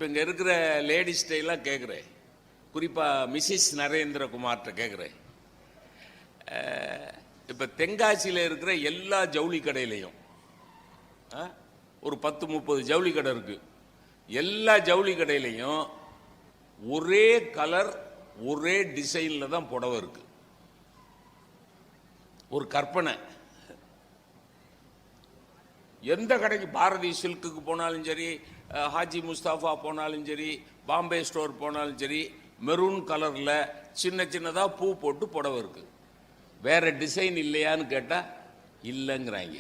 இப்போ இங்கே இருக்கிற லேடிஸ்டைலாம் கேட்குறேன், குறிப்பாக மிஸ்ஸஸ் நரேந்திரகுமார்கிட்ட கேட்குறேன். இப்போ தென்காசியில் இருக்கிற எல்லா ஜவுளி கடையிலையும் ஒரு 10-30 ஜவுளி கடை இருக்கு. எல்லா ஜவுளி கடையிலையும் ஒரே கலர் ஒரே டிசைனில் தான் புடவை இருக்கு. ஒரு கற்பனை. எந்த கடைக்கு, பாரதி சில்க்குக்கு போனாலும் சரி, ஹாஜி முஸ்தாஃபா போனாலும் சரி, பாம்பே ஸ்டோர் போனாலும் சரி, மெரூன் கலரில் சின்ன சின்னதாக பூ போட்டு புடவை இருக்கு. வேற டிசைன் இல்லையான்னு கேட்டால் இல்லைங்கிறாங்க.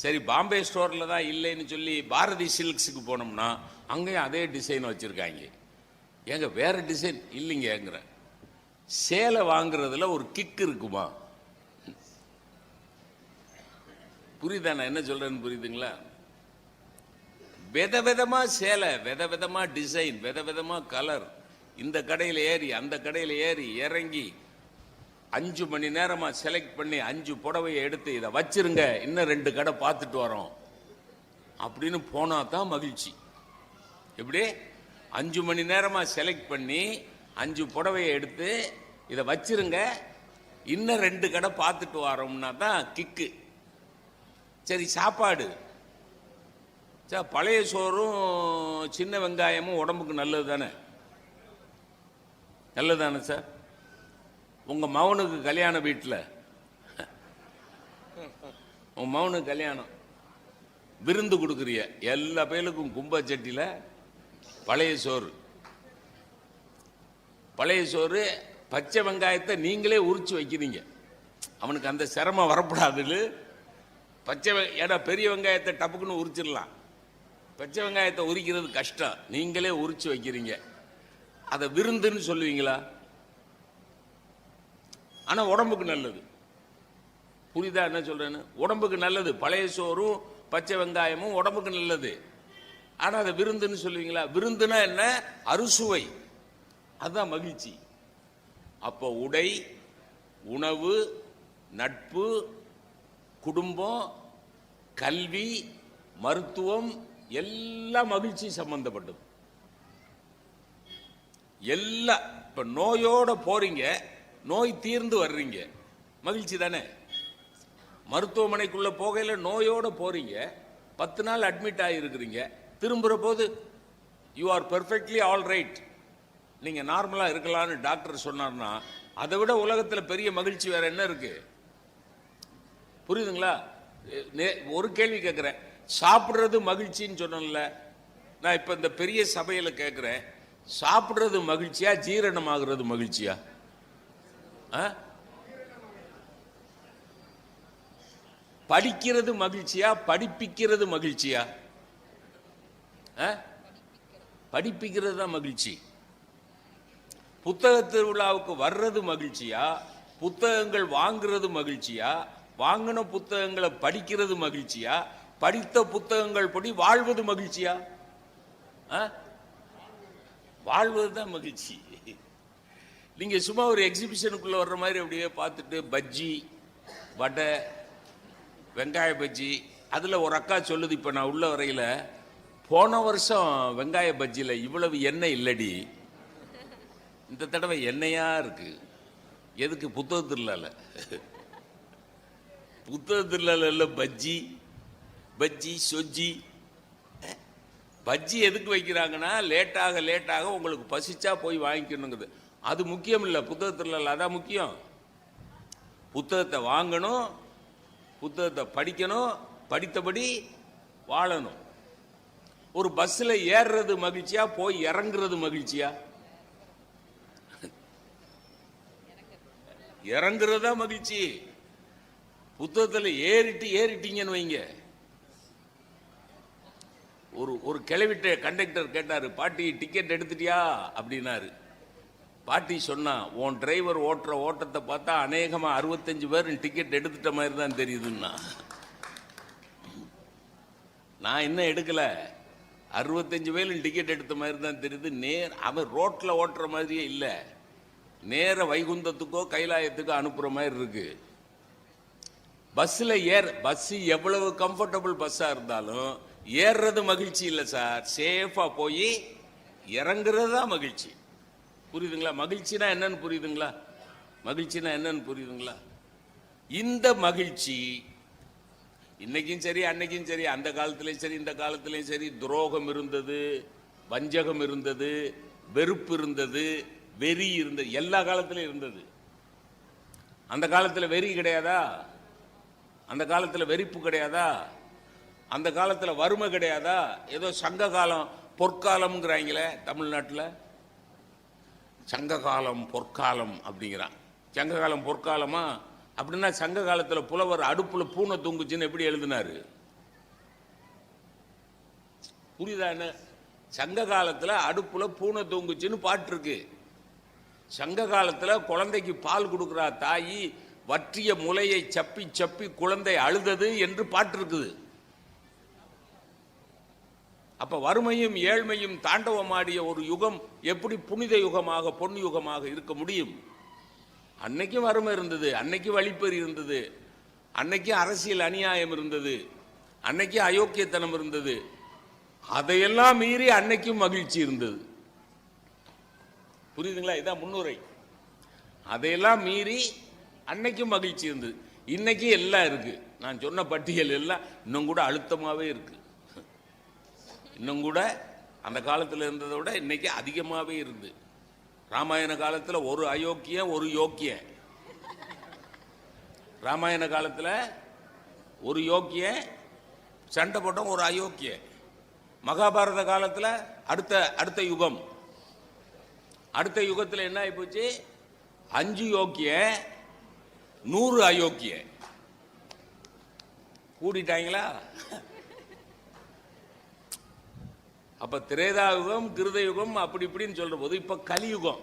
சரி, பாம்பே ஸ்டோரில் தான் இல்லைன்னு சொல்லி பாரதி சில்க்ஸுக்கு போனோம்னா அங்கேயும் அதே டிசைன் வச்சுருக்காங்க. ஏங்க வேற டிசைன் இல்லைங்கிற. சேலை வாங்குறதுல ஒரு கிக் இருக்குமா? புரியுதா நான் என்ன சொல்றேன்னு? புரியுதுங்களா? விதவிதமா சேலை, விதவிதமா டிசைன், விதவிதமா கலர், இந்த கடையில் ஏறி அந்த கடையில் ஏறி இறங்கி 5 மணி நேரமா செலக்ட் பண்ணி 5 புடவையை எடுத்து இதை வச்சிருங்க, இன்னும் 2 கடை பார்த்துட்டு வரோம் அப்படின்னு போனா தான் மகிழ்ச்சி. எப்படி 5 மணி நேரமா செலக்ட் பண்ணி 5 புடவையை எடுத்து இதை வச்சிருங்க, இன்னும் 2 கடை பார்த்துட்டு வரோம்னா தான் கிக்கு. சரி, சாப்பாடு. சார், பழைய சோறும் சின்ன வெங்காயமும் உடம்புக்கு நல்லது தானே? நல்லது தானே சார்? உங்க மகனுக்கு கல்யாண வீட்டில், உங்க மகனுக்கு கல்யாணம் விருந்து கொடுக்குறிய, எல்லா பேருக்கும் கும்பச்சட்டியில் பழைய சோறு. பழைய சோறு, பச்சை வெங்காயத்தை நீங்களே உரிச்சு வைக்கிறீங்க. அவனுக்கு அந்த சிரமம் வரக்கூடாதுன்னு பச்சை, ஏன்னா பெரிய வெங்காயத்தை டப்புக்குன்னு உரிச்சிடலாம், பச்சை வெங்காயத்தை உரிக்கிறது கஷ்டம், நீங்களே உரிச்சு வைக்கிறீங்க. அதை விருந்துன்னு சொல்லுவீங்களா? ஆனா உடம்புக்கு நல்லது. புரியுதா என்ன சொல்றேன்னு? உடம்புக்கு நல்லது. பழைய சோறும் பச்சை வெங்காயமும் உடம்புக்கு நல்லது. ஆனா அதை விருந்துன்னு சொல்லுவீங்களா? விருந்துனா என்ன? அறுசுவை. அதுதான் மகிழ்ச்சி. அப்போ உடை, உணவு, நட்பு, குடும்பம், கல்வி, மருத்துவம் எல்லாம் மகிழ்ச்சி சம்பந்தப்பட்டது. எல்லாம். இப்ப நோயோட போறீங்க, நோய் தீர்ந்து வர்றீங்க, மகிழ்ச்சி தானே? மருத்துவமனைக்குள்ள போகையில நோயோட போறீங்க, 10 நாள் அட்மிட் ஆகிருக்கிறீங்க, திரும்புற போது you are perfectly all right, நீங்க நார்மலா இருக்கலாம்னு டாக்டர் சொன்னார்னா அதை விட உலகத்தில் பெரிய மகிழ்ச்சி வேற என்ன இருக்கு? புரியுதுங்களா? ஒரு கேள்வி கேட்கிறேன். சாப்பிடுறது மகிழ்ச்சின்னு சொன்னல, நான் இப்ப இந்த பெரிய சபையில கேட்கிறேன், சாப்பிடுறது மகிழ்ச்சியா ஜீரணம் ஆகுறது மகிழ்ச்சியா? படிக்கிறது மகிழ்ச்சியா படிப்பிக்கிறது மகிழ்ச்சியா? படிப்பிக்கிறது தான் மகிழ்ச்சி. புத்தக திருவிழாவுக்கு வர்றது மகிழ்ச்சியா, புத்தகங்கள் வாங்குறது மகிழ்ச்சியா, வாங்கின புத்தகங்களை படிக்கிறது மகிழ்ச்சியா, படித்த புத்தகங்கள் படி வாழ்வது மகிழ்ச்சியா? வாழ்வது தான் மகிழ்ச்சி. நீங்க சும்மா ஒரு எக்ஸிபிஷனுக்குள்ள வர்ற மாதிரி அப்படியே பார்த்துட்டு பஜ்ஜி, வடை, வெங்காய பஜ்ஜி, அதுல ஒரு அக்கா சொல்லுது, இப்ப நான் உள்ள வரையில, போன வருஷம் வெங்காய பஜ்ஜில இவ்வளவு எண்ணெய் இல்லடி, இந்த தடவை எண்ணெயா இருக்கு. எதுக்கு? புத்தக திருவிழால. புத்தக திருவிழால பஜ்ஜி, பஜ்ஜி சொஜ்ஜி. பஜ்ஜி எதுக்கு வைக்கிறாங்கன்னா, லேட்டாக லேட்டாக உங்களுக்கு பசிச்சா போய் வாங்கிக்கணுங்குது. அது முக்கியம் இல்லை புத்தகத்தில், அதான் முக்கியம். புத்தகத்தை வாங்கணும், புத்தகத்தை படிக்கணும், படித்தபடி வாழணும். ஒரு பஸ்ல ஏறுறது மகிழ்ச்சியா, போய் இறங்குறது மகிழ்ச்சியா? இறங்குறதா மகிழ்ச்சி. புத்தகத்தில் ஏறிட்டீங்கன்னு வைங்க. ஒரு கிளவிட்ட கண்டக்டர் கேட்டாரு, பாட்டி டிக்கெட் எடுத்துட்டியா அப்படின்னாரு. பாட்டி சொன்னா, உன் டிரைவர் ஓட்டுற ஓட்டத்தை பார்த்தா அநேகமா 65 பேர் டிக்கெட் எடுத்துட்ட மாதிரி தான் தெரியுதுன்னா. நான் இன்னும் எடுக்கல, 65 பேர் டிக்கெட் எடுத்த மாதிரி தான் தெரியுது. அவன் ரோட்ல ஓட்டுற மாதிரியே இல்ல, நேர வைகுந்தத்துக்கோ கைலாயத்துக்கோ அனுப்புற மாதிரி இருக்கு. பஸ்ல பஸ் எவ்வளவு கம்ஃபர்டபுள் பஸ்ஸா இருந்தாலும் ஏறுறது மகிழ்ச்சி இல்லை சார். சேஃபா போய் இறங்குறது தான் மகிழ்ச்சி. புரியுதுங்களா? மகிழ்ச்சினா என்னன்னு புரியுதுங்களா? மகிழ்ச்சினா என்னன்னு புரியுதுங்களா? இந்த மகிழ்ச்சி இன்னைக்கும் சரி, அன்னைக்கும் சரி, அந்த காலத்திலையும் சரி, இந்த காலத்திலையும் சரி, துரோகம் இருந்தது, வஞ்சகம் இருந்தது, வெறுப்பு இருந்தது, வெறி இருந்தது, எல்லா காலத்திலும் இருந்தது. அந்த காலத்தில் வெறி கிடையாதா? அந்த காலத்தில் வெறிப்பு கிடையாதா? அந்த காலத்தில் வறுமை கிடையாதா? ஏதோ சங்க காலம் பொற்காலம்ங்கிறாங்களே தமிழ்நாட்டில், சங்க காலம் பொற்காலம் அப்படிங்கிறான். சங்க காலம் பொற்காலமா? அப்படின்னா சங்க காலத்தில் புலவர் அடுப்புல பூனை தூங்குச்சுன்னு எப்படி எழுதினாரு? புரியுதா? என்ன சங்க காலத்தில் அடுப்புல பூனை தூங்குச்சுன்னு பாட்டு இருக்கு. சங்க காலத்தில் குழந்தைக்கு பால் கொடுக்குறா தாயி, வற்றிய முலையை சப்பி சப்பி குழந்தை அழுதது என்று பாட்டு இருக்குது. அப்ப வறுமையும் ஏழ்மையும் தாண்டவமாடிய ஒரு யுகம் எப்படி புனித யுகமாக பொன் யுகமாக இருக்க முடியும்? அன்னைக்கும் வறுமை இருந்தது, அன்னைக்கு வழிப்பறி இருந்தது, அன்னைக்கு அரசியல் அநியாயம் இருந்தது, அன்னைக்கு அயோக்கியத்தனம் இருந்தது. அதையெல்லாம் மீறி அன்னைக்கும் மகிழ்ச்சி இருந்தது. புரியுதுங்களா? இதான் முன்னுரை. அதையெல்லாம் மீறி அன்னைக்கும் மகிழ்ச்சி இருந்தது. இன்னைக்கு எல்லாம் இருக்கு. நான் சொன்ன பட்டியல் எல்லாம் இன்னும் கூட அழுத்தமாவே இருக்கு. இன்னும் கூட அந்த காலத்தில் இருந்ததை விட இன்னைக்கு அதிகமாகவே இருந்து. ராமாயண காலத்தில் ஒரு அயோக்கியன் ஒரு யோக்கியன். ராமாயண காலத்தில் ஒரு யோக்கியன் சண்டை போட்டோம், ஒரு அயோக்கியன். மகாபாரத காலத்தில் அடுத்த யுகம். அடுத்த யுகத்தில் என்ன ஆகி போச்சு? 5 யோக்கிய 100 அயோக்கிய கூடிட்டாங்களா? அப்ப திரேதாயுகம் கிருதயுகம் அப்படி இப்படின்னு சொல்ற போது இப்ப கலியுகம்.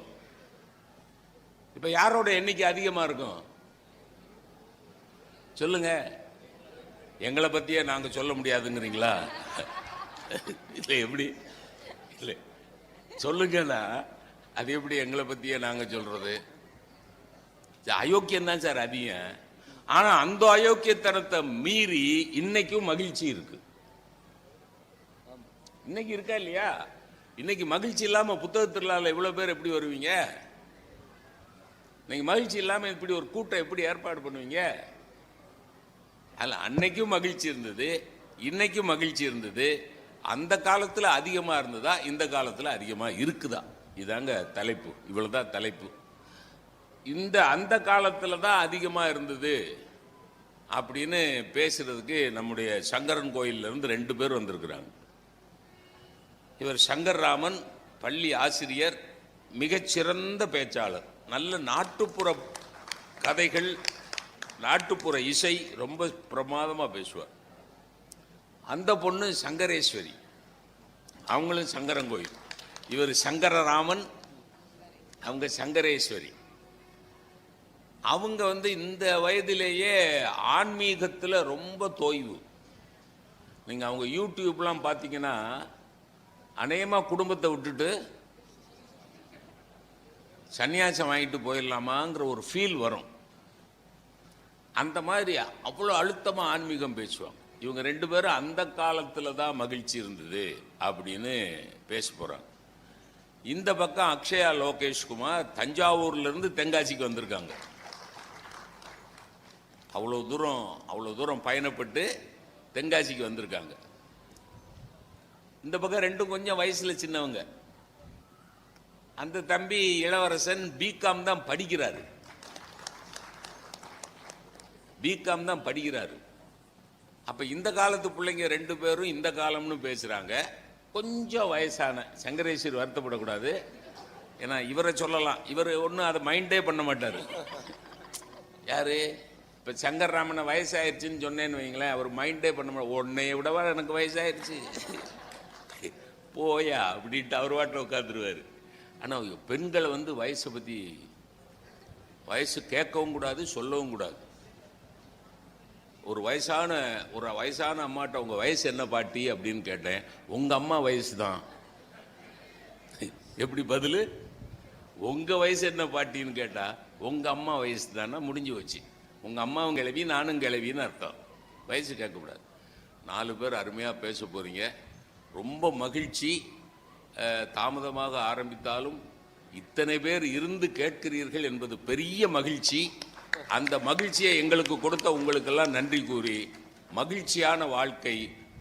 இப்ப யாரோட எண்ணிக்கை அதிகமா இருக்கும் சொல்லுங்க? எங்களை பத்தியே நாங்க சொல்ல முடியாதுங்கிறீங்களா? இல்ல எப்படி இல்ல சொல்லுங்கன்னா அது எப்படி எங்களை பத்தியே நாங்க சொல்றது? அயோக்கியம் தான் சார் அதிகம். ஆனா அந்த அயோக்கியத்தனத்தை மீறி இன்னைக்கும் மகிழ்ச்சி இருக்கு. இன்னைக்கு இருக்கா இல்லையா? இன்னைக்கு மகிழ்ச்சி இல்லாம புத்தக திருவிழாவில் இவ்வளவு பேர் எப்படி வருவீங்க? இன்னைக்கு மகிழ்ச்சி இல்லாம இப்படி ஒரு கூட்டம் எப்படி ஏற்பாடு பண்ணுவீங்க? அல்ல, அன்னைக்கும் மகிழ்ச்சி இருந்தது, இன்னைக்கும் மகிழ்ச்சி இருந்தது. அந்த காலத்துல அதிகமா இருந்ததா, இந்த காலத்துல அதிகமா இருக்குதா? இதாங்க தலைப்பு. இவ்வளவுதான் தலைப்பு. அந்த காலத்துல தான் அதிகமா இருந்தது அப்படின்னு பேசுறதுக்கு நம்முடைய சங்கரன் கோயில்ல இருந்து 2 பேர் வந்திருக்கிறாங்க. இவர் சங்கர் ராமன், பள்ளி ஆசிரியர், மிகச்சிறந்த பேச்சாளர், நல்ல நாட்டுப்புற கதைகள், நாட்டுப்புற இசை ரொம்ப பிரமாதமா பேசுவார். அந்த பொண்ணு சங்கரேஸ்வரி, அவங்களும் சங்கரங்கோயில். இவர் சங்கரராமன், அவங்க சங்கரேஸ்வரி. அவங்க இந்த வயதிலேயே ஆன்மீகத்தில் ரொம்ப தோய்வு. நீங்க அவங்க யூடியூப்லாம் பார்த்தீங்கன்னா அநேகமாக குடும்பத்தை விட்டுட்டு சன்னியாசம் வாங்கிட்டு போயிடலாமாங்கிற ஒரு ஃபீல் வரும். அந்த மாதிரி அவ்வளோ அழுத்தமாக ஆன்மீகம் பேசுவாங்க. இவங்க 2 பேரும் அந்த காலத்தில் தான் மகிழ்ச்சி இருந்தது அப்படின்னு பேச போகிறாங்க. இந்த பக்கம் அக்ஷயா லோகேஷ்குமார் தஞ்சாவூர்லேருந்து தென்காசிக்கு வந்திருக்காங்க. அவ்வளோ தூரம் பயணப்பட்டு தென்காசிக்கு வந்திருக்காங்க. இந்த பக்கம் 2 கொஞ்சம் வயசுல சின்னவங்க. அந்த தம்பி இளவரசன் பிகாம் தான் படிக்கிறாரு. அப்ப இந்த காலத்து பிள்ளைங்க 2 பேரும் இந்த காலம்னு பேசுறாங்க. கொஞ்சம் வயசான சங்கரேஸ்வரி வருத்தப்படக்கூடாது. ஏன்னா இவரை சொல்லலாம், இவர் ஒன்றும் அதை மைண்டே பண்ண மாட்டாரு. யாரு? இப்போ சங்கர் ராமனை வயசாயிருச்சுன்னு சொன்னேன்னு வைங்களேன், அவர் மைண்டே பண்ண மாட்டார். உன்னைய விடவா எனக்கு வயசாயிருச்சு போயா அப்படின்ட்டு அவர் வாட்டில் உட்காந்துருவார். ஆனால் பெண்களை வயசை பற்றி வயசு கேட்கவும் கூடாது, சொல்லவும் கூடாது. ஒரு வயசான அம்மாட்ட உங்க வயசு என்ன பாட்டி அப்படின்னு கேட்டேன். உங்க அம்மா வயசு தான். எப்படி பதில்? உங்க வயசு என்ன பாட்டின்னு கேட்டா உங்க அம்மா வயசு தானே, முடிஞ்சு வச்சு. உங்க அம்மாவும் கிளவி நானும் கிளவின்னு அர்த்தம். வயசு கேட்கக்கூடாது. 4 பேர் அருமையா பேச போறீங்க. ரொம்ப மகிழ்ச்சி. தாமதமாக ஆரம்பித்தாலும் இத்தனை பேர் இருந்து கேட்கிறீர்கள் என்பது பெரிய மகிழ்ச்சி. அந்த மகிழ்ச்சியை எங்களுக்கு கொடுத்த உங்களுக்கெல்லாம் நன்றி கூறி, மகிழ்ச்சியான வாழ்க்கை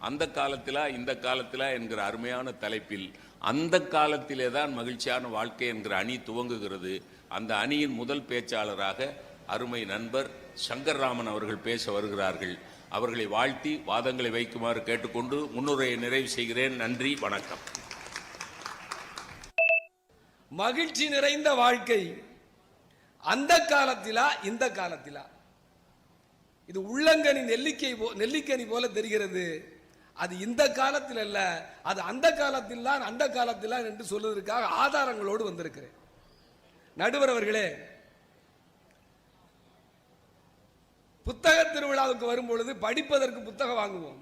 அந்த காலத்திலா இந்த காலத்திலா என்கிற அருமையான தலைப்பில் அந்த காலத்திலே தான் மகிழ்ச்சியான வாழ்க்கை என்கிற அணி துவங்குகிறது. அந்த அணியின் முதல் பேச்சாளராக அருமை நண்பர் சங்கர்ராமன் அவர்கள் பேச வருகிறார்கள். அவர்களை வாழ்த்தி வாதங்களை வைக்குமாறு கேட்டுக்கொண்டு முன்னுரையை நிறைவு செய்கிறேன். நன்றி, வணக்கம். மகிழ்ச்சி நிறைந்த வாழ்க்கை அந்த காலத்திலா இந்த காலத்திலா? இது உள்ளங்கனி நெல்லிக்கனி போல தெரிகிறது. அது இந்த காலத்தில் அல்ல, அது அந்த காலத்தில் தான், அந்த காலத்தில் என்று சொல்வதற்காக ஆதாரங்களோடு வந்திருக்கிறேன். நடுவர் அவர்களே, புத்தக திருவிழாவுக்கு வரும்பொழுது படிப்பதற்கு புத்தகம் வாங்குவோம்.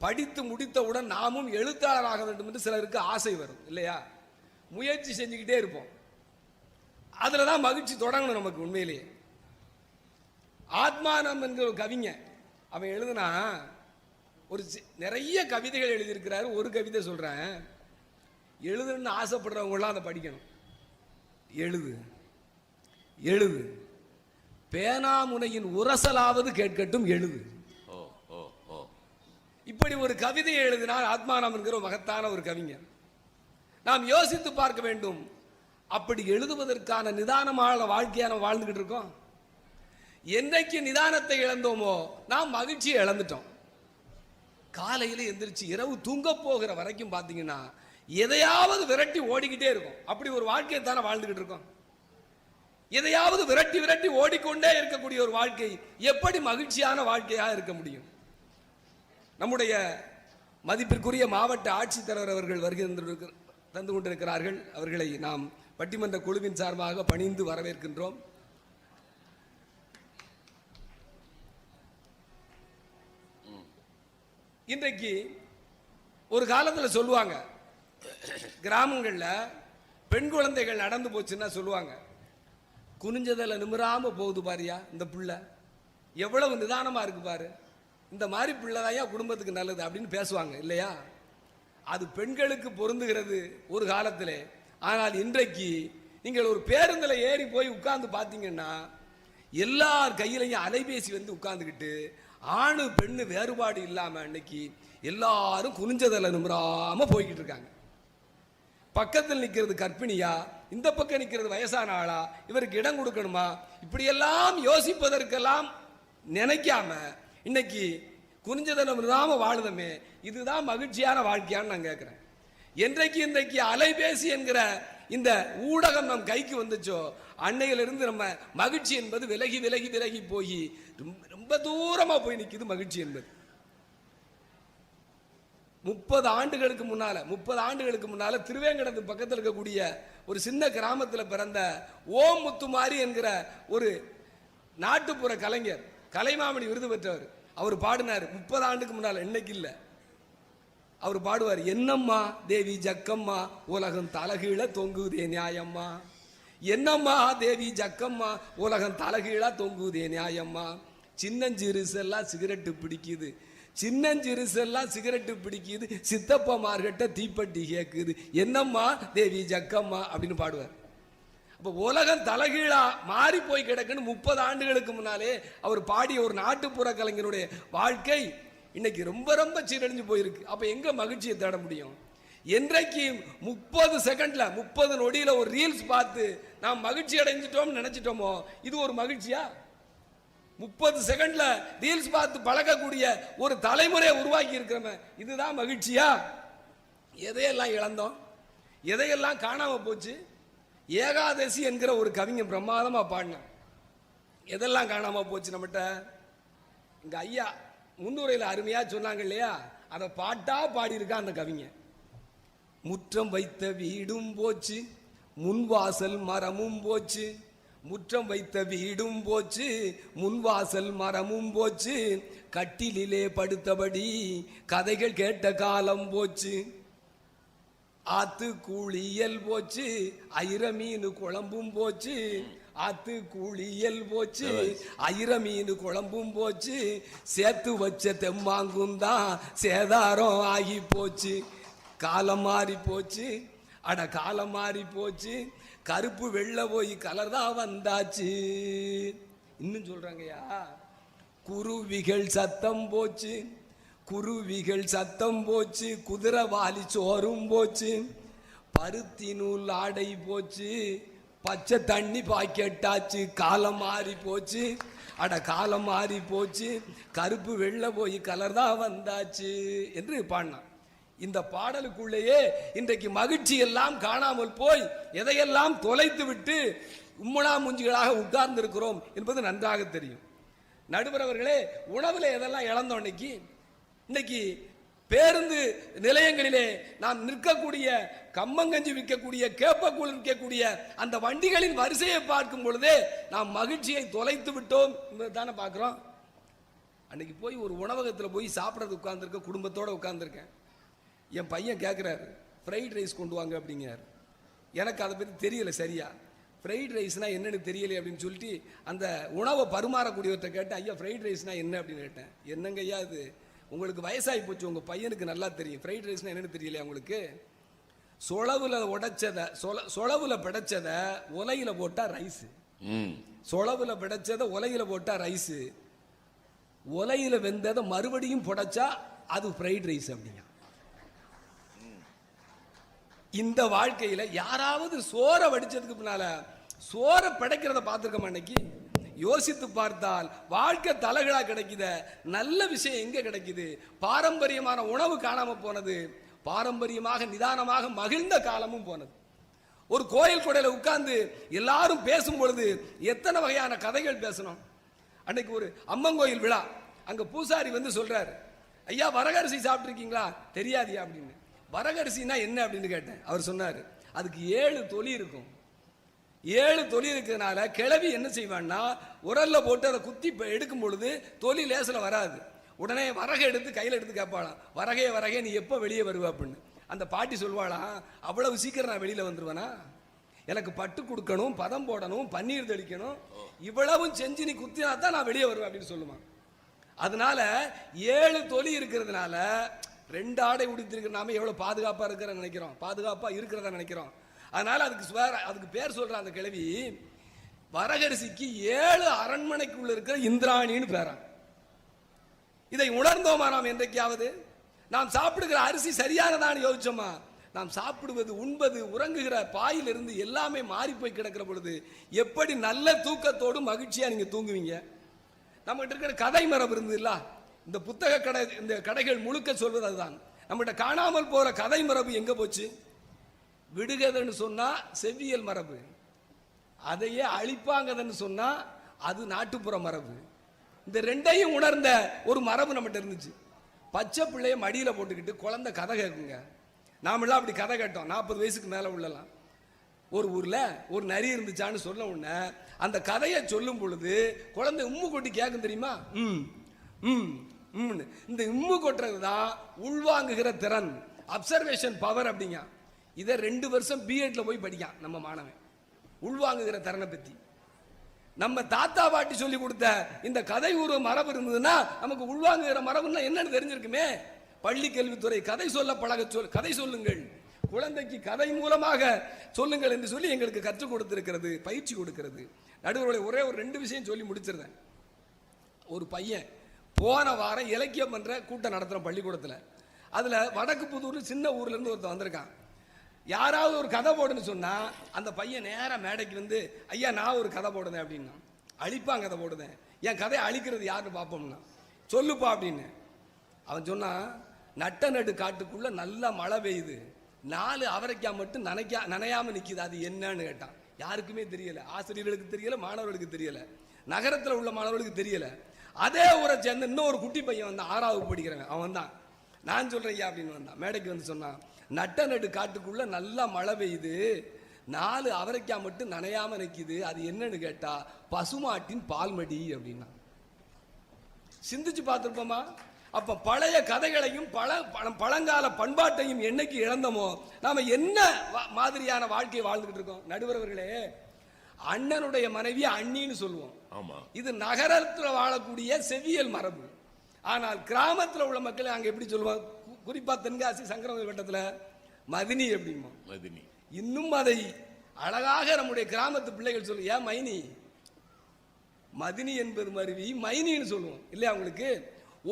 படித்து முடித்தவுடன் நாமும் எழுத்தாளராக வேண்டும் என்று சிலருக்கு ஆசை வரும் இல்லையா? முயற்சி செஞ்சுக்கிட்டே இருப்போம். அதுல தான் மகிழ்ச்சி தொடங்கணும் நமக்கு. உண்மையிலேயே ஆத்மானம் என்கிற ஒரு கவிஞன், அவன் எழுதுனா ஒரு நிறைய கவிதைகள் எழுதியிருக்கிறாரு. ஒரு கவிதை சொல்றேன், எழுதுன்னு ஆசைப்படுறவங்களாம் அதை படிக்கணும். எழுது எழுது, பேனாமுனையின் உரசலாவது கேட்கட்டும் எழுது. இப்படி ஒரு கவிதையை எழுதினார் ஆத்மானம் என்கிற மகத்தான ஒரு கவிஞர். நாம் யோசித்து பார்க்க வேண்டும், அப்படி எழுதுவதற்கான நிதானமான வாழ்க்கையை நாம் வாழ்ந்துகிட்டு இருக்கோம். என்றைக்கு நிதானத்தை இழந்தோமோ நாம் மகிழ்ச்சியை இழந்துட்டோம். காலையில் எந்திரிச்சு இரவு தூங்க போகிற வரைக்கும் பார்த்தீங்கன்னா எதையாவது விரட்டி ஓடிக்கிட்டே இருக்கும். அப்படி ஒரு வாழ்க்கையை தானே வாழ்ந்துகிட்டு இருக்கோம். எதையாவது விரட்டி விரட்டி ஓடிக்கொண்டே இருக்கக்கூடிய ஒரு வாழ்க்கை எப்படி மகிழ்ச்சியான வாழ்க்கையாக இருக்க முடியும்? நம்முடைய மதிப்பிற்குரிய மாவட்ட ஆட்சித்தலைவர் அவர்கள் வருகை தந்து கொண்டிருக்கிறார்கள். அவர்களை நாம் பட்டிமன்ற குழுவின் சார்பாக பணிந்து வரவேற்கின்றோம். இன்றைக்கு ஒரு காலத்தில் சொல்லுவாங்க, கிராமங்களில் பெண் குழந்தைகள் நடந்து போச்சுன்னா சொல்லுவாங்க, குனிஞ்சதில் நிமிராம போகுது பாரியா இந்த பிள்ளை, எவ்வளவு நிதானமா இருக்கு பாரு, இந்த மாதிரி பிள்ளைதாயா குடும்பத்துக்கு நல்லது அப்படின்னு பேசுவாங்க இல்லையா? அது பெண்களுக்கு பொருந்துகிறது ஒரு காலத்தில். ஆனால் இன்றைக்கு நீங்கள் ஒரு பேருந்தில் ஏறி போய் உட்கார்ந்து பார்த்தீங்கன்னா எல்லார் கையிலையும் அலைபேசி வந்து உட்கார்ந்துக்கிட்டு ஆணு பெண்ணு வேறுபாடு இல்லாம இன்னைக்கு எல்லாரும் குனிஞ்சதில் நிமிராம போய்கிட்டு இருக்காங்க. பக்கத்தில் நிற்கிறது கர்ப்பிணியா, இந்த பக்கம் நிற்கிறது வயசான ஆளா, இவருக்கு இடம் கொடுக்கணுமா, இப்படியெல்லாம் யோசிப்பதற்கெல்லாம் நினைக்காம இன்னைக்கு குனிஞ்சதில் நிமிராம வாழுதமே, இதுதான் மகிழ்ச்சியான வாழ்க்கையான்னு நான் கேட்கிறேன். என்றைக்கு இன்றைக்கு அலைபேசி என்கிற இந்த ஊடகம் நம் கைக்கு வந்துச்சோ அன்னையிலிருந்து நம்ம மகிழ்ச்சி என்பது விலகி விலகி விலகி போய் ரொம்ப தூரமா போய் நிற்குது மகிழ்ச்சி என்பது. 30 ஆண்டுகளுக்கு முன்னால திருவேங்கடத்து பக்கத்தில் இருக்கக்கூடிய ஒரு சின்ன கிராமத்தில் பிறந்த ஓம் முத்துமாரி என்கிற ஒரு நாட்டுப்புற கலைஞர், கலைமாமணி விருது பெற்றவர். அவர் பாடினார் 30 ஆண்டுக்கு முன்னால, இன்னைக்கு இல்லை. அவர் பாடுவார், என்னம்மா தேவி ஜக்கம்மா உலகம் தலகீழ தொங்குதே நியாயம்மா, என்னம்மா தேவி ஜக்கம்மா உலகம் தலகீழா தொங்குதே நியாயம்மா, சின்னஞ்சிறுசெல்லாம் சிகரெட்டு பிடிக்குது, சின்னஞ்சிறுசெல்லாம் சிகரெட்டு பிடிக்குது, சித்தப்பமார்கிட்ட தீப்பெட்டி கேட்குது, என்னம்மா தேவி ஜக்கம்மா அப்படின்னு பாடுவார். அப்போ உலகம் தலகீழா மாறி போய் கிடக்குன்னு 30 ஆண்டுகளுக்கு முன்னாலே அவர் பாடிய ஒரு நாட்டுப்புற கலைஞருடைய வாழ்க்கை இன்னைக்கு ரொம்ப ரொம்ப சீரழிஞ்சு போயிருக்கு. அப்ப எங்க மகிழ்ச்சியை தேட முடியும்? என்றைக்கு 30 செகண்ட்ல 30 நொடியில ஒரு ரீல்ஸ் பார்த்து நாம் மகிழ்ச்சி அடைஞ்சிட்டோம் நினைச்சிட்டோமோ இது ஒரு மகிழ்ச்சியா? 30 செகண்ட்ல ரீல்ஸ் பார்த்து பழகக்கூடிய ஒரு தலைமுறையை உருவாக்கி இருக்கிறோம், இதுதான் மகிழ்ச்சியா? எதையெல்லாம் இழந்தோம், எதையெல்லாம் காணாம போச்சு? ஏகாதசி என்கிற ஒரு கவிஞன் பிரமாதமா பாடினான். எதெல்லாம் காணாம போச்சு நம்மகிட்ட? இங்க ஐயா முன்னுரையில் அருமையா சொன்னாங்க இல்லையா, அதை பாட்டா பாடியிருக்கான் அந்த கவிஞன். முற்றம் வைத்த வீடும் போச்சு, முன்வாசல் மரமும் போச்சு, முற்றம் வைத்த வீடும் போச்சு, முன்வாசல் மரமும் போச்சு, கட்டிலே படுத்தபடி கதைகள் கேட்ட காலம் போச்சு, ஆத்து கூழியல் போச்சு, ஐர மீன் குழம்பும் போச்சு, ஆத்து கூழியல் போச்சு, ஐர மீன் குழம்பும் போச்சு, சேர்த்து வச்ச தெம்மாங்கும் தான் சேதாரம் ஆகி போச்சு. காலம் மாறி போச்சு, அட காலம் மாறி போச்சு, கருப்பு வெள்ளை போய் கலர் தான் வந்தாச்சு. இன்னும் சொல்றாங்கய்யா, குருவிகள் சத்தம் போச்சு, குருவிகள் சத்தம் போச்சு, குதிரை வாலி சோறும் போச்சு, பருத்தி நூல் ஆடை போச்சு, பச்சை தண்ணி பாக்கெட்டாச்சு. காலம் மாறி போச்சு, அட காலம் மாறி போச்சு, கருப்பு வெள்ளை போய் கலர் தான் வந்தாச்சு என்று பாடினான். இந்த பாடலுக்குள்ளேயே இன்றைக்கு மகிழ்ச்சி எல்லாம் காணாமல் போய் எதையெல்லாம் தொலைத்து விட்டு உம்மனா மூஞ்சிகளாக உட்கார்ந்து இருக்கிறோம் என்பது நன்றாக தெரியும். நடுவர் அவர்களே, உணவுல எதெல்லாம் இழந்தோம் இன்னைக்கு பேருந்து நிலையங்களிலே நாம் நிற்கக்கூடிய கம்மங்கஞ்சி விற்கக்கூடிய கேப்பக்கூழ் விற்கக்கூடிய அந்த வண்டிகளின் வரிசையை பார்க்கும் பொழுதே நாம் மகிழ்ச்சியை தொலைத்து விட்டோம் தானே பார்க்கிறோம். அன்னைக்கு போய் ஒரு உணவகத்தில் போய் சாப்பிட்றது உட்கார்ந்துருக்க, குடும்பத்தோட உட்கார்ந்துருக்கேன். என் பையன் கேட்குறாரு, ஃப்ரைட் ரைஸ் கொண்டு வாங்க அப்படிங்கிறார். எனக்கு அதை பற்றி தெரியல சரியா, ஃப்ரைட் ரைஸ்னா என்னன்னு தெரியல அப்படின்னு சொல்லிட்டு அந்த உணவை பரிமாறக்கூடியவர்கிட்ட கேட்டேன், ஐயா ஃப்ரைட் ரைஸ்னா என்ன அப்படின்னு கேட்டேன். என்னங்க ஐயா அது, உங்களுக்கு வயசாகி போச்சு, உங்கள் பையனுக்கு நல்லா தெரியும், ஃப்ரைட் ரைஸ்னா என்னன்னு தெரியலையா உங்களுக்கு? சொளவுல உடைச்சதை சொளவுல பிடைச்சதை உலையில போட்டா ரைஸ், சொளவுல பிடைச்சதை உலையில போட்டா ரைஸ், உலையில வெந்ததை மறுபடியும் புடைச்சா அது ஃப்ரைட் ரைஸ் அப்படிங்க. இந்த வாழ்க்கையில யாராவது சோற வடிச்சதுக்கு பின்னால சோற பிடைக்கிறத பார்த்துருக்கோமா? இன்னைக்கு யோசித்து பார்த்தால் வாழ்க்கை தலைகளா கிடைக்குத, நல்ல விஷயம் எங்க கிடைக்குது? பாரம்பரியமான உணவு காணாம போனது, பாரம்பரியமாக நிதானமாக மகிழ்ந்த காலமும் போனது. ஒரு கோயில் கொடையில உட்கார்ந்து எல்லாரும் பேசும் பொழுது எத்தனை வகையான கதைகள் பேசணும். அன்னைக்கு ஒரு அம்மங்கோயில் விழா, அங்க பூசாரி வந்து சொல்றாரு, ஐயா வரகரிசி சாப்பிட்டுருக்கீங்களா? தெரியாதியா அப்படின்னு. வரகரிசினா என்ன அப்படின்னு கேட்டேன். அவர் சொன்னாரு, அதுக்கு 7 தொலி இருக்கும். 7 தொலி இருக்கிறதுனால கிழவி என்ன செய்வான்னா உரல்ல போட்டு அதை குத்தி எடுக்கும் பொழுது தொலி லேசில் வராது. உடனே வரகை எடுத்து கையில் எடுத்து கேட்பாளாம், வரகே நீ எப்போ வெளியே வருவ அப்படின்னு. அந்த பாட்டி சொல்வாளாம், அவ்வளவு சீக்கிரம் நான் வெளியில வந்துருவேனா? எனக்கு பட்டு கொடுக்கணும், பதம் போடணும், பன்னீர் தெளிக்கணும், இவ்வளவும் செஞ்சு நீ குத்தினா தான் நான் வெளியே வருவேன் அப்படின்னு சொல்லுவான். அதனால 7 தொலி இருக்கிறதுனால 2 ஆடை உடுத்திருக்கிற நாம எவ்வளவு பாதுகாப்பா இருக்கிற நினைக்கிறோம், பாதுகாப்பா இருக்கிறதா நினைக்கிறோம். அதனால அதுக்கு பேர் சொல்ற அந்த கிழவி வரகரிசிக்கு 7 அரண்மனைக்குள்ள இருக்கிற இந்திராணின்னு பேரா. இதை உணர்ந்தோமா நாம் என்றைக்காவது? நாம் சாப்பிடுகிற அரிசி சரியானதான்னு யோசிச்சோமா? நாம் சாப்பிடுவது, உண்பது, உறங்குகிற பாயிலிருந்து எல்லாமே மாறி போய் கிடக்கிற பொழுது எப்படி நல்ல தூக்கத்தோடு மகிழ்ச்சியா நீங்க தூங்குவீங்க? நம்மகிட்ட இருக்கிற கதை மரபு இருந்தது இல்ல, இந்த புத்தக கடை, இந்த கடைகள் முழுக்க சொல்வது அதுதான். நம்மகிட்ட காணாமல் போற கதை மரபு எங்க போச்சு? விடுகதைன்னு சொன்னா செவ்வியல் மரபு, அதையே அழிப்பாங்கன்னு சொன்னா அது நாட்டுப்புற மரபு. இந்த ரெண்டையும் உணர்ந்த ஒரு மரபு நம்மகிட்ட இருந்துச்சு. பச்சை பிள்ளைய மடியில போட்டுக்கிட்டு குழந்தை கதை கேட்குங்க. நாமெல்லாம் அப்படி கதை கேட்டோம். 40 வயசுக்கு மேல உள்ளலாம். ஒரு ஊர்ல ஒரு நரி இருந்துச்சான்னு சொல்ல உடனே அந்த கதையை சொல்லும் பொழுது குழந்தை உம்மு கொட்டி கேட்கும் தெரியுமா? இந்த உம்மு கொட்டுறது தான் உள்வாங்குகிற திறன், அப்சர்வேஷன் பவர் அப்படிங்க. இதை 2 வருஷம் பிஎட்ல போய் படிக்கான் நம்ம மாணவன். உள்வாங்குகிற திறனை பத்தி நம்ம தாத்தா பாட்டி சொல்லி கொடுத்த இந்த கதை உருவ மரபு இருந்ததுன்னா நமக்கு உள்வாங்குகிற மரபுன்னா என்னன்னு தெரிஞ்சிருக்குமே. பள்ளி கல்வித்துறை கதை சொல்ல பழக கதை சொல்லுங்கள், குழந்தைக்கு கதை மூலமாக சொல்லுங்கள் என்று சொல்லி எங்களுக்கு கற்றுக் கொடுத்திருக்கிறது, பயிற்சி கொடுக்கிறது. நடுவர்களை ஒரே ஒரு 2 விஷயம் சொல்லி முடிச்சிருந்தேன். ஒரு பையன் போன வாரம் இலக்கியம் என்ற கூட்டம் நடத்துறோம் பள்ளிக்கூடத்தில். அதுல வடக்கு புதூர் சின்ன ஊர்ல இருந்து ஒருத்தன் வந்திருக்கான். யாராவது ஒரு கதை போடுன்னு சொன்னா அந்த பையன் நேரா மேடைக்கு வந்து, ஐயா நான் ஒரு கதை போடுதேன் அப்படின்னா. அழிப்பான் கதை போடுதேன், என் கதையை அழிக்கிறது யாருன்னு பார்ப்போம்னா. சொல்லுப்பா அப்படின்னு. அவன் சொன்னான், நட்ட நடு காட்டுக்குள்ள நல்லா மழை பெய்யுது, 4 அவரைக்காய் மட்டும் நனையாம நிக்குது, அது என்னன்னு கேட்டான். யாருக்குமே தெரியல, ஆசிரியர்களுக்கு தெரியல, மாணவர்களுக்கு தெரியல, நகரத்தில் உள்ள மாணவர்களுக்கு தெரியல. அதே ஊரை சேர்ந்த இன்னொரு குட்டி பையன் வந்தான், 6வது படிக்கிறவன். அவன் தான், நான் சொல்றேன் ஐயா அப்படின்னு வந்தான். மேடைக்கு வந்து சொன்னான், நட்ட நடு காட்டுக்குள்ள நல்லா மழை பெய்யுது, 4 அவரைக்காய் மட்டும் நனையாம நிக்குது, அது என்னன்னு கேட்டா பசுமாட்டின் பால்மடி அப்படின்னா. சிந்திச்சு பார்த்திருப்போமா? அப்ப பழைய கதைகளையும் பழங்கால பண்பாட்டையும் என்னைக்கு இழந்தமோ நாம என்ன மாதிரியான வாழ்க்கையை வாழ்ந்துகிட்டு இருக்கோம்? நடுவர்களே, அண்ணனுடைய மனைவி அண்ணின்னு சொல்லுவோம். இது நகரத்தில் வாழக்கூடிய செவ்வியல் மரபு. ஆனால் கிராமத்தில் உள்ள மக்கள் அங்க எப்படி சொல்லுவாங்க? குறிப்பா தென்காசி சங்கரவயல் வட்டத்தில் மதினி அப்படிமா. மதினி. இன்னும் அதை அழகாக நம்முடைய கிராமத்து பிள்ளைகள் சொல்லு, ஏன் மைனி, மதினி என்பது மருவி மைனின்னு சொல்லுவோம் இல்லையா? உங்களுக்கு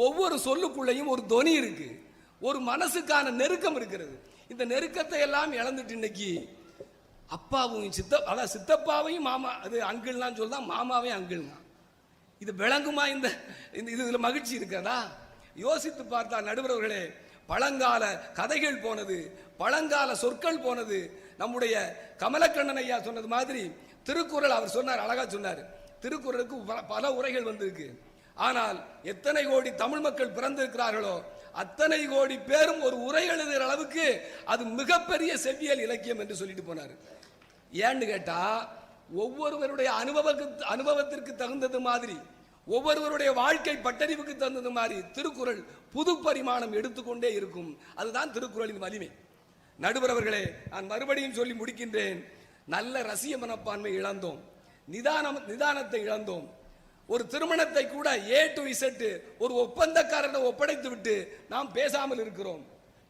ஒவ்வொரு சொல்லுக்குள்ளையும் ஒரு தொனி இருக்கு, ஒரு மனசுக்கான நெருக்கம் இருக்கிறது. இந்த நெருக்கத்தை எல்லாம் இழந்துட்டு இன்னைக்கு அப்பாவும் அதான் சித்தப்பாவையும் மாமா, அது அங்கிள்லாம் சொல்லலாம், மாமாவையும் அங்கிள்னா. இது விளங்குமா? இந்த இதுல மகிழ்ச்சி இருக்கிறதா? யோசித்து பார்த்தா நடுவர்களே, பழங்கால கதைகள் போனது, பழங்கால சொற்கள் போனது. நம்முடைய கமலக்கண்ணன் ஐயா சொன்னது மாதிரி திருக்குறள் அவர் சொன்னார், அழகா சொன்னார். திருக்குறளுக்கு பல உரைகள் வந்திருக்கு. ஆனால் எத்தனை கோடி தமிழ் மக்கள் பிறந்திருக்கிறார்களோ அத்தனை கோடி பேரும் ஒரு உரை எழுதுகிற அளவுக்கு அது மிகப்பெரிய செவ்வியல் இலக்கியம் என்று சொல்லிட்டு போனார். ஏன்னு கேட்டா, ஒவ்வொருவருடைய அனுபவத்திற்கு தகுந்தது மாதிரி, ஒவ்வொருவருடைய வாழ்க்கை பட்டறிவுக்கு தகுந்தது மாதிரி திருக்குறள் புது பரிமாணம் எடுத்துக்கொண்டே இருக்கும். அதுதான் திருக்குறளின் வலிமை. நடுவர் அவர்களே, நான் மறுபடியும் சொல்லி முடிக்கின்றேன். நல்ல ரசிய மனப்பான்மை இழந்தோம், நிதானத்தை இழந்தோம். ஒரு திருமணத்தை கூட A to Z ஒரு ஒப்பந்தக்காரரை ஒப்படைத்து விட்டு நாம் பேசாமல் இருக்கிறோம்.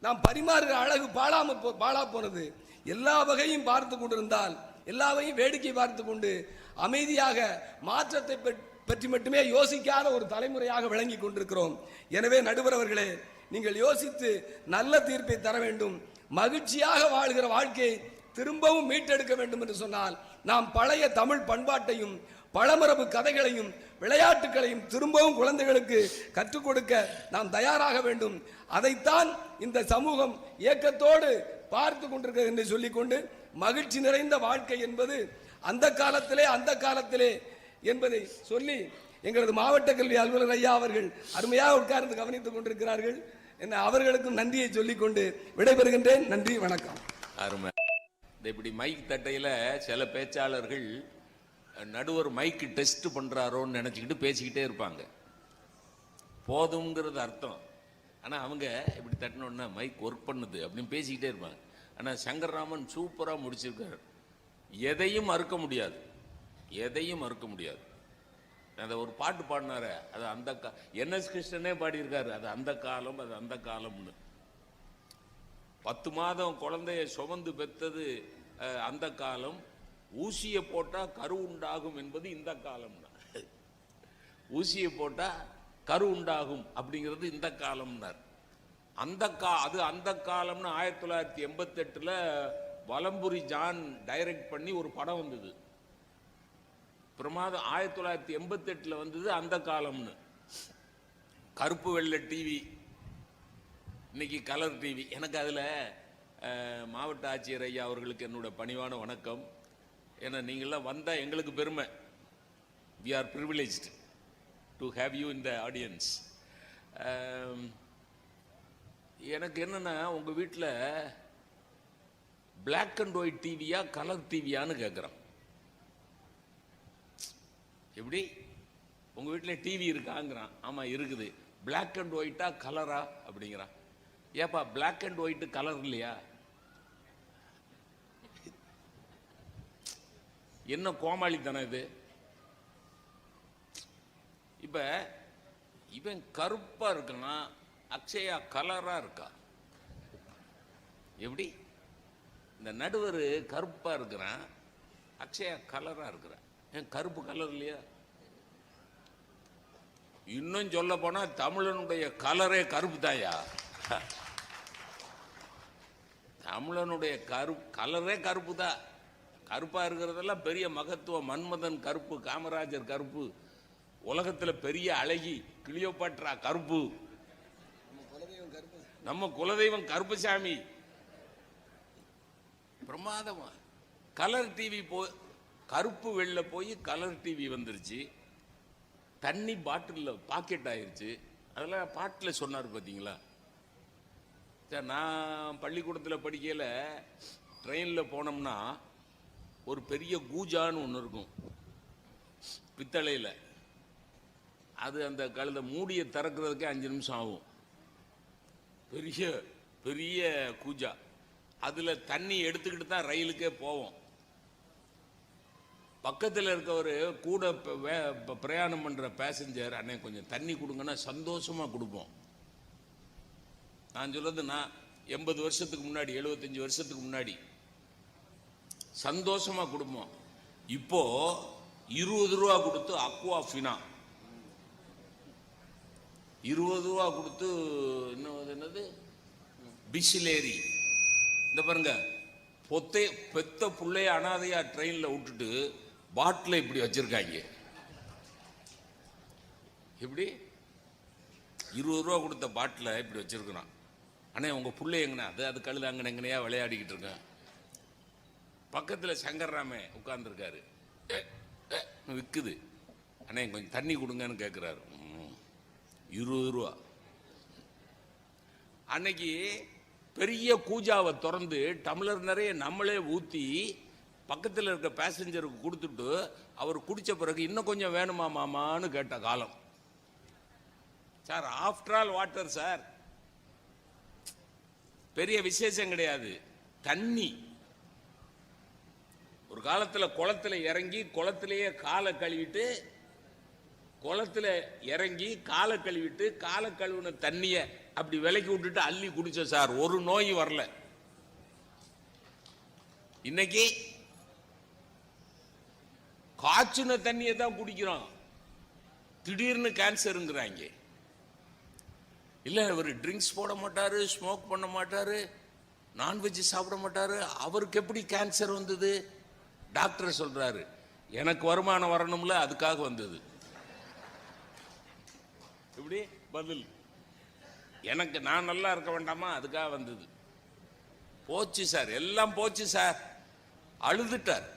நாம் பரிமாறுகிற அழகு பாழா போனது. எல்லா வகையும் பார்த்து கொண்டிருந்தால், எல்லாவையும் வேடிக்கை பார்த்து கொண்டு அமைதியாக மாற்றத்தை பற்றி மட்டுமே யோசிக்காத ஒரு தலைமுறையாக விளங்கி கொண்டிருக்கிறோம். எனவே நடுவர் அவர்களே, நீங்கள் யோசித்து நல்ல தீர்ப்பை தர வேண்டும். மகிழ்ச்சியாக வாழ்கிற வாழ்க்கையை திரும்பவும் மீட்டெடுக்க வேண்டும் என்று சொன்னால், நாம் பழைய தமிழ் பண்பாட்டையும் பழமரபு கதைகளையும் விளையாட்டுகளையும் திரும்பவும் குழந்தைகளுக்கு கற்றுக் கொடுக்க நாம் தயாராக வேண்டும். அதைத்தான் இந்த சமூகம் இயக்கத்தோடு பார்த்து கொண்டிருக்கிறது என்று சொல்லிக்கொண்டு, மகிழ்ச்சி நிறைந்த வாழ்க்கை என்பது அந்த காலத்திலே என்பதை சொல்லி, எங்களது மாவட்ட கல்வி அலுவலர் ஐயா அவர்கள் அருமையாக உட்கார்ந்து கவனித்துக் கொண்டிருக்கிறார்கள். அவர்களுக்கும் நன்றியை சொல்லிக்கொண்டு விடைபெறுகின்றேன். நன்றி, வணக்கம். அருமை. இப்படி மைக் தட்டையில சில பேச்சாளர்கள் நடுவர் மைக்கு டெஸ்ட் பண்றாரோன்னு நினைச்சுக்கிட்டு பேசிக்கிட்டே இருப்பாங்க. போதுங்கிறது அர்த்தம். ஆனா அவங்க இப்படி தட்டினோன்னா மைக் ஒர்க் பண்ணுது அப்படின்னு பேசிக்கிட்டே இருப்பாங்க. ஆனா சங்கர்ராமன் சூப்பரா முடிச்சிருக்காரு. எதையும் மறுக்க முடியாது, எதையும் மறுக்க முடியாது. அந்த ஒரு பாட்டு பாடினாரு, அது அந்த NS கிருஷ்ணனே பாடியிருக்காரு, அது அந்த காலம், அது அந்த காலம்னு. 10 மாதம் குழந்தைய சுமந்து பெற்றது அந்த காலம், ஊசியை போட்டா கரு உண்டாகும் என்பது இந்த காலம். ஊசியை போட்டா கரு உண்டாகும் அப்படிங்கிறது இந்த காலம்னார். அது அந்த காலம்னு 1988 வலம்புரி ஜான் டைரக்ட் பண்ணி ஒரு படம் வந்தது. பிரமாதம். 1988 வந்தது அந்த காலம்னு. கருப்பு வெள்ளை டிவி, இன்னைக்கு கலர் டிவி. எனக்கு அதுல மாவட்ட ஆட்சியர் ஐயா அவர்களுக்கு என்னோட பணிவான வணக்கம். ஏன்னா நீங்கள்லாம் வந்தா எங்களுக்கு பெருமை. we are privileged to have you in the audience. எனக்கு என்னன்னா, உங்க வீட்டில் பிளாக் அண்ட் ஒயிட் டிவியா கலர் டிவியான்னு கேட்குறோம். எப்படி உங்க வீட்டில் டிவி இருக்காங்கிறான். ஆமா இருக்குது. பிளாக் அண்ட் ஒயிட்டா கலரா அப்படிங்கிறான். ஏப்பா பிளாக் அண்ட் ஒயிட் கலர் இல்லையா? என்ன கோமாளித்தனம் இது? இப்ப இவன் கருப்பா இருக்கான், அக்ஷயா கலரா இருக்கா. எப்படி? இந்த நடுவர் கருப்பா இருக்கிறான், அக்ஷயா கலரா இருக்கிறான். ஏன் கருப்பு கலர் இல்லையா? இன்னும் சொல்ல போனா தமிழனுடைய கலரே கருப்பு தாயா. தமிழனுடைய கலரே கருப்பு தான். கருப்பா இருக்கிறதெல்லாம் பெரிய மகத்துவம். மன்மதன் கருப்பு, காமராஜர் கருப்பு, உலகத்துல பெரிய அழகி கிளியோபாட்ரா கருப்பு, நம்ம குலதெய்வம் கருப்புசாமி. பிரமாதமா கலர் டிவி கருப்பு வெள்ள போய் கலர் டிவி வந்துருச்சு. தண்ணி பாட்டில் பாக்கெட் ஆயிருச்சு. அதெல்லாம் பாட்டில் சொன்னார் பார்த்தீங்களா? நான் பள்ளிக்கூடத்தில் படிக்கல, ட்ரெயினில் போனோம்னா ஒரு பெரிய கூஜான்னு ஒன்று இருக்கும் பித்தளையில். அது அந்த கழுத மூடியை திறக்கிறதுக்கே 5 நிமிஷம் ஆகும். பெரிய பெரிய கூஜா. அதில் தண்ணி எடுத்துக்கிட்டு தான் ரயிலுக்கே போவோம். பக்கத்தில் இருக்கவர் கூட பிரயாணம் பண்ணுற பேசஞ்சர், அண்ணே கொஞ்சம் தண்ணி கொடுங்கன்னா சந்தோஷமாக கொடுப்போம். நான் சொல்றது, நான் 80 வருஷத்துக்கு முன்னாடி, 75 வருஷத்துக்கு முன்னாடி சந்தோஷமா குடும்பம். இப்போ 20 ரூபா கொடுத்து அக்வா ஃபினா, 20 ரூபா கொடுத்து இன்னும் என்னது பிஸ்லேரி. இந்த பாருங்க, பெத்த புள்ளைய அனாதையா ட்ரெயின்ல விட்டுட்டு பாட்டில இப்படி வச்சிருக்காங்க. எப்படி 20 ரூபா கொடுத்த பாட்டில இப்படி வச்சிருக்கிறான். அண்ணே உங்க புள்ளை எங்கண்ணா? அது கழுது அங்கன எங்கனையா விளையாடிக்கிட்டு இருக்கேன். பக்கத்துல சங்கர்ராமே உட்கார்ந்துருக்காரு, விக்குது. அண்ணே கொஞ்சம் தண்ணி கொடுங்கன்னு கேட்கிறாரு. 20 ரூபா. அன்னைக்கு பெரிய கூஜாவை திறந்து டம்ளர் நிறைய நம்மளே ஊத்தி பக்கத்தில் இருக்க பேசஞ்சருக்கு கொடுத்துட்டு அவர் குடிச்ச பிறகு இன்னும் கொஞ்சம் வேணுமா மாமான்னு கேட்ட காலம். Sir after all water sir, பெரிய விசேஷம் கிடையாது. தண்ணி ஒரு காலத்துல குளத்துல இறங்கி குளத்திலேயே காலை கழுவிட்டு, குளத்துல இறங்கி காலை கழுவிட்டு காலை கழுவுன தண்ணிய அப்படி விலைக்கு விட்டுட்டு அள்ளி குடிச்ச சார், ஒரு நோய் வரல. இன்னைக்கு காய்ச்சின தண்ணியை தான் குடிக்கிறோம், திடீர்னு கேன்சருங்கிறாங்க. இல்ல இவர் ட்ரிங்க்ஸ் போட மாட்டாரு, ஸ்மோக் பண்ண மாட்டாரு, நான்வெஜ் சாப்பிட மாட்டாரு, அவருக்கு எப்படி கேன்சர் வந்தது? டாக்டர் சொல்றாரு எனக்கு வருமானம் வரணும்ல, அதுக்காக வந்தது. இப்படி பதில், எனக்கு நான் நல்லா இருக்க வேண்டாமா, அதுக்காக வந்தது. போச்சு சார், எல்லாம் போச்சு சார். அழுதுட்டார்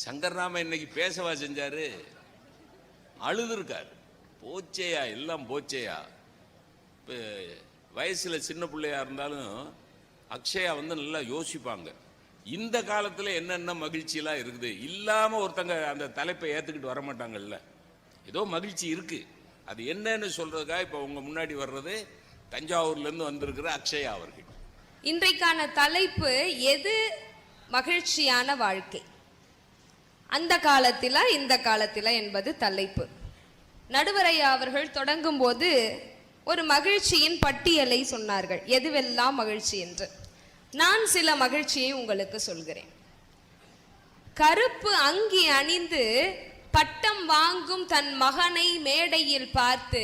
சங்கர்ராம. இன்னைக்கு பேசவா செஞ்சாரு? அழுதுருக்காரு. போச்சேயா, எல்லாம் போச்சேயா. இப்போ வயசுல சின்ன பிள்ளையா இருந்தாலும் அக்ஷயா நல்லா யோசிப்பாங்க. இந்த காலத்துல என்னென்ன மகிழ்ச்சியெல்லாம் இருக்குது. இல்லாம ஒருத்தங்க அந்த தலைப்பை ஏத்துக்கிட்டு வர மாட்டாங்கல்ல. ஏதோ மகிழ்ச்சி இருக்கு, அது என்னன்னு சொல்றதுக்காக இப்ப உங்க முன்னாடி வர்றது தஞ்சாவூர்ல இருந்து வந்திருக்கிற அக்ஷயா அவர்கள். இன்றைக்கான தலைப்பு எது மகிழ்ச்சியான வாழ்க்கை, அந்த காலத்தில இந்த காலத்தில என்பது தலைப்பு. நடுவரையா அவர்கள் தொடங்கும் போது ஒரு மகிழ்ச்சியின் பட்டியலை சொன்னார்கள், எதுவெல்லாம் மகிழ்ச்சி என்று. நான் சில மகிழ்ச்சியை உங்களுக்கு சொல்கிறேன். கருப்பு அங்கி அணிந்து பட்டம் வாங்கும் தன் மகனை மேடையில் பார்த்து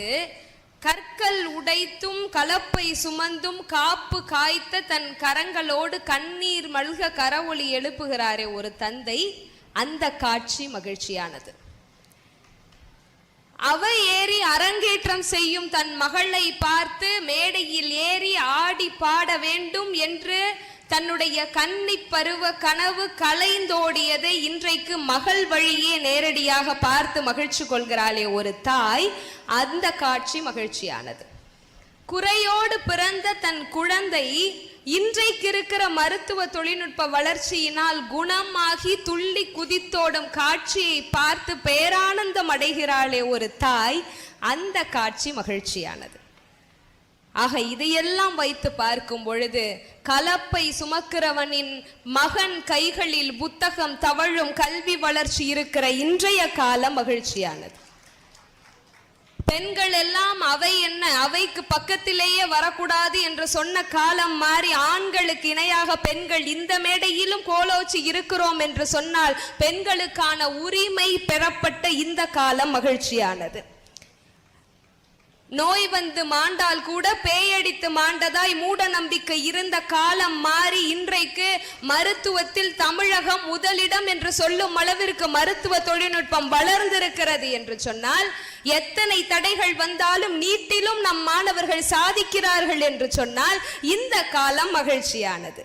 கற்கள் உடைத்தும் கலப்பை சுமந்தும் காப்பு காய்த்த தன் கரங்களோடு கண்ணீர் மல்க கரவொலி எழுப்புகிறாரே ஒரு தந்தை, அந்த காட்சி மகிழ்ச்சியானது. அவை ஏறி அரங்கேற்றம் செய்யும் தன் மகளை பார்த்து மேடையில் ஏறி ஆடி பாட வேண்டும் என்று தன்னுடைய கன்னி பருவ கனவு கலைந்தோடியதை இன்றைக்கு மகள் வழியே நேரடியாக பார்த்து மகிழ்ச்சி கொள்கிறாளே ஒரு தாய், அந்த காட்சி மகிழ்ச்சியானது. குறையோடு பிறந்த தன் குழந்தை இன்றைக்கு இருக்கிற மருத்துவ தொழில்நுட்ப வளர்ச்சியினால் குணமாகி துள்ளி குதித்தோடும் காட்சியை பார்த்து பேரானந்தம் அடைகிறாளே ஒரு தாய், அந்த காட்சி மகிழ்ச்சியானது. ஆக இதையெல்லாம் வைத்து பார்க்கும் பொழுது கலப்பை சுமக்கிறவனின் மகன் கைகளில் புத்தகம் தவழும் கல்வி வளர்ச்சி இருக்கிற இன்றைய காலம் மகிழ்ச்சியானது. பெண்கள் எல்லாம் அவை என்ன, அவைக்கு பக்கத்திலேயே வரக்கூடாது என்று சொன்ன காலம் மாறி ஆண்களுக்கு இணையாக பெண்கள் இந்த மேடையிலும் கோலோச்சி இருக்கிறோம் என்று சொன்னால் பெண்களுக்கான உரிமை பெறப்பட்ட இந்த காலம் மகிழ்ச்சியானது. நோய் வந்து மாண்டால் கூட பேயடித்து மாண்டதாய் மூட நம்பிக்கை இருந்த காலம் மாறி இன்றைக்கு மருத்துவத்தில் தமிழகம் முதலிடம் என்று சொல்லும் அளவிற்கு மருத்துவ தொழில்நுட்பம் வளர்ந்திருக்கிறது என்று சொன்னால், எத்தனை தடைகள் வந்தாலும் நீட்டிலும் நம் மாணவர்கள் சாதிக்கிறார்கள் என்று சொன்னால் இந்த காலம் மகிழ்ச்சியானது.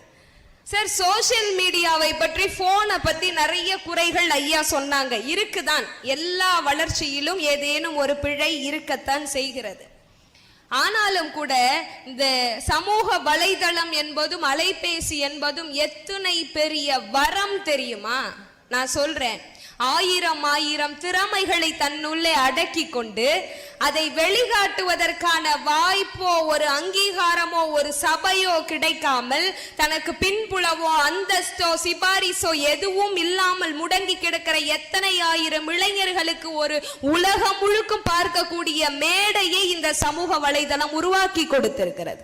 சார், சோசியல் மீடியாவை பற்றி, போனை பத்தி நிறைய குறைகள் ஐயா சொன்னாங்க. இருக்குதான், எல்லா வளர்ச்சியிலும் ஏதேனும் ஒரு பிழை இருக்கத்தான் செய்கிறது. ஆனாலும் கூட இந்த சமூக வலைதளம் என்பதும் அலைபேசி என்பதும் எத்தனை பெரிய வரம் தெரியுமா? நான் சொல்றேன், ஆயிரம் திறமைகளை தன்னுள்ளே அடக்கி கொண்டு அதை வெளிக்காட்டுவதற்கான வாய்ப்போ ஒரு அங்கீகாரமோ ஒரு சபையோ கிடைக்காமல், தனக்கு பின்புலவோ அந்தஸ்தோ சிபாரிசோ எதுவும் இல்லாமல் முடங்கி கிடக்கிற எத்தனை ஆயிரம் இளைஞர்களுக்கு ஒரு உலகம் முழுக்கும் பார்க்கக்கூடிய மேடையை இந்த சமூக வலைதளம் உருவாக்கி கொடுத்திருக்கிறது.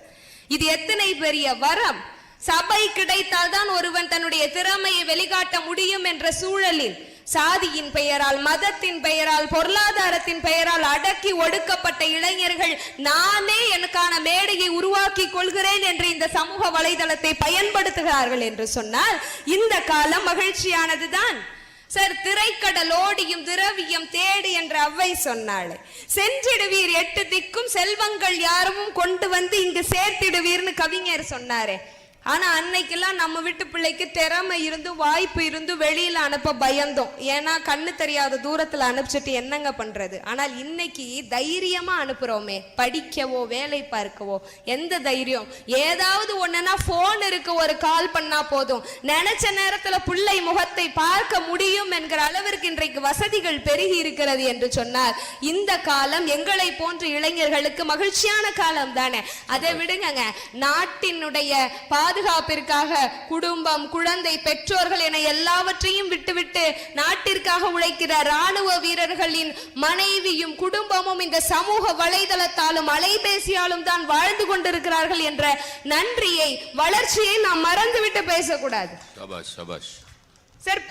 இது எத்தனை பெரிய வரம். சபை கிடைத்தால்தான் ஒருவன் தன்னுடைய திறமையை வெளிக்காட்ட முடியும் என்ற சூழலில் சாதியின் பெயரால், மதத்தின் பெயரால், பொருளாதாரத்தின் பெயரால் அடக்கி ஒடுக்கப்பட்ட இளைஞர்கள் நானே எனக்கான மேடையை உருவாக்கி கொள்கிறேன் என்று இந்த சமூக வலைதளத்தை பயன்படுத்துகிறார்கள் என்று சொன்னால் இந்த காலம் மகிழ்ச்சியானதுதான். சார், திரைக்கடல் ஓடியும் திரவியம் தேடி என்று அவ்வை சொன்னாள். சென்றிடுவீர் 8 திக்கும் செல்வங்கள் யாரும் கொண்டு வந்து இங்கு சேர்த்திடுவீர்னு கவிஞர் சொன்னாரே. ஆனா அன்னைக்கெல்லாம் நம்ம வீட்டு பிள்ளைக்கு திறமை இருந்து வாய்ப்பு இருந்து வெளியில அனுப்ப பயந்தோம். ஏன்னா கண்ணு தெரியாத தூரத்துல அனுப்பிச்சிட்டு என்னங்க பண்றது. ஆனால் இன்னைக்கு தைரியமா அனுப்புறோமே, படிக்கவோ வேலை பார்க்கவோ. எந்த தைரியம்? ஏதாவது ஒண்ணுன்னா போன் இருக்கு, ஒரு கால் பண்ணா போதும், நினைச்ச நேரத்துல பிள்ளை முகத்தை பார்க்க முடியும் என்கிற அளவிற்கு இன்றைக்கு வசதிகள் பெருகி இருக்கிறது என்று சொன்னார். இந்த காலம் எங்களை போன்ற இளைஞர்களுக்கு மகிழ்ச்சியான காலம் தானே. அதை விடுங்க, நாட்டினுடைய பாதுகாப்பிற்காக குடும்பம், குழந்தை, பெற்றோர்கள் என எல்லாவற்றையும் விட்டுவிட்டு நாட்டிற்காக உழைக்கிற ராணுவ வீரர்களின் மனைவியும் குடும்பமும் இந்த சமூக வலைதளத்தாலும் அலைபேசியாலும் தான் வாழ்ந்து கொண்டிருக்கிறார்கள் என்ற நன்றியை, வளர்ச்சியை நாம் மறந்துவிட்டு பேசக்கூடாது. சார்,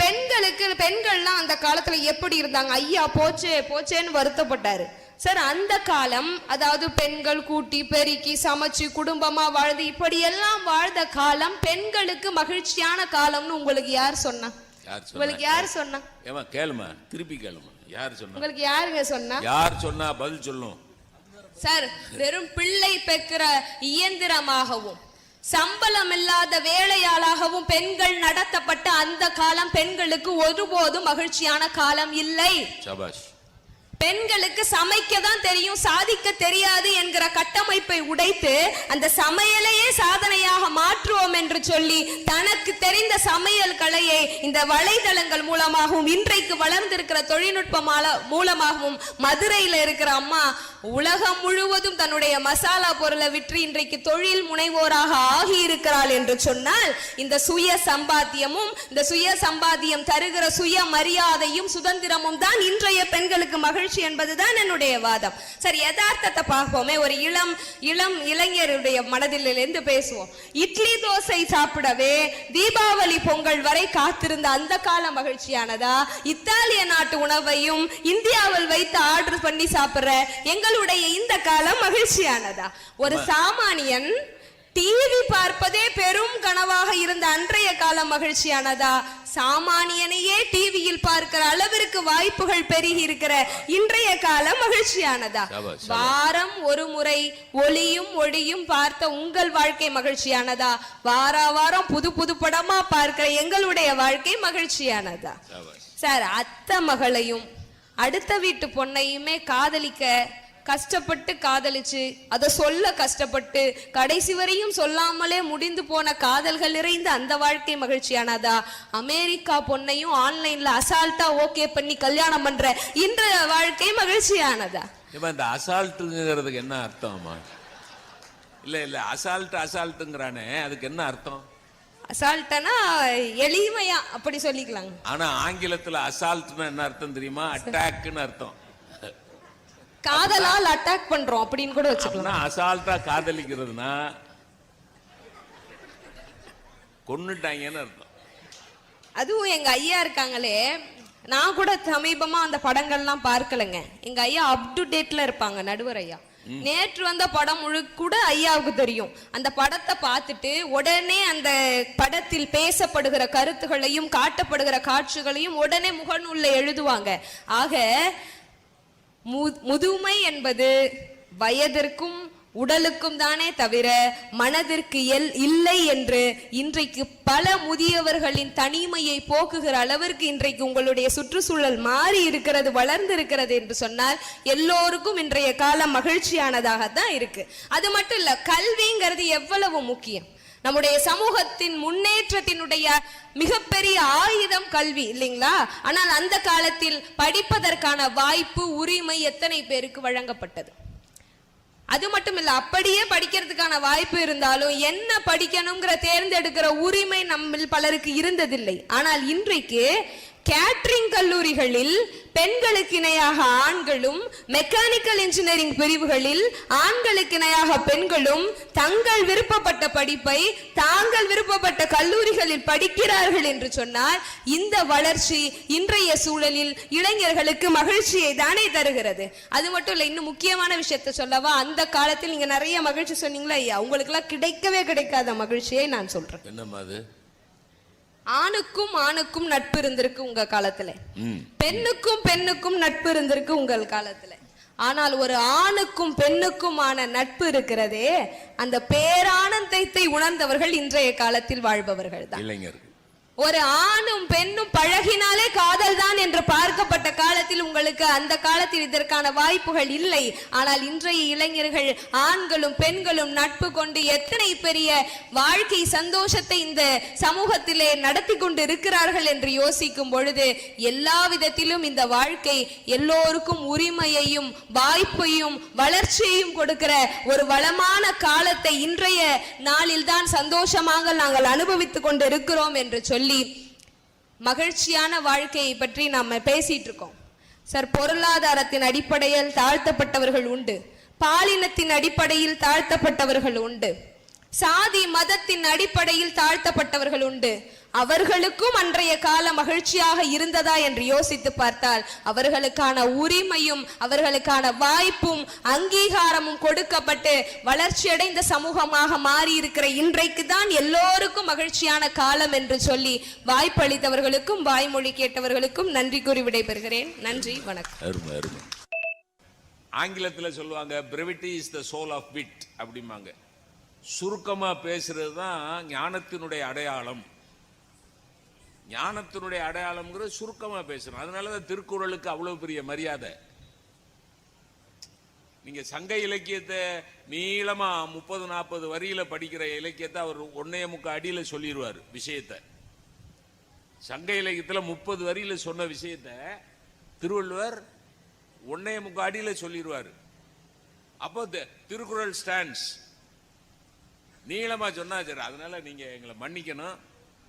பெண்கள்லாம் அந்த காலத்துல எப்படி இருந்தாங்க? ஐயா போச்சேன்னு வருத்தப்பட்டாரு. சார், அந்த காலம், அதாவது பெண்கள் கூட்டி பெருக்கி சமைச்சு குடும்பமா வாழ்ந்து இப்படி எல்லாம் வாழ்ந்த காலம் பெண்களுக்கு மகிழ்ச்சியான காலம்னு உங்களுக்கு யார் சொன்னா? உங்களுக்கு யார் சொன்னா? கேளுமா, திருப்பி கேளுமா. யார் சொன்னா? உங்களுக்கு யாருங்க சொன்னா? யார் சொன்னா பதில் சொல்லும். சார், வெறும் பிள்ளை பெக்கிற இயந்திரமாகவும் சம்பளம் இல்லாத வேலையாளாகவும் பெண்கள் நடத்தப்பட்ட அந்த காலம் பெண்களுக்கு ஒருபோதும் மகிழ்ச்சியான காலம் இல்லை. சபாஷ். பெண்களுக்கு சமைக்க தான் தெரியும், சாதிக்க தெரியாது என்கிற கட்டமைப்பை உடைத்து அந்த சமையலையே சாதனையாக மாற்றுவோம் என்று சொல்லி தனக்கு தெரிந்த சமையல் கலையை இந்த வலைதளங்கள் மூலமாகவும் இன்றைக்கு வளர்ந்திருக்கிற தொழில்நுட்ப மூலமாகவும் மதுரையில் இருக்கிற அம்மா உலகம் முழுவதும் தன்னுடைய மசாலா பொருளை விற்று இன்றைக்கு தொழில் முனைவோராக ஆகி இருக்கிறாள் என்று சொன்னால் இந்த சுய சம்பாத்தியமும், இந்த சுய சம்பாத்தியம் தருகிற சுய மரியாதையும் சுதந்திரமும் தான் இன்றைய பெண்களுக்கு மகிழ்ச்சி என்பதுதான் என்னுடைய வாதம். சரி, யதார்த்தத்தை பார்ப்போமே. ஒரு இளம் இளைஞருடைய மனதிலிருந்து பேசுவோம். இட்லி தோசை சாப்பிடவே தீபாவளி பொங்கல் வரை காத்திருந்த அந்த கால மகிழ்ச்சியானதா, இத்தாலிய நாட்டு உணவையும் இந்தியாவில் வைத்து ஆர்டர் பண்ணி சாப்பிடுற எங்களுடைய இந்த காலம் மகிழ்ச்சியானதா? ஒரு சாமானியன் டிவி பார்ப்பதே பெரும் கனவாக இருந்த அன்றைய காலம் மகிழ்ச்சியானதா? சாமானியனையே டிவியில் பார்க்கிற அளவிற்கு வாய்ப்புகள் பெருகி இருக்கிற இன்றைய காலம் மகிழ்ச்சியானதா? வாரம் ஒரு முறை ஒளியும் ஒளியும் பார்த்த உங்கள் வாழ்க்கை மகிழ்ச்சியானதா? வாரம் புது புது படமா பார்க்கிற எங்களுடைய வாழ்க்கை மகிழ்ச்சியானதா? சார், அத்தை மகளையும் அடுத்த வீட்டு பொண்ணையுமே காதலிக்க கஷ்டப்பட்டு காதலிச்சு அதை சொல்ல கஷ்டப்பட்டு கடைசி வரையும் சொல்லாமலே முடிந்து போன காதல்கள் நிறைந்த அந்த வாழ்க்கை மகிழ்ச்சியானதா? அமெரிக்கா பொண்ணையும் ஆன்லைன்ல அசால்ட்டா ஓகே பண்ணி கல்யாணம் பண்ற இன்றைய வாழ்க்கை மகிழ்ச்சியானதா? இந்த அசால்ட்டுங்கிறதுக்கு என்ன அர்த்தம்? இல்ல அசால்ட்டுங்கிறானே, அதுக்கு என்ன அர்த்தம்? அசால்ட்டனா எளிமையா அப்படி சொல்லிக்கலாங்க. ஆனா ஆங்கிலத்துல அசால்ட்னா என்ன அர்த்தம் தெரியுமா? அட்டாக்னு அர்த்தம். காதலால் அட்டாக் பண்றோம் அப்படின்னு கூட வச்சுக்கலாம். அசால்ட்டா காதலிக்கிறதுனா கொன்னுட்டாங்கன்னு அர்த்தம். அதுவும் எங்க ஐயா இருக்காங்களே, நான் கூட சமீபமா அந்த படங்கள்லாம் பார்க்கலங்க. எங்க ஐயா அப் டு டேட்ல இருப்பாங்க, நடுவர் ஐயா. நேற்று வந்த படம் கூட ஐயாவுக்கு தெரியும். அந்த படத்தை பார்த்துட்டு உடனே அந்த படத்தில் பேசப்படுகிற கருத்துகளையும் காட்டப்படுகிற காட்சிகளையும் உடனே முகநூல்ல எழுதுவாங்க. ஆக முதுமை என்பது வயதிற்கும் உடலுக்கும் தானே தவிர மனதிற்கு இல்லை என்று இன்றைக்கு பல முதியவர்களின் தனிமையை போக்குகிற அளவிற்கு இன்றைக்கு உங்களுடைய சுற்றுச்சூழல் மாறி இருக்கிறது, வளர்ந்து இருக்கிறது என்று சொன்னால் எல்லோருக்கும் இன்றைய காலம் மகிழ்ச்சியானதாகத்தான் இருக்கு. அது மட்டும் இல்ல, கல்விங்கிறது எவ்வளவு முக்கியம். நம்முடைய சமூகத்தின் முன்னேற்றத்தினுடைய மிகப்பெரிய ஆயுதம் கல்வி இல்லைங்களா? ஆனால் அந்த காலத்தில் படிப்பதற்கான வாய்ப்பு, உரிமை எத்தனை பேருக்கு வழங்கப்பட்டது? அது மட்டும் இல்ல, அப்படியே படிக்கிறதுக்கான வாய்ப்பு இருந்தாலும் என்ன படிக்கணுங்கிற தேர்ந்தெடுக்கிற உரிமை நம்ம பலருக்கு இருந்ததில்லை. ஆனால் இன்றைக்கு கேட்டரிங் கல்லூரிகளில் பெண்களுக்கு இணையாக ஆண்களும், மெக்கானிக்கல் இன்ஜினியரிங் பிரிவுகளில் ஆண்களுக்கு இணையாக பெண்களும் தங்கள் விருப்பப்பட்ட படிப்பை தாங்கள் விருப்பப்பட்ட கல்லூரிகளில் படிக்கிறார்கள் என்று சொன்னால் இந்த வளர்ச்சி இன்றைய சூழலில் இளைஞர்களுக்கு மகிழ்ச்சியை தானே தருகிறது. அது மட்டும் இல்ல, இன்னும் முக்கியமான விஷயத்தை சொல்லவா, அந்த காலத்தில் நீங்க நிறைய மகிழ்ச்சி சொன்னீங்களா ஐயா, உங்களுக்கு எல்லாம் கிடைக்கவே கிடைக்காத மகிழ்ச்சியை நான் சொல்றேன். என்னம்மா அது? ஆணுக்கும் ஆணுக்கும் நட்பு இருந்திருக்கு உங்க காலத்துல, பெண்ணுக்கும் பெண்ணுக்கும் நட்பு இருந்திருக்கு உங்கள் காலத்துல. ஆனால் ஒரு ஆணுக்கும் பெண்ணுக்குமான நட்பு இருக்கிறதே, அந்த பேரானந்தத்தை உணர்ந்தவர்கள் இன்றைய காலத்தில் வாழ்பவர்கள் தான் இளைஞர்கள். ஒரு ஆணும் பெண்ணும் பழகினாலே காதல் தான் என்று பார்க்கப்பட்ட காலத்தில் உங்களுக்கு அந்த காலத்தில் இதற்கான வாய்ப்புகள் இல்லை. ஆனால் இன்றைய இளைஞர்கள் ஆண்களும் பெண்களும் நட்பு கொண்டு எத்தனை பெரிய வாழ்க்கை சந்தோஷத்தை இந்த சமூகத்திலே நடத்தி கொண்டு இருக்கிறார்கள் என்று யோசிக்கும் பொழுது எல்லா விதத்திலும் இந்த வாழ்க்கை எல்லோருக்கும் உரிமையையும் வாய்ப்பையும் வளர்ச்சியையும் கொடுக்கிற ஒரு வளமான காலத்தை இன்றைய நாளில் தான் சந்தோஷமாக நாங்கள் அனுபவித்துக் கொண்டு இருக்கிறோம் என்று சொல்லி மகிழ்ச்சியான வாழ்க்கையை பற்றி நாம பேசிட்டு இருக்கோம் சார். பொருளாதாரத்தின் அடிப்படையில் தாழ்த்தப்பட்டவர்கள் உண்டு, பாலினத்தின் அடிப்படையில் தாழ்த்தப்பட்டவர்கள் உண்டு, சாதி மதத்தின் அடிப்படையில் தாழ்த்தப்பட்டவர்கள் உண்டு. அவர்களுக்கும் அன்றைய கால மகிழ்ச்சியாக இருந்ததா என்று யோசித்து பார்த்தால் அவர்களுக்கான உரிமையும் அவர்களுக்கான வாய்ப்பும் அங்கீகாரமும் கொடுக்கப்பட்டு வளர்ச்சியடைந்த சமூகமாக மாறி இருக்கிற இன்றைக்கு தான் எல்லோருக்கும் மகிழ்ச்சியான காலம் என்று சொல்லி வாய்ப்பளித்தவர்களுக்கும் வாய்மொழி கேட்டவர்களுக்கும் நன்றி கூறி விடைபெறுகிறேன். நன்றி, வணக்கம். ஆங்கிலத்தில் சொல்லுவாங்க brevity is the soul of wit அப்படிம்பாங்க. சுருக்கமா பேசுறது தான் ஞானத்தினுடைய அடையாளம். ஞானத்தினுடைய அடையாளம்ங்கிறது சுருக்கமா பேசணும். அதனாலதான் திருக்குறளுக்கு அவ்வளவு பெரிய மரியாதை. நீங்க சங்க இலக்கியத்தை நீளமா 30-40 வரியில படிக்கிற இலக்கியத்தை அவர் 1.25 அடியில சொல்லிடுவார் விஷயத்தை. சங்க இலக்கியத்துல 30 வரியில சொன்ன விஷயத்தை திருவள்ளுவர் 1.25 அடியில சொல்லிடுவார். அப்போ திருக்குறள் ஸ்டாண்ட்ஸ் நீளமா சொன்னா சரி. அதனால நீங்க எங்களை மன்னிக்கணும்,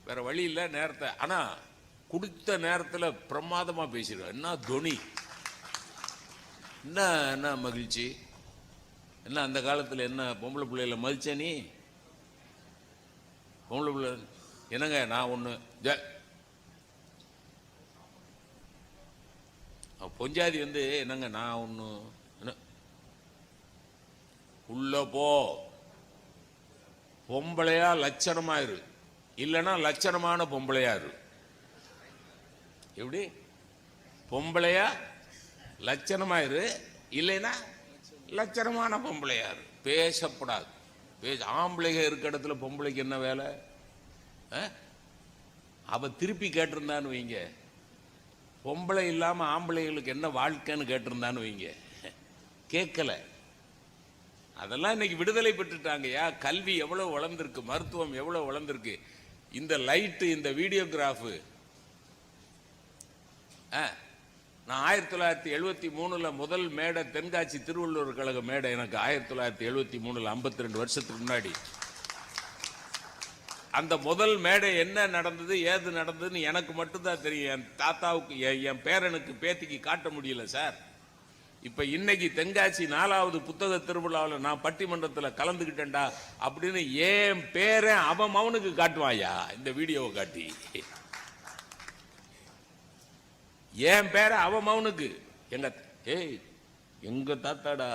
வேற வழி இல்லை நேரத்தை. ஆனா கொடுத்த நேரத்தில் பிரமாதமா பேசிடுவார். என்ன துணி, என்ன மகிழ்ச்சி, என்ன அந்த காலத்தில் என்ன பொம்பளை பிள்ளைகளை மதிச்ச நீ? பொம்பளை பிள்ளை என்னங்க நான் ஒன்று பொஞ்சாதி வந்து என்னங்க நான் ஒன்று என்ன உள்ள போ, பொம்பளையா லட்சணமாயிரு, இல்லைன்னா லட்சணமான பொம்பளையாரு. எப்படி? பொம்பளையா லட்சணமாயிரு, இல்லைன்னா லட்சணமான பொம்பளையாரு. பேசப்படாது. ஆம்பளைங்க இருக்க இடத்துல பொம்பளைக்கு என்ன வேலை? அவ திருப்பி கேட்டிருந்தான்னு வைங்க, பொம்பளை இல்லாம ஆம்பளைகளுக்கு என்ன வாழ்க்கைன்னு கேட்டிருந்தான்னு வைங்க, கேட்கல. அதெல்லாம் இன்னைக்கு விடுதலை பெற்றுட்டாங்கயா. கல்வி எவ்வளவு வளர்ந்திருக்கு, மருத்துவம் எவ்வளவு வளர்ந்திருக்கு. இந்த லைட்டு, இந்த வீடியோகிராஃபு. நான் 1973 முதல் மேடை தென்காட்சி திருவள்ளுவர் கழக மேடை எனக்கு 1973 52 வருஷத்துக்கு முன்னாடி. அந்த முதல் மேடை என்ன நடந்தது ஏது நடந்ததுன்னு எனக்கு மட்டும்தான் தெரியும். என் தாத்தாவுக்கு என் பேரனுக்கு பேத்திக்கு காட்ட முடியல சார். இப்ப இன்னைக்கு தென்காட்சி 4வது புத்தக திருவிழாவில் நான் பட்டிமன்றத்தில் கலந்துகிட்டேன்டா அப்படின்னு ஏன் பேரன் அவன் மவனுக்கு காட்டுவாயா இந்த வீடியோவை காட்டி. என் பேர அவன் மவனுக்கு எங்க தாத்தாடா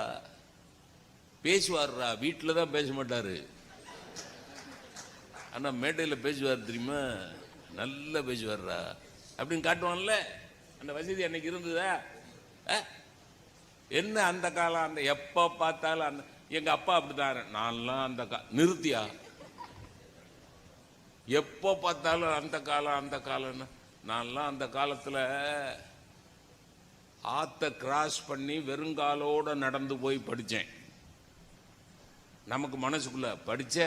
பேசுவார்ரா, வீட்டில் தான் பேச மாட்டாரு, ஆனா மேடையில் பேசுவார் தெரியுமா, நல்லா பேசுவார்ரா அப்படின்னு காட்டுவான்ல. அந்த வசதி அன்னைக்கு இருந்ததா? என்ன அந்த காலம், அந்த எப்ப பார்த்தாலும் அந்த எங்க அப்பா அப்படிதான். நான்லாம் அந்த நிறுத்தியா, எப்போ பார்த்தாலும் அந்த காலம் அந்த காலம்னு. நான்லாம் அந்த காலத்துல ஆத்த கிராஸ் பண்ணி வெறுங்காலோட நடந்து போய் படிச்சேன். நமக்கு மனசுக்குள்ள படிச்ச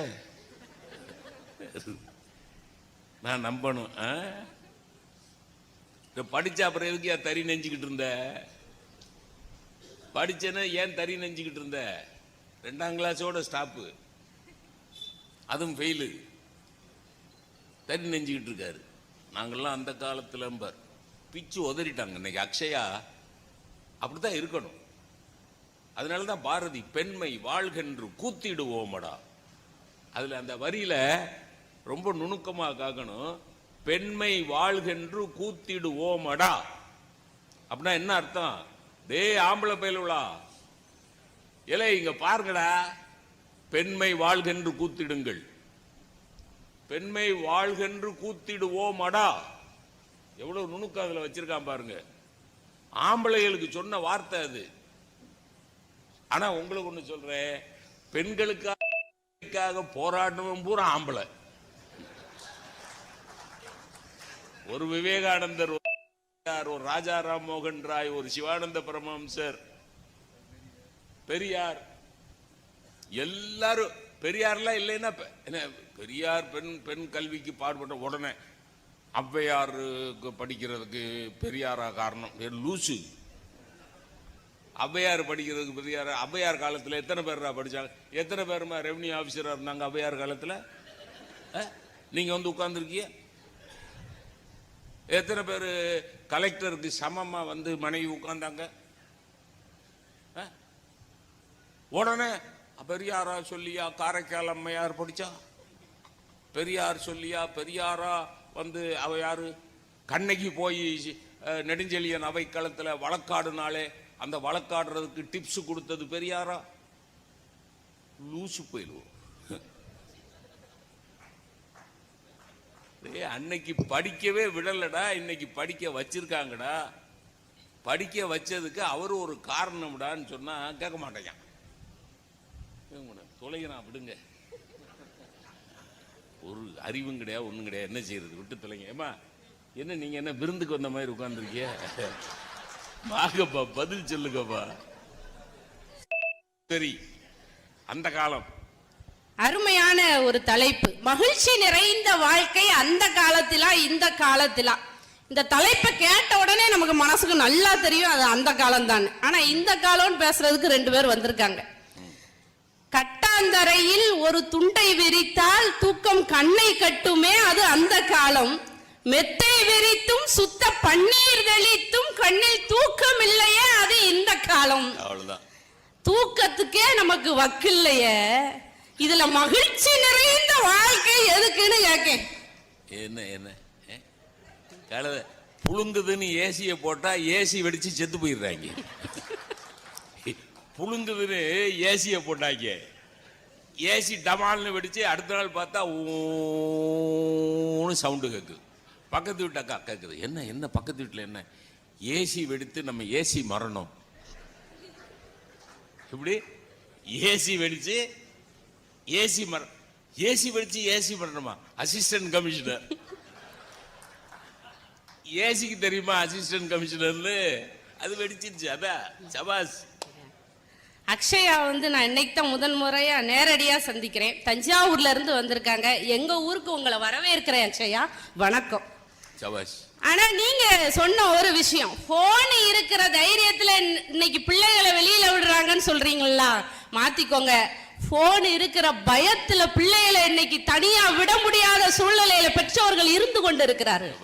நான் நம்பணும். படிச்ச அப்புறம் எதுக்கு தறி நெஞ்சுக்கிட்டு இருந்த? படிச்சேன்னா ஏன் தறி நெஞ்சுக்கிட்டு இருந்த? 2ஆம் கிளாஸோட ஸ்டாப்பு, அதுவும் ஃபெயிலு, தறி நெஞ்சுக்கிட்டு இருக்காரு. நாங்கள்லாம் அந்த காலத்தில் பிச்சு உதறிட்டாங்க. இன்னைக்கு அக்ஷயா அப்படித்தான் இருக்கணும். அதனாலதான் பாரதி பெண்மை வாழ்கென்று கூத்திடுவோமடா, அதுல அந்த வரியில ரொம்ப நுணுக்கமா காக்கணும். பெண்மை வாழ்கென்று கூத்திடுவோமடா அப்படின்னா என்ன அர்த்தம்? டே ஆம்பளை பயிலுலா, ஏலே இங்க பாருங்கடா, பெண்மை வாழ்கென்று கூத்திடுங்கள், பெண்மை வாழ்கென்று கூத்திடுவோமடா. எவ்வளவு நுணுக்கம் அதுல வச்சிருக்கான் பாருங்க. ஆம்பளைகளுக்கு சொன்ன வார்த்தை அது. ஆனா உங்களுக்கு ஒண்ணு சொல்றேன், பெண்களுக்காக போராடணும் பூரா ஆம்பளை. ஒரு விவேகானந்தர், ஒரு ராஜா ராம் மோகன் ராய், ஒரு சிவானந்த பரமஹம்சர், பெரியார், எல்லாரும் பெரியார்லாம் இல்லைன்னா என்ன, பெரியார் பெண் கல்விக்கு பாடுபட்ட உடனே ஔவையாருக்கு படிக்கிறதுக்கு பெரியாரா காரணம்? லூசு. ஔவையார் படிக்கிறதுக்கு பெரியார். ஔவையார் காலத்தில் எத்தனை பேரா படிச்சாங்க? எத்தனை பேருமா ரெவன்யூ ஆபீசரா இருந்தாங்க ஔவையார் காலத்தில்? நீங்க வந்து உட்கார்ந்துருக்கீங்க. எத்தனை பேர் கலெக்டருக்கு சமமா வந்து மனைவி உட்கார்ந்தாங்க? உடனே பெரியாரா சொல்லியா காரைக்கால் அம்மையார் படிச்சா? பெரியார் சொல்லியா பெரியாரா வந்து அவ யாரு? கண்ணகி போய் நெடுஞ்செழியன் அவை களத்துல வழக்காடுனாலே அந்த வழக்காடுறதுக்கு டிப்ஸ் கொடுத்தது பெரியாரா? லூசு போயிடுவோம். அன்னைக்கு படிக்கவே விடலடா, இன்னைக்கு படிக்க வச்சிருக்காங்கடா. படிக்க வச்சதுக்கு அவரு ஒரு காரணம்டான்னு சொன்னா கேட்க மாட்டேங்க. தொலைகிறான், விடுங்க. ஒரு அறிவும் கிடையாது, ஒண்ணும் கிடையாது, என்ன செய்யறது, விட்டு தொலைங்க. ஏமா என்ன நீங்க என்ன விருந்துக்கு வந்த மாதிரி உட்கார்ந்துருக்கீங்க? வாங்கப்பா, பதில் சொல்லுங்கப்பா. சரி, அந்த காலம் அருமையான ஒரு தலைப்பு. மகிழ்ச்சி நிறைந்த வாழ்க்கை அந்த காலத்திலா இந்த காலத்திலா? இந்த தலைப்பை கேட்ட உடனே நமக்கு மனசுக்கு நல்லா தெரியும் அது அந்த காலம் தான். ஆனா இந்த காலம்னு பேசுறதுக்கு 2 பேர் வந்திருக்காங்க. கட்டாந்தரையில் ஒரு துண்டை விரித்தால் தூக்கம் கண்ணை கட்டுமே, அது அந்த காலம். மெத்தை விரித்தும் சுத்த பன்னீர் தெளித்தும் கண்ணில் தூக்கம் இல்லையே, அது இந்த காலம். அவ்வளவுதான். தூக்கத்துக்கே நமக்கு வக்கில்லையே, இதுல மகிழ்ச்சி நிறைந்த வாழ்க்கை எதுக்குன்னு கேட்க. என்ன என்ன கலத புழுங்குதுன்னு ஏசிய போட்டா ஏசி வெடிச்சு செத்து போயிடுறாங்க. புழுங்குதுன்னு ஏசிய போட்டாங்க, ஏசி டமால்னு வெடிச்சு அடுத்த நாள் பார்த்தா ஊன்னு சவுண்டு கேட்குது. பக்கத்து வீட்டு அக்கா கேட்குது, என்ன என்ன பக்கத்து வீட்டில் என்ன? ஏசி வெடித்து நம்ம ஏசி மரணம். இப்படி ஏசி வெடிச்சு ஏசி வெடிச்சு ஏசி மரணமா? Assistant commissioner. ஏசிக்கு தெரியுமா அசிஸ்டன்ட் கமிஷனர்னு? அது வெடிச்சிருச்சு. அதான் சபாஸ். அக்ஷயா வந்து நான் இன்னைக்கு தான் முதல் முறையா நேரடியா சந்திக்கிறேன். தஞ்சாவூர்ல இருந்து வந்திருக்காங்க. எங்க ஊருக்கு உங்களை வரவேற்கிறேன் அக்ஷயா, வணக்கம். சபாஸ். ஆனா நீங்க சொன்ன ஒரு விஷயம், போன் இருக்கிற தைரியத்துல இன்னைக்கு பிள்ளைகளை வெளியில விடுறாங்கன்னு சொல்றீங்களா? மாத்திக்கோங்க. போன் இருக்கிற பயத்துல பிள்ளைகளை இன்னைக்கு தனியா விட முடியாத சூழ்நிலையில பெற்றோர்கள் இருந்து கொண்டு இருக்கிறார்கள்.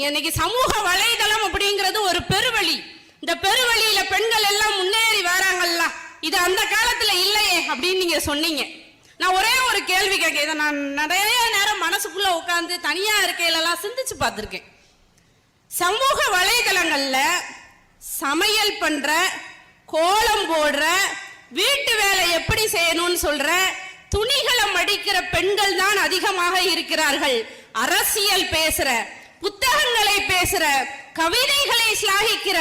இன்னைக்கு சமூக வலைதளம் அப்படிங்கிறது ஒரு பெருவழி. இந்த பெருவழியில பெண்கள் எல்லாம் முன்னேறி வராங்கல்ல, இது அந்த காலத்துல இல்லையே அப்படின்னு நீங்க சொன்னீங்க. நான் ஒரே ஒரு கேள்வி கேட்க, இதை நான் நிறைய நேரம் மனசுக்குள்ள உட்கார்ந்து தனியா இருக்கையில எல்லாம் சிந்திச்சு பார்த்திருக்கேன். சமூக வலைதளங்கள்ல சமையல் பண்ற, கோலம் போடுற, வீட்டு வேலை எப்படி செய்யணும்னு சொல்ற, துணிகளை மடிக்கிற பெண்கள் தான் அதிகமாக இருக்கிறார்கள். அரசியல் பேசுற, புத்தகங்களை பேசுற, கவிதைகளை சிலாகிக்கிற,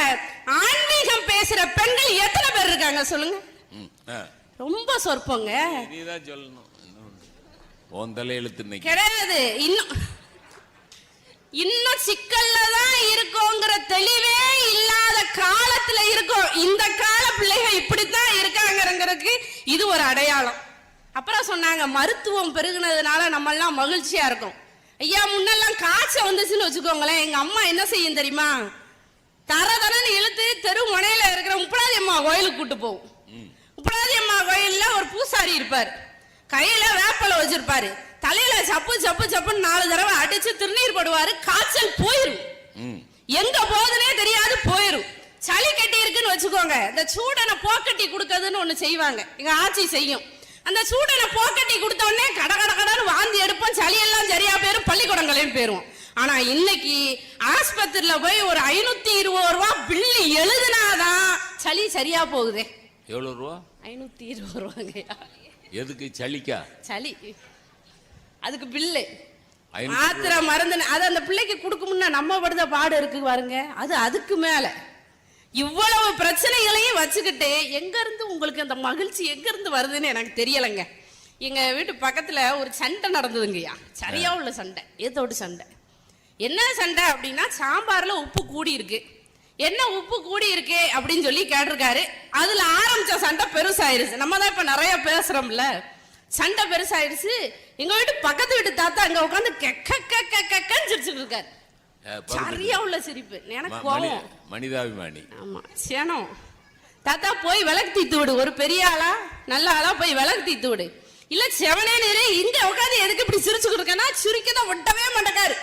ஆன்மீகம் பேசுற பெண்கள் எத்தனை பேர் இருக்காங்க சொல்லுங்க? ரொம்ப சொற்பங்க. நீதான் சொல்லணும். உன் தலையெழுத்து கிடையாது. இன்னும் சிக்கல்ல தான் இருக்கோங்கிற தெளிவே இல்லாத காலத்துல இருக்கோம். இந்த கால பிள்ளைகள் இப்படித்தான் இருக்காங்கிறதுக்கு இது ஒரு அடையாளம். அப்புறம் சொன்னாங்க மருத்துவம் பெருகுனதுனால நம்ம எல்லாம் மகிழ்ச்சியா இருக்கும். ஐயா, முன்னெல்லாம் காய்ச்சல் வந்துச்சுன்னு வச்சுக்கோங்களேன், எங்க அம்மா என்ன செய்யும் தெரியுமா? தரன்னு இழுத்து தெரு முனையில இருக்கிற முப்படாதி அம்மா கோயிலுக்கு கூட்டு போகும். முப்படாதி அம்மா கோயில்ல ஒரு பூசாரி இருப்பாரு, கையில வேப்பலை வச்சிருப்பாரு, தலையில சப்பு சப்பு சப்புன்னு 4 தடவை அடிச்சு திருநீர் போடுவாரு, காய்ச்சல் போயிரும். எங்க போகுதுன்னே தெரியாது போயிரும். சளி கட்டி இருக்குன்னு வச்சுக்கோங்க, இந்த சூடனை போக்கட்டி கொடுக்கறதுன்னு ஒண்ணு செய்வாங்க, எங்க ஆட்சி செய்யும். அந்த சூடனை போக்கட்டி கொடுத்த உடனே கட கட கடன்னு வாந்தி எடுப்போம், சளி எல்லாம் சரியா போயிரும், பள்ளிக்கூடங்களையும் போயிரும். ஆனா இன்னைக்கு ஆஸ்பத்திரியில போய் ஒரு 520 ரூபா பில்லு எழுதுனாதான் சளி சரியா போகுது. எவ்வளவு ரூபா? 520 ரூபாங்கய்யா. எதுக்கு? சளிக்கா? சளி அதுக்கு பில்லு மாத்திரை மருந்து. அது அந்த பிள்ளைக்கு கொடுக்கும்னா நம்ம படுத்த பாடு இருக்கு பாருங்க, அது அதுக்கு மேல இவ்வளவு பிரச்சனைகளையும் வச்சுக்கிட்டு எங்க இருந்து உங்களுக்கு அந்த மகிழ்ச்சி எங்க இருந்து வருதுன்னு எனக்கு தெரியலைங்க. எங்க வீட்டு பக்கத்துல ஒரு சண்டை நடந்ததுங்கய்யா, சரியா உள்ள சண்டை, ஏதோடு சண்டை. என்ன சண்டை அப்படின்னா, சாம்பார்ல உப்பு கூடி இருக்கு. என்ன உப்பு கூடி இருக்கு அப்படின்னு சொல்லி கேட்டிருக்காரு. அதுல ஆரம்பிச்ச சண்டை பெருசாயிருச்சு. நம்ம தான் இப்ப நிறைய பேசுறோம்ல, சண்டை பெருசாயிருச்சு. எங்க வீட்டு பக்கத்து வீட்டு தாத்தா அங்க உட்காந்து கெக்கன்னு சிரிச்சுட்டு இருக்காரு. சரியா உள்ள சிரிப்பு, எனக்கு கோவம். மனிதாபிமானி. ஆமா, சேனம். தாத்தா போய் விளக்கு தீத்து விடு, ஒரு பெரிய ஆளா நல்ல ஆளா போய் விளக்கு தீத்து விடு. இல்ல செவனே நேரே இங்க உட்காந்து எதுக்கு இப்படி சிரிச்சுக்கிட்டு இருக்கேன்னா, சிரிக்கதான் ஒட்டவே மாட்டேக்காரு.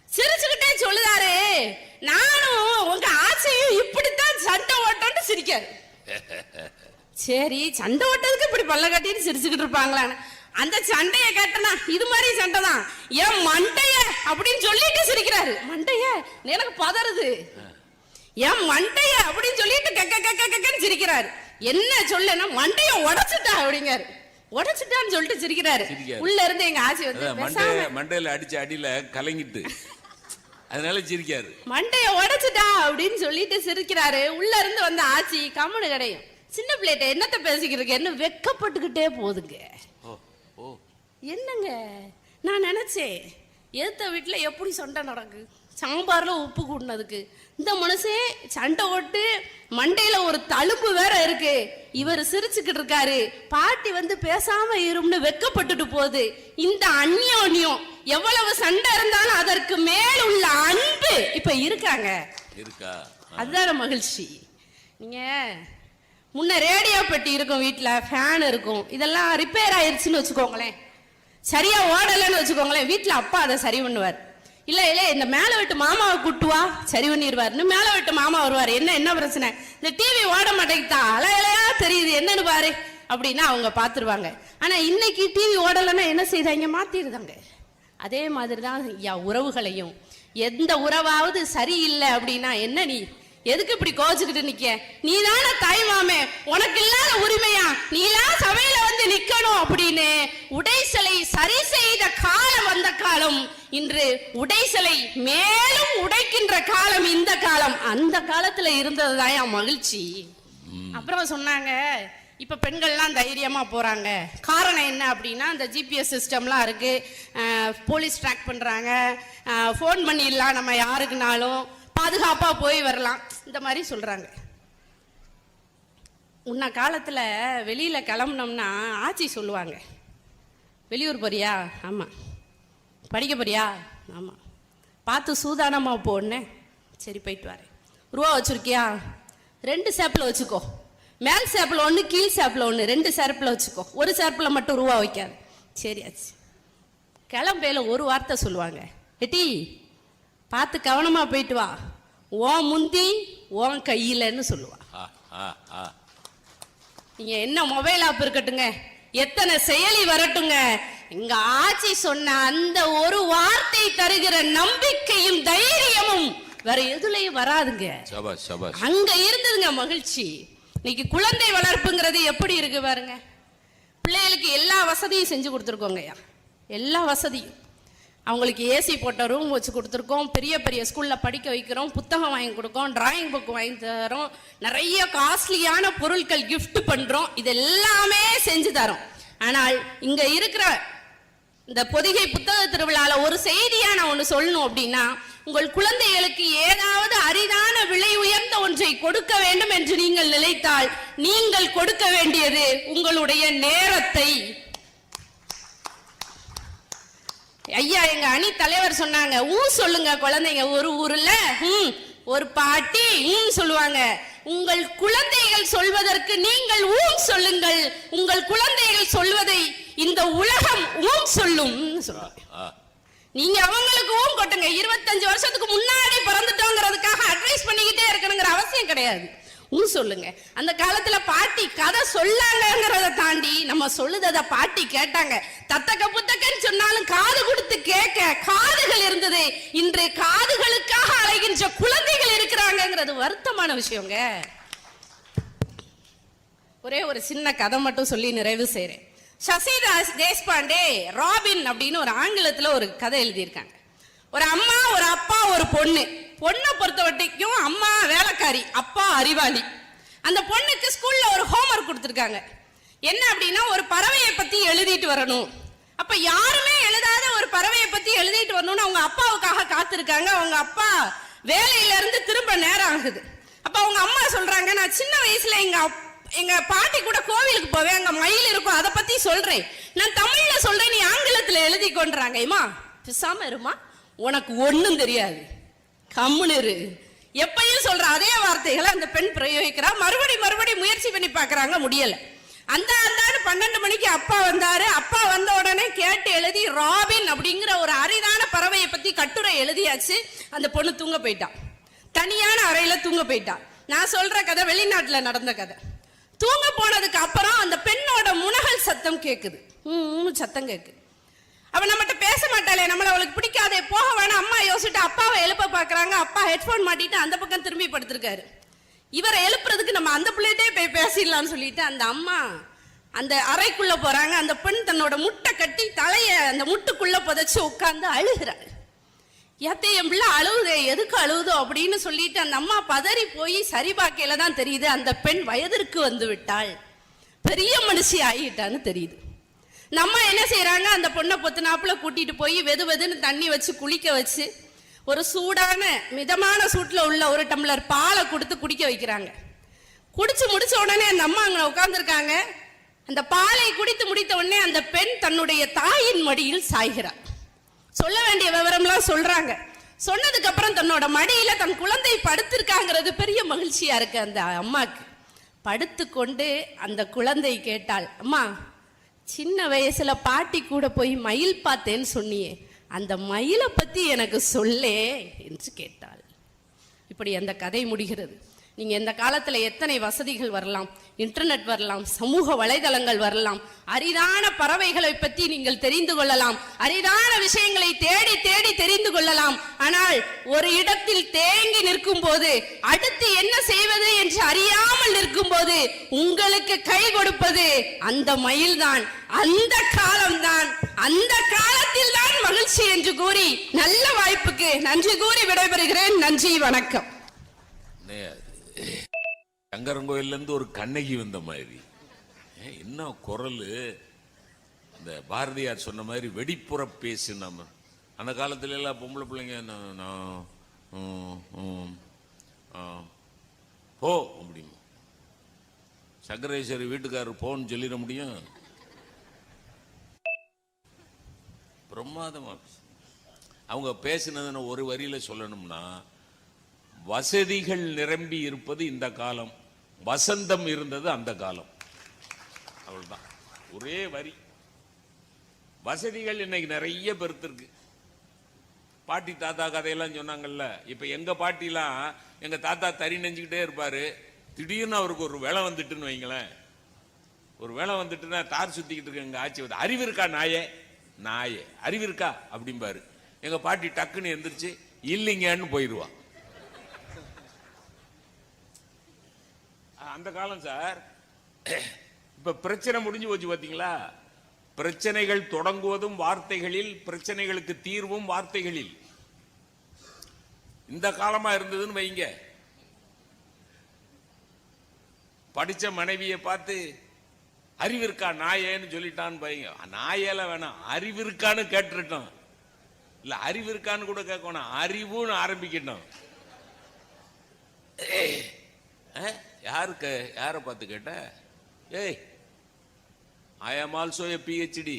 சிரிச்சுக்கிட்டே சொல்லுதாரு, நானும் உங்க ஆசையும் இப்படித்தான் சண்டை ஓட்டோன்னு சிரிக்காரு. சரி, சண்டை ஓட்டதுக்கு இப்படி பல்ல கட்டிட்டு சிரிச்சுக்கிட்டு இருப்பாங்களான்னு அந்த சண்டைய கேட்டனா, இது மாதிரி சண்டை தான் ஏன் மண்டைய அப்படின்னு சொல்லிட்டு சிரிக்கிறாரு. மண்டைய எனக்கு பதறுது, ஏன் மண்டைய அப்படின்னு சொல்லிட்டு கக்கன்னு சிரிக்கிறாரு. என்ன சொல்லுன்னா, மண்டைய உடைச்சிட்டா அப்படிங்காரு. உடைச்சிட்டான்னு சொல்லிட்டு சிரிக்கிறாரு. உள்ள இருந்து எங்க ஆட்சி வந்து மண்டையில அடிச்ச அடியில கலங்கிட்டு அதனால சிரிக்காரு. மண்டைய உடைச்சிட்டா அப்படின்னு சொல்லிட்டு சிரிக்கிறாரு. உள்ள இருந்து வந்த ஆட்சி கம்முனு கிடையும். சின்ன பிள்ளைகிட்ட என்னத்த பேசிக்கிறதுக்கு என்ன வெக்கப்பட்டுக்கிட்டே போகுதுங்க. என்னங்க நான் நினைச்சேன், எதிர்த்த வீட்டுல எப்படி சண்டை நடக்கு, சாம்பார்ல உப்பு கூட்டினதுக்கு. இந்த மனுஷன் சண்டை ஓட்டு மண்டையில ஒரு தழும்பு வேற இருக்கு, இவர் சிரிச்சுக்கிட்டு இருக்காரு. பாட்டி வந்து பேசாம இரும்னு வெக்கப்பட்டுட்டு போகுது. இந்த அந்யோன்யம் எவ்வளவு சண்டை இருந்தாலும் அதற்கு மேல் உள்ள அன்பு இப்ப இருக்காங்க. அதுதான மகிழ்ச்சி. நீங்க முன்ன ரேடியோ பெட்டி இருக்கும், வீட்டுல ஃபேன் இருக்கும், இதெல்லாம் ரிப்பேர் ஆயிருச்சுன்னு வச்சுக்கோங்களேன், சரியா ஓடலன்னு வச்சுக்கோங்களேன், வீட்டுல அப்பா அதை சரி பண்ணுவார். இல்ல இல்ல இந்த மேல விட்டு மாமாவை கூட்டுவா சரி பண்ணிடுவாருன்னு மேல விட்டு மாமா வருவாரு. என்ன பிரச்சனை, இந்த டிவி ஓட மாட்டேங்குதா, அலையா தெரியுது, என்னன்னு பாரு அப்படின்னா அவங்க பாத்துருவாங்க. ஆனா இன்னைக்கு டிவி ஓடலைன்னா என்ன செய்தாங்க, மாத்திருந்தாங்க. அதே மாதிரிதான் உறவுகளையும், எந்த உறவாவது சரியில்லை அப்படின்னா, என்ன நீ எதுக்கு இப்படி கோச்சுக்கிட்டு நிக்க, நீ தானே தாய் மாமே, உனக்கு இல்லாத உரிமையா, நீ எல்லாம் சபையில வந்து நிக்கணும் அப்படின்னு உடைசலை சரி செய்த காலம் அந்த காலம். இன்று உடைசலை மேலும் உடைக்கின்ற காலம் இந்த காலம். அந்த காலத்துல இருந்ததுதான் மகிழ்ச்சி. அப்புறம் சொன்னாங்க, இப்ப பெண்கள்லாம் தைரியமா போறாங்க. காரணம் என்ன அப்படின்னா, இந்த ஜிபிஎஸ் சிஸ்டம்லாம் இருக்கு, போலீஸ் ட்ராக் பண்றாங்க, போன் பண்ணிடலாம், நம்ம யாருக்குனாலும் பாதுகாப்பா போய் வரலாம், இந்த மாதிரி சொல்றாங்க. உன்ன காலத்துல வெளியில கிளம்புனோம்னா ஆச்சி சொல்லுவாங்க, வெளியூர் போறியா, ஆமா. படிக்க போறியா, ஆமா. பார்த்து சூதானமா போன்னு, சரி போயிட்டு வரேன். ரூபா வச்சிருக்கியா, 2 சேப்பில் வச்சுக்கோ, மேல் சேப்பில் 1 கீழ் சேப்பில் 1, 2 சேப்பில் வச்சுக்கோ, ஒரு சேப்பில் மட்டும் ரூபா வைக்காது. சரி ஆச்சு. கிளம்பையில ஒரு வார்த்தை சொல்லுவாங்க, எட்டி பார்த்து கவனமா போயிட்டு வா, ஓ முந்தி ஓன் கையிலன்னு சொல்லுவா. நீங்க என்ன மொபைல் ஆப் இருக்கட்டுங்க, எத்தனை செயலி வரட்டுங்க, இங்க ஆட்சி சொன்ன அந்த ஒரு வார்த்தை தருகிற நம்பிக்கையும் தைரியமும் வேற எதுலயும் வராதுங்க. அங்க இருந்ததுங்க மகிழ்ச்சி. இன்னைக்கு குழந்தை வளர்ப்புங்கிறது எப்படி இருக்கு பாருங்க. பிள்ளைகளுக்கு எல்லா வசதியும் செஞ்சு கொடுத்துருக்கோங்கய்யா, எல்லா வசதியும். அவங்களுக்கு ஏசி போட்ட ரூம் வச்சு கொடுத்துருக்கோம், பெரிய பெரிய ஸ்கூல்ல படிக்க வைக்கிறோம், புத்தகம் வாங்கி கொடுக்கோம், டிராயிங் புக் வாங்கி தரோம், நிறைய காஸ்ட்லியான பொருட்கள் கிஃப்ட் பண்றோம், இது எல்லாமே செஞ்சு தரோம். ஆனால் இங்க இருக்கிற இந்த பொதிகை புத்தக திருவிழால ஒரு செய்தியா நான் ஒண்ணு சொல்லணும் அப்படின்னா, உங்கள் குழந்தைகளுக்கு ஏதாவது அரிதான விலை உயர்ந்த ஒன்றை கொடுக்க வேண்டும் என்று நீங்கள் நினைத்தால் நீங்கள் கொடுக்க வேண்டியது உங்களுடைய நேரத்தை. ஐயா எங்க அணி தலைவர் சொன்னாங்க, சொல்லுங்க குழந்தைங்க, ஒரு ஊர்ல ஒரு பாட்டி சொல்லுவாங்க, உங்கள் குழந்தைகள் சொல்வதற்கு நீங்கள் சொல்லுங்கள், உங்கள் குழந்தைகள் சொல்வதை இந்த உலகம் சொல்லும் சொல்லுவாங்க. நீங்க அவங்களுக்கு கொட்டுங்க. 25 வருஷத்துக்கு முன்னாடி பிறந்துட்ட கிடையாது. சொல்லுங்க, அந்த காலத்துல பாட்டி கதை சொல்லாங்கிறத தாண்டி நம்ம சொல்லுதத பாட்டி கேட்டாங்க. தத்தக்க புத்தக்கன்னு சொன்னாலும் காது கொடுத்து கேட்க காதுகள் இருந்தது. இன்று காதுகளுக்காக அலைகின்ற குழந்தைகள் இருக்கிறாங்கிறது வருத்தமான விஷயங்க. ஒரே ஒரு சின்ன கதை மட்டும் சொல்லி நிறைவு செய்றேன். சசிதாஸ் தேஷ்பாண்டே ராபின் அப்படின்னு ஒரு ஆங்கிலத்துல ஒரு கதை எழுதியிருக்காங்க. ஒரு அம்மா, ஒரு அப்பா, ஒரு பொண்ணு. பொண்ணை பொறுத்த வரைக்கும் அம்மா வேலைக்காரி, அப்பா அறிவாளி. அந்த பொண்ணுக்கு ஸ்கூல்ல ஒரு ஹோம்ஒர்க் கொடுத்துருக்காங்க. என்ன அப்படின்னா, ஒரு பறவையை பத்தி எழுதிட்டு வரணும். அப்ப யாருமே எழுதாத ஒரு பறவையை பத்தி எழுதிட்டு வரணும்னு அவங்க அப்பாவுக்காக காத்திருக்காங்க. அவங்க அப்பா வேலையில இருந்து திரும்ப நேரம் ஆகுது. அப்ப அவங்க அம்மா சொல்றாங்க, நான் சின்ன வயசுல எங்க பாட்டி கூட கோவிலுக்கு போவேன், அங்க மயில் இருக்கும், அதை பத்தி சொல்றேன், நான் தமிழ்ல சொல்றேன், நீ ஆங்கிலத்துல எழுதி கொண்டுறாங்க. ஏமா பிசாம இருமா, உனக்கு ஒண்ணும் தெரியாது, கம்முனு. எப்பயும் சொல்ற அதே வார்த்தைகளை அந்த பெண் பிரயோகிக்கிறா. மறுபடி முயற்சி பண்ணி பாக்குறாங்க, முடியல. அந்த 12 மணிக்கு அப்பா வந்தாரு. அப்பா வந்த உடனே கேட்டு எழுதி ராபின் அப்படிங்கிற ஒரு அரிதான பறவையை பத்தி கட்டுரை எழுதியாச்சு. அந்த பொண்ணு தூங்க போயிட்டான், தனியான அறையில தூங்க போயிட்டான். நான் சொல்ற கதை வெளிநாட்டுல நடந்த கதை. தூங்க போனதுக்கு அப்புறம் அந்த பெண்ணோட முனகல் சத்தம் கேக்குது, சத்தம் கேக்குது. அவ நம்மகிட்ட பேச மாட்டாளே, நம்மள அவளுக்கு பிடிக்காதே, போக வேணாம். அம்மா யோசிச்சுட்டு அப்பாவை எழுப்ப பாக்குறாங்க. அப்பா ஹெட்போன் மாட்டிட்டு அந்த பக்கம் திரும்பி படுத்திருக்காரு. இவரை எழுப்புறதுக்கு நம்ம அந்த பிள்ளைகிட்டே போய் பேசிடலாம்னு சொல்லிட்டு அந்த அம்மா அந்த அறைக்குள்ள போறாங்க. அந்த பெண் தன்னோட முட்டை கட்டி தலைய அந்த முட்டுக்குள்ள புதைச்சு உட்கார்ந்து அழுகிறாள். ஏத்தே என் பிள்ளை அழுவுதே, எதுக்கு அழுவுதோ அப்படின்னு சொல்லிட்டு அந்த அம்மா பதறி போய் சரி பாக்கையில தான் தெரியுது அந்த பெண் வயதிற்கு வந்து விட்டாள், பெரிய மனுஷி ஆகிட்டான்னு தெரியுது. நம்ம என்ன செய்யறாங்க, அந்த பொண்ணை பொத்துனாப்புல கூட்டிட்டு போய் வெதுன்னு தண்ணி வச்சு குளிக்க வச்சு ஒரு சூடான மிதமான சூட்டுல உள்ள ஒரு டம்ளர் பாலை கொடுத்து குடிக்க வைக்கிறாங்க. குடிச்சு முடிச்ச உடனே அந்த அம்மா அங்க உட்கார்ந்துருக்காங்க. அந்த பாலை குடித்து முடித்த உடனே அந்த பெண் தன்னுடைய தாயின் மடியில் சாய்கிறார். சொல்ல வேண்டிய விவரம்லாம் சொல்றாங்க. சொன்னதுக்கு அப்புறம் தன்னோட மடியில தன் குழந்தை படுத்திருக்காங்கிறது பெரிய மகிழ்ச்சியா இருக்கு அந்த அம்மாக்கு. படுத்து கொண்டு அந்த குழந்தை கேட்டாள், அம்மா சின்ன வயசுல பாட்டி கூட போய் மயில் பார்த்தேன்னு சொன்னியே, அந்த மயிலை பத்தி எனக்கு சொல்லே என்று கேட்டாள். இப்படி அந்த கதை முடிகிறது. நீங்க இந்த காலத்துல எத்தனை வசதிகள் வரலாம், இன்டர்நெட் வரலாம், சமூக வலைதளங்கள் வரலாம், அரிதான பறவைகளை பற்றி நீங்கள் தெரிந்து கொள்ளலாம், அரிதான விஷயங்களை தேடி தேடி தெரிந்து கொள்ளலாம். ஆனால் ஒரு இடத்தில் தேங்கி நிற்கும் போது அடுத்து என்ன செய்வது என்று அறியாமல் நிற்கும் போது உங்களுக்கு கை கொடுப்பது அந்த மயில்தான், அந்த காலம்தான், அந்த காலத்தில் தான் மகிழ்ச்சி என்று கூறி நல்ல வாய்ப்புக்கு நன்றி கூறி விடைபெறுகிறேன். நன்றி, வணக்கம். சங்கரங்கோயில இருந்து ஒரு கண்ணகி வந்த மாதிரி என்ன குரல். இந்த பாரதியார் சொன்ன மாதிரி வெடிப்புற பேசு. நம்ம அந்த காலத்துல எல்லாம் பொம்பளை பிள்ளைங்க போ முடியும், சங்கரேஸ்வரி வீட்டுக்காரர் போன்னு சொல்லிட முடியும். பிரமாதமா அவங்க பேசினது ஒரு வரியில சொல்லணும்னா, வசதிகள் நிரம்பி இருப்பது இந்த காலம், வசந்தம் இருந்தது அந்த காலம். அவ்வளவுதான், ஒரே வரி. வசதிகள் இன்னைக்கு நிறைய பெருத்திருக்கு. பாட்டி தாத்தா கதையெல்லாம் சொன்னாங்கல்ல, இப்ப எங்க பாட்டிலாம் எங்க தாத்தா தறி நெஞ்சுக்கிட்டே இருப்பாரு. திடீர்னு அவருக்கு ஒரு வேலை வந்துட்டுன்னு வைங்களேன், ஒரு வேலை வந்துட்டுன்னா தார் சுத்திக்கிட்டு இருக்கு எங்க ஆட்சி வந்து, அறிவு இருக்கா நாயே, நாயே அறிவு இருக்கா அப்படிம்பாரு. எங்க பாட்டி டக்குன்னு எந்திரிச்சு இல்லைங்கன்னு போயிடுவா. அந்த காலம் சார். இப்ப பிரச்சனை முடிஞ்சு போச்சு பாத்தீங்களா. பிரச்சனைகள் தொடங்குவதும் வார்த்தைகளில், பிரச்சனைகளுக்கு தீர்வும் வார்த்தைகளில். இந்த காலமா இருந்ததுன்னு வைங்க, படிச்ச மனைவியை பார்த்து அறிவிருக்கா நாயேன்னு சொல்லிட்டான்னு வைங்க. நாயேல வேணாம், அறிவிருக்கான்னு கேட்டுட்டோம். இல்ல அறிவிருக்கான்னு கூட கேட்கணும், அறிவுன்னு ஆரம்பிக்கட்டும். யாருக்கு யாரை பார்த்து கேட்ட? ஏய், I am also a PhD.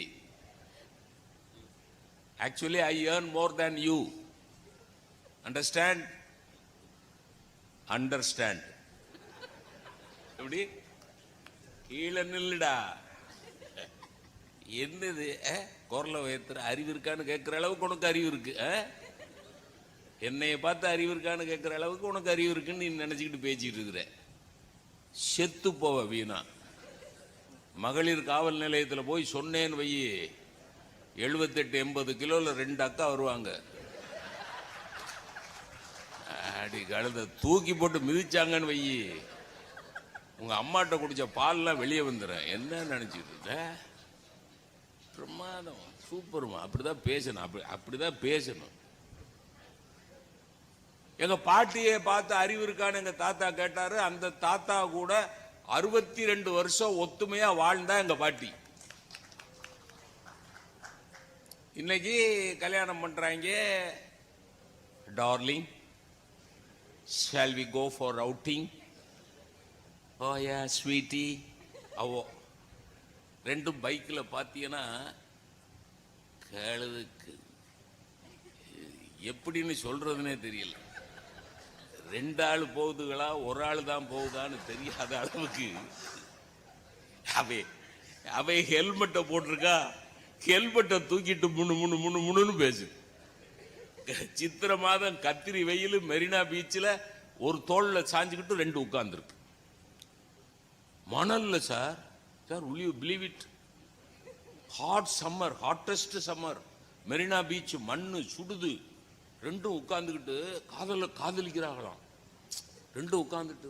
Actually, I earn more than you. Understand? Understand. எப்படி கீழே நில்லுடா. என்னது குரலை உயர்த்துற? அறிவு இருக்கான்னு கேட்கிற அளவுக்கு உனக்கு அறிவு இருக்கு. என்னைய பார்த்து அறிவு இருக்கான்னு கேட்குற அளவுக்கு உனக்கு அறிவு இருக்குன்னு நீ நினச்சிக்கிட்டு பேசிக்கிட்டு இருக்கிற. செத்து போவ வீணா. மகளிர் காவல் நிலையத்தில் போய் சொன்னேன்னு வை, 78-80 கிலோவில் 2 அக்கா வருவாங்க. அடி கழுத தூக்கி போட்டு மிதிச்சாங்கன்னு வை, உங்க அம்மாட்ட குடிச்ச பால்லாம் வெளியே வந்துடும். என்ன நினைச்சிட்டு இருக்க? பிரமாதம், சூப்பர்மா. அப்படிதான் பேசணும், அப்படிதான் பேசணும். எங்க பாட்டியை பார்த்து அறிவு இருக்கான்னு எங்க தாத்தா கேட்டாரு. அந்த தாத்தா கூட 62 வருஷம் ஒத்துமையா வாழ்ந்தா எங்க பாட்டி. இன்னைக்கு கல்யாணம் பண்றாங்க. Darling, shall we go for outing? Oh yeah, sweetie. அவோ ரெண்டும் பைக்கில் பார்த்தீங்கன்னா கழுதுக்கு எப்படின்னு சொல்றதுன்னே தெரியல. 2 ஆள் போகுதுகளா, ஒரு ஆள் தான் போகுதான்னு தெரியாத அளவுக்கு அவை ஹெல்மெட்டை போட்டிருக்கா, ஹெல்மெட்டை தூக்கிட்டு முன்னு பேசு. சித்திரை மாதம் கத்திரி வெயில் மெரினா பீச்சில் ஒரு தோல்ல சாஞ்சுக்கிட்டு 2 உட்கார்ந்துருக்கு. மணல்ல sir, will you believe it? Hot summer, hottest summer, Marina beach மண்ணு சுடுது. 2 உட்கார்ந்துக்கிட்டு காதலிக்கிறாங்களாம். 2 உட்கார்ந்துட்டு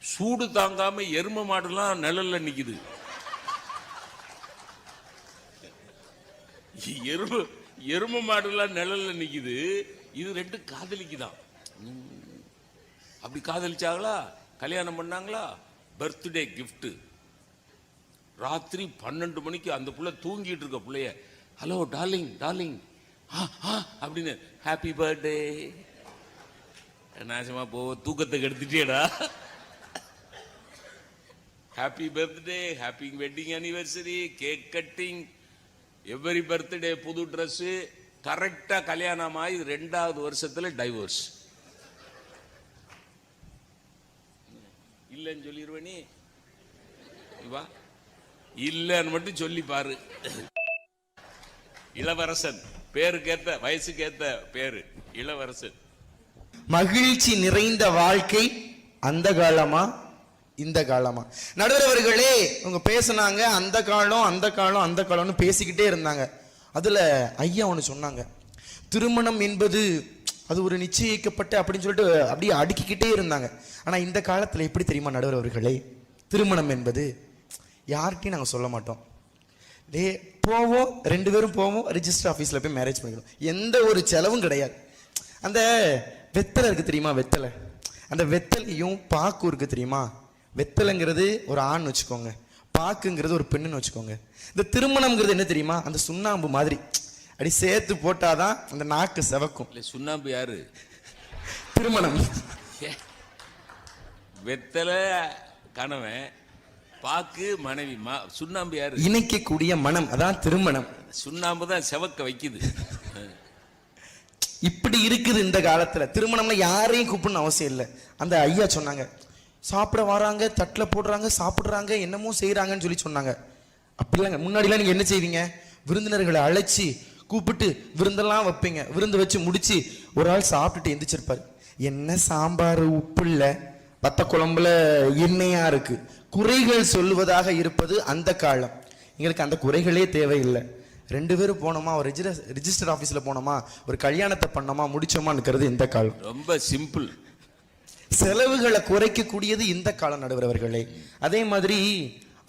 சூடு தாங்காம எரும மாடுலாம் நிழல்ல நிக்குது. எரும மாடுலாம் நிழல்ல நிக்குது. இது 2 காதலிக்குதான். அப்படி காதலிச்சாங்களா, கல்யாணம் பண்ணாங்களா, பர்த்டே கிஃப்ட். ராத்திரி 12 மணிக்கு அந்த புள்ள தூங்கிட்டு இருக்க புள்ளைய, ஹலோ டார்லிங் டார்லிங் அப்படின்னு, ஹாப்பி பர்த்டே. நாசமா போ, தூக்கத்தை கெடுத்துட்டேடா. Happy birthday, happy wedding anniversary, cake cutting, every birthday புது ட்ரெஸ். கரெக்டா கல்யாணம் ஆகி 2வது வருஷத்துல டைவோர்ஸ். இல்லன்னு சொல்லிடுவேனி, வா இல்லன்னு மட்டும் சொல்லி பாரு. இளவரசன், பேருக்கேத்த வயசுக்கேத்த பேரு இளவரசன். மகிழ்ச்சி நிறைந்த வாழ்க்கை அந்த காலமா இந்த காலமா? நடுவர் அவர்களே, உங்க பேசுனாங்க அந்த காலம் அந்த காலம் அந்த காலம்னு பேசிக்கிட்டே இருந்தாங்க. அதுல ஐயா ஒன்று சொன்னாங்க, திருமணம் என்பது அது ஒரு நிச்சயிக்கப்பட்ட அப்படின்னு சொல்லிட்டு அப்படியே அடுக்கிக்கிட்டே இருந்தாங்க. ஆனா இந்த காலத்துல எப்படி தெரியுமா நடுவர் அவர்களே, திருமணம் என்பது யார்கிட்டையும் நாங்கள் சொல்ல மாட்டோம். போவோம், 2 பேரும் போவோம், ரிஜிஸ்டர் ஆஃபீஸில் போய் மேரேஜ் பண்ணிக்கிறோம். எந்த ஒரு செலவும் கிடையாது. அந்த வெத்தலை இருக்கு தெரியுமா, வெத்தலை, அந்த வெத்தலையும் பாக்கு இருக்கு தெரியுமா. வெத்தலைங்கிறது ஒரு ஆண் வச்சுக்கோங்க, பாக்குங்கிறது ஒரு பெண்ணுன்னு வச்சுக்கோங்க. இந்த திருமணம்ங்கிறது என்ன தெரியுமா, அந்த சுண்ணாம்பு மாதிரி அப்படி சேர்த்து போட்டாதான் அந்த நாக்கு செவக்கும். சுண்ணாம்பு யாரு? திருமணம். வெத்தலை கணவன், பாக்கு மனைவி, சுண்ணாம்பு யாரு? இணைக்கக்கூடிய மனம், அதான் திருமணம். சுண்ணாம்பு தான் செவக்க வைக்குது. இப்படி இருக்குது இந்த காலத்துல. திருமணம்னா யாரையும் கூப்பிடணும் அவசியம் இல்லை. அந்த ஐயா சொன்னாங்க, சாப்பிட வராங்க, தட்டில் போடுறாங்க, சாப்பிடுறாங்க, என்னமோ செய்யறாங்கன்னு சொல்லி சொன்னாங்க. அப்படிலாங்க முன்னாடிலாம் நீங்க என்ன செய்வீங்க, விருந்தினர்களை அழைச்சி கூப்பிட்டு விருந்தெல்லாம் வைப்பீங்க. விருந்து வச்சு முடிச்சு ஒரு ஆள் சாப்பிட்டுட்டு எந்திரிச்சிருப்பாரு, என்ன சாம்பார் உப்பு இல்ல, வத்த குழம்புல எண்ணெயா இருக்கு, குறைகள் சொல்லுவதாக இருப்பது அந்த காலம். எங்களுக்கு அந்த குறைகளே தேவையில்லை. 2 பேரும் போனோமா, ஒரு ரிஜிஸ்டர் ஆபீஸ்ல போனோமா, ஒரு கல்யாணத்தை பண்ணோமா, முடிச்சோமான்னு இந்த காலம். ரொம்ப சிம்பிள். செலவுகளை குறைக்கக்கூடியது இந்த காலம் நடுவர் அவர்களே. அதே மாதிரி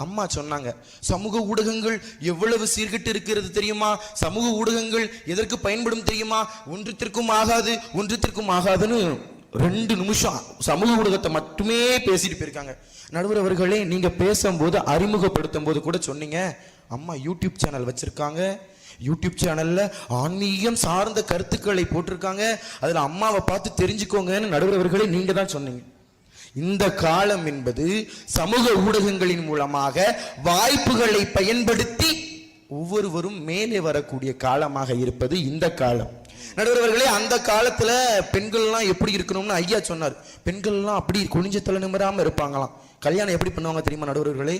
அம்மா சொன்னாங்க, சமூக ஊடகங்கள் எவ்வளவு சீர்கெட்டு இருக்கிறது தெரியுமா, சமூக ஊடகங்கள் எதற்கு பயன்படும் தெரியுமா, ஒன்றுத்திற்கும் ஆகாதுன்னு 2 நிமிஷம் சமூக ஊடகத்தை மட்டுமே பேசிட்டு போயிருக்காங்க. நடுவர் அவர்களே, நீங்க பேசும்போது அறிமுகப்படுத்தும் போது கூட சொன்னீங்க, அம்மா யூடியூப் சேனல் வச்சிருக்காங்க, யூடியூப் சேனல்ல ஆன்மீகம் சார்ந்த கருத்துக்களை போட்டிருக்காங்க, அதுல அம்மாவை பார்த்து தெரிஞ்சுக்கோங்கன்னு நடுவர் அவர்களே நீங்க தான் சொன்னீங்க. இந்த காலம் என்பது சமூக ஊடகங்களின் மூலமாக வாய்ப்புகளை பயன்படுத்தி ஒவ்வொருவரும் மேலே வரக்கூடிய காலமாக இருப்பது இந்த காலம். நடுவர்களே, அந்த காலத்துல பெண்கள்லாம் எப்படி இருக்கணும்னு ஐயா சொன்னார். பெண்கள்லாம் அப்படி குனிஞ்ச தலை நிமிராம இருப்பாங்களாம். கல்யாணம் எப்படி பண்ணுவாங்க தெரியுமா நடுவர்களே,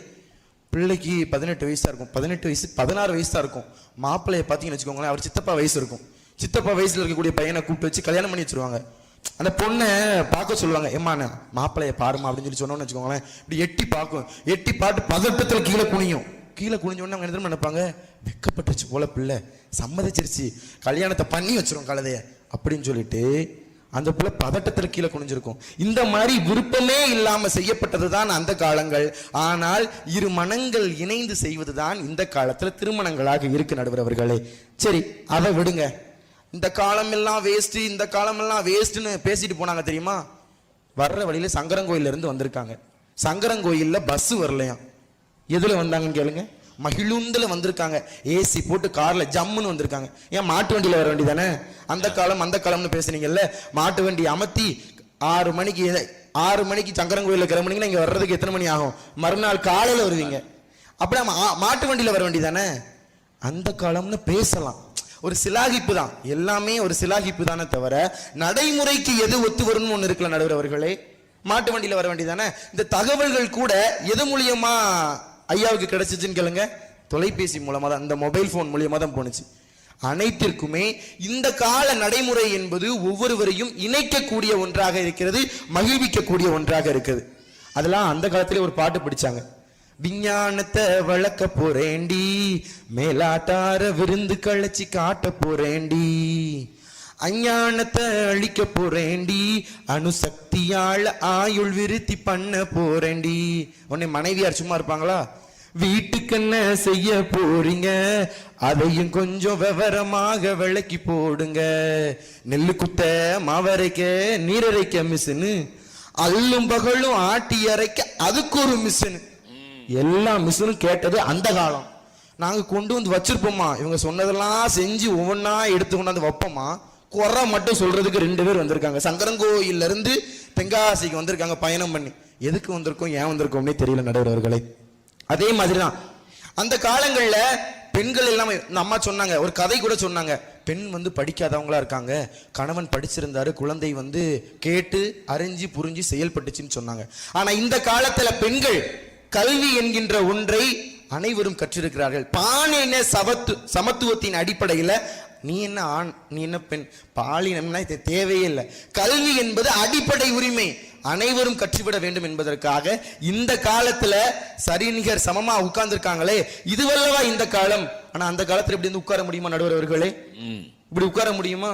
பிள்ளைக்கு 18 வயசா இருக்கும், 18 வயசு 16 வயசா இருக்கும். மாப்பிள்ளைய பார்த்தீங்கன்னு வச்சுக்கோங்களேன், அவர் சித்தப்பா வயசு இருக்கும். சித்தப்பா வயசுல இருக்கக்கூடிய பையனை கூப்பிட்டு வச்சு கல்யாணம் பண்ணி வச்சிருவாங்க. அந்த பொண்ணை பார்க்க சொல்லுவாங்க, ஏம்மா மாப்பிள்ளைய பாருமா அப்படின்னு சொல்லி சொன்னோன்னு வச்சுக்கோங்களேன். இப்படி எட்டி பார்க்கும், எட்டி பார்த்து பதட்டத்துல கீழே குனியும். கீழே குனிஞ்சோடனே அவங்க என்ன நினைப்பாங்க, வெக்கப்பட்டுச்சு போல பிள்ளை, சம்மதிச்சிருச்சு, கல்யாணத்தை பண்ணி வச்சிரும் கழுதைய அப்படின்னு சொல்லிட்டு அந்த பிள்ளை பதட்டத்துல கீழே குனிஞ்சிருக்கும். இந்த மாதிரி விருப்பமே இல்லாம செய்யப்பட்டதுதான் அந்த காலங்கள். ஆனால் இரு மனங்கள் இணைந்து செய்வதுதான் இந்த காலத்துல திருமணங்களாக இருக்கு நடுவர் அவர்களே. சரி, அதை விடுங்க. இந்த காலம் எல்லாம் வேஸ்ட், இந்த காலம் எல்லாம் வேஸ்ட்னு பேசிட்டு போனாங்க தெரியுமா? வர்ற வழியில சங்கரங்கோயில இருந்து வந்திருக்காங்க. சங்கரங்கோயில்ல பஸ் வரலையாம். எதுல வந்தாங்கன்னு கேளுங்க, மகிழுந்துல வந்திருக்காங்க. ஏசி போட்டு கார்ல ஜம்முன்னு வந்திருக்காங்க. ஏன் மாட்டு வண்டியில வர வேண்டியதானே? அந்த காலம்னு பேசுனீங்கல்ல, மாட்டு வண்டி அமர்த்தி 6 மணிக்கு சங்கரங்கோயில கிளம்புனீங்கன்னா இங்க வர்றதுக்கு எத்தனை மணி ஆகும்? மறுநாள் காலையில வருவீங்க. அப்படியே மாட்டு வண்டியில வர வேண்டியதானே? அந்த காலம்னு பேசலாம். ஒரு சிலாகிப்பு தான், எல்லாமே ஒரு சிலாகிப்பு தானே தவிர நடைமுறைக்கு எது ஒத்து வரும்னு ஒண்ணு இருக்குல்ல நடுவர் அவர்களே. மாட்டு வண்டியில வர வேண்டியதானே? இந்த தகவல்கள் கூட எது மூலியமா ஐயாவுக்கு கிடைச்சிச்சுன்னு கேளுங்க, தொலைபேசி மூலமா தான், இந்த மொபைல் போன் மூலியமா தான் போனுச்சு. அனைத்திற்குமே இந்த கால நடைமுறை என்பது ஒவ்வொருவரையும் இணைக்கக்கூடிய ஒன்றாக இருக்கிறது, மகிழ்விக்கக்கூடிய ஒன்றாக இருக்குது. அதெல்லாம் அந்த காலத்திலே ஒரு பாட்டு பிடிச்சாங்க. விஞ்ஞானத்தை வளர்க்க போறேண்டி, மேலாட்டார விருந்து கழிச்சு காட்ட போறேண்டி, அஞ்ஞானத்தை அழிக்க போறேண்டி, அணுசக்தியால ஆயுள் விருத்தி பண்ண போறேண்டி. உன்னை மனைவியார் சும்மா இருப்பாங்களா? வீட்டுக்கு என்ன செய்ய போறீங்க, அதையும் கொஞ்சம் விவரமாக விளக்கி போடுங்க. நெல்லு குத்த மாவரைக்க நீரரைக்க மிஷினு, அல்லும் பகலும் ஆட்டி அரைக்க அதுக்கு ஒரு மிஷினு. எல்லா மிஷினும் கேட்டது அந்த காலம். நாங்க கொண்டு வந்து வச்சிருப்போமா, இவங்க சொன்னதெல்லாம் செஞ்சு ஒவ்வொன்னா எடுத்து கொண்டாந்து வைப்போமா. குறை மட்டும் சொல்றதுக்கு 2 பேர் வந்திருக்காங்க. சங்கரங்கோயில்ல இருந்து தென்காசிக்கு வந்திருக்காங்க பயணம் பண்ணி. எதுக்கு வந்திருக்கோம், ஏன் வந்திருக்கோம்னே தெரியல நடுவர் அவர்களே. அதே மாதிரிதான் அந்த காலங்கள்ல பெண்கள் எல்லாமே, அம்மா சொன்னாங்க, ஒரு கதை கூட சொன்னாங்க. பெண் படிக்காதவங்களா இருக்காங்க, கணவன் படிச்சிருந்தாரு, குழந்தை கேட்டு அறிஞ்சு புரிஞ்சு செயல்பட்டுச்சுன்னு சொன்னாங்க. ஆனா இந்த காலத்துல பெண்கள் கல்வி என்கின்ற ஒன்றை அனைவரும் கற்றிருக்கிறார்கள். பாலின சமத்துவத்தின் அடிப்படையில் நீ என்ன ஆண் நீ என்ன பெண், பாலினம்னா இது தேவையே இல்லை. கல்வி என்பது அடிப்படை உரிமை, அனைவரும் கற்றுவிட வேண்டும் என்பதற்காக இந்த காலத்துல சரிநிகர் சமமா உட்கார்ந்து இருக்காங்களே, இதுவல்லவா இந்த காலம். ஆனா அந்த காலத்துல இப்படி உட்கார முடியுமா நடுவர் அவர்களே? இப்படி உட்கார முடியுமா?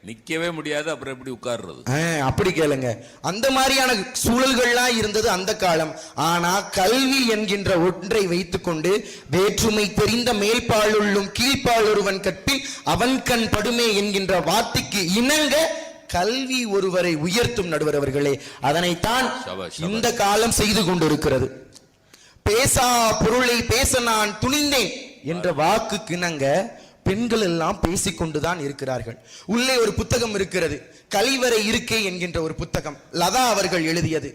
நிக்கவே முடியாது. அப்புறம் எப்படி உட்கார்றது? அப்படி கேளுங்க. அந்த மாதிரியான சூழல்கள்லாம் இருந்தது அந்த காலம். ஆனா கல்வி என்கின்ற ஒன்றை வைத்துக்கொண்டு வேற்றுமை தெரிந்த மேல்பாலுள்ளும் கீழ்பால் ஒருவன் கற்பின் அவன் கண் படுமே என்கின்ற வார்த்தைக்கு இணங்க கல்வி ஒருவரை உயர்த்தும் நடுவர் அவர்களே. அதனைத்தான் இந்த காலம் செய்து கொண்டிருக்கிறது. பேசா பொருளை பேச நான் துணிந்தேன் என்ற வாக்குக்கு இணங்க பெண்கள் எல்லாம் பேசிக்கொண்டுதான் இருக்கிறார்கள். உள்ளே ஒரு புத்தகம் இருக்கிறது, கழிவறை இருக்கை என்கின்ற ஒரு புத்தகம், லதா அவர்கள் எழுதியது.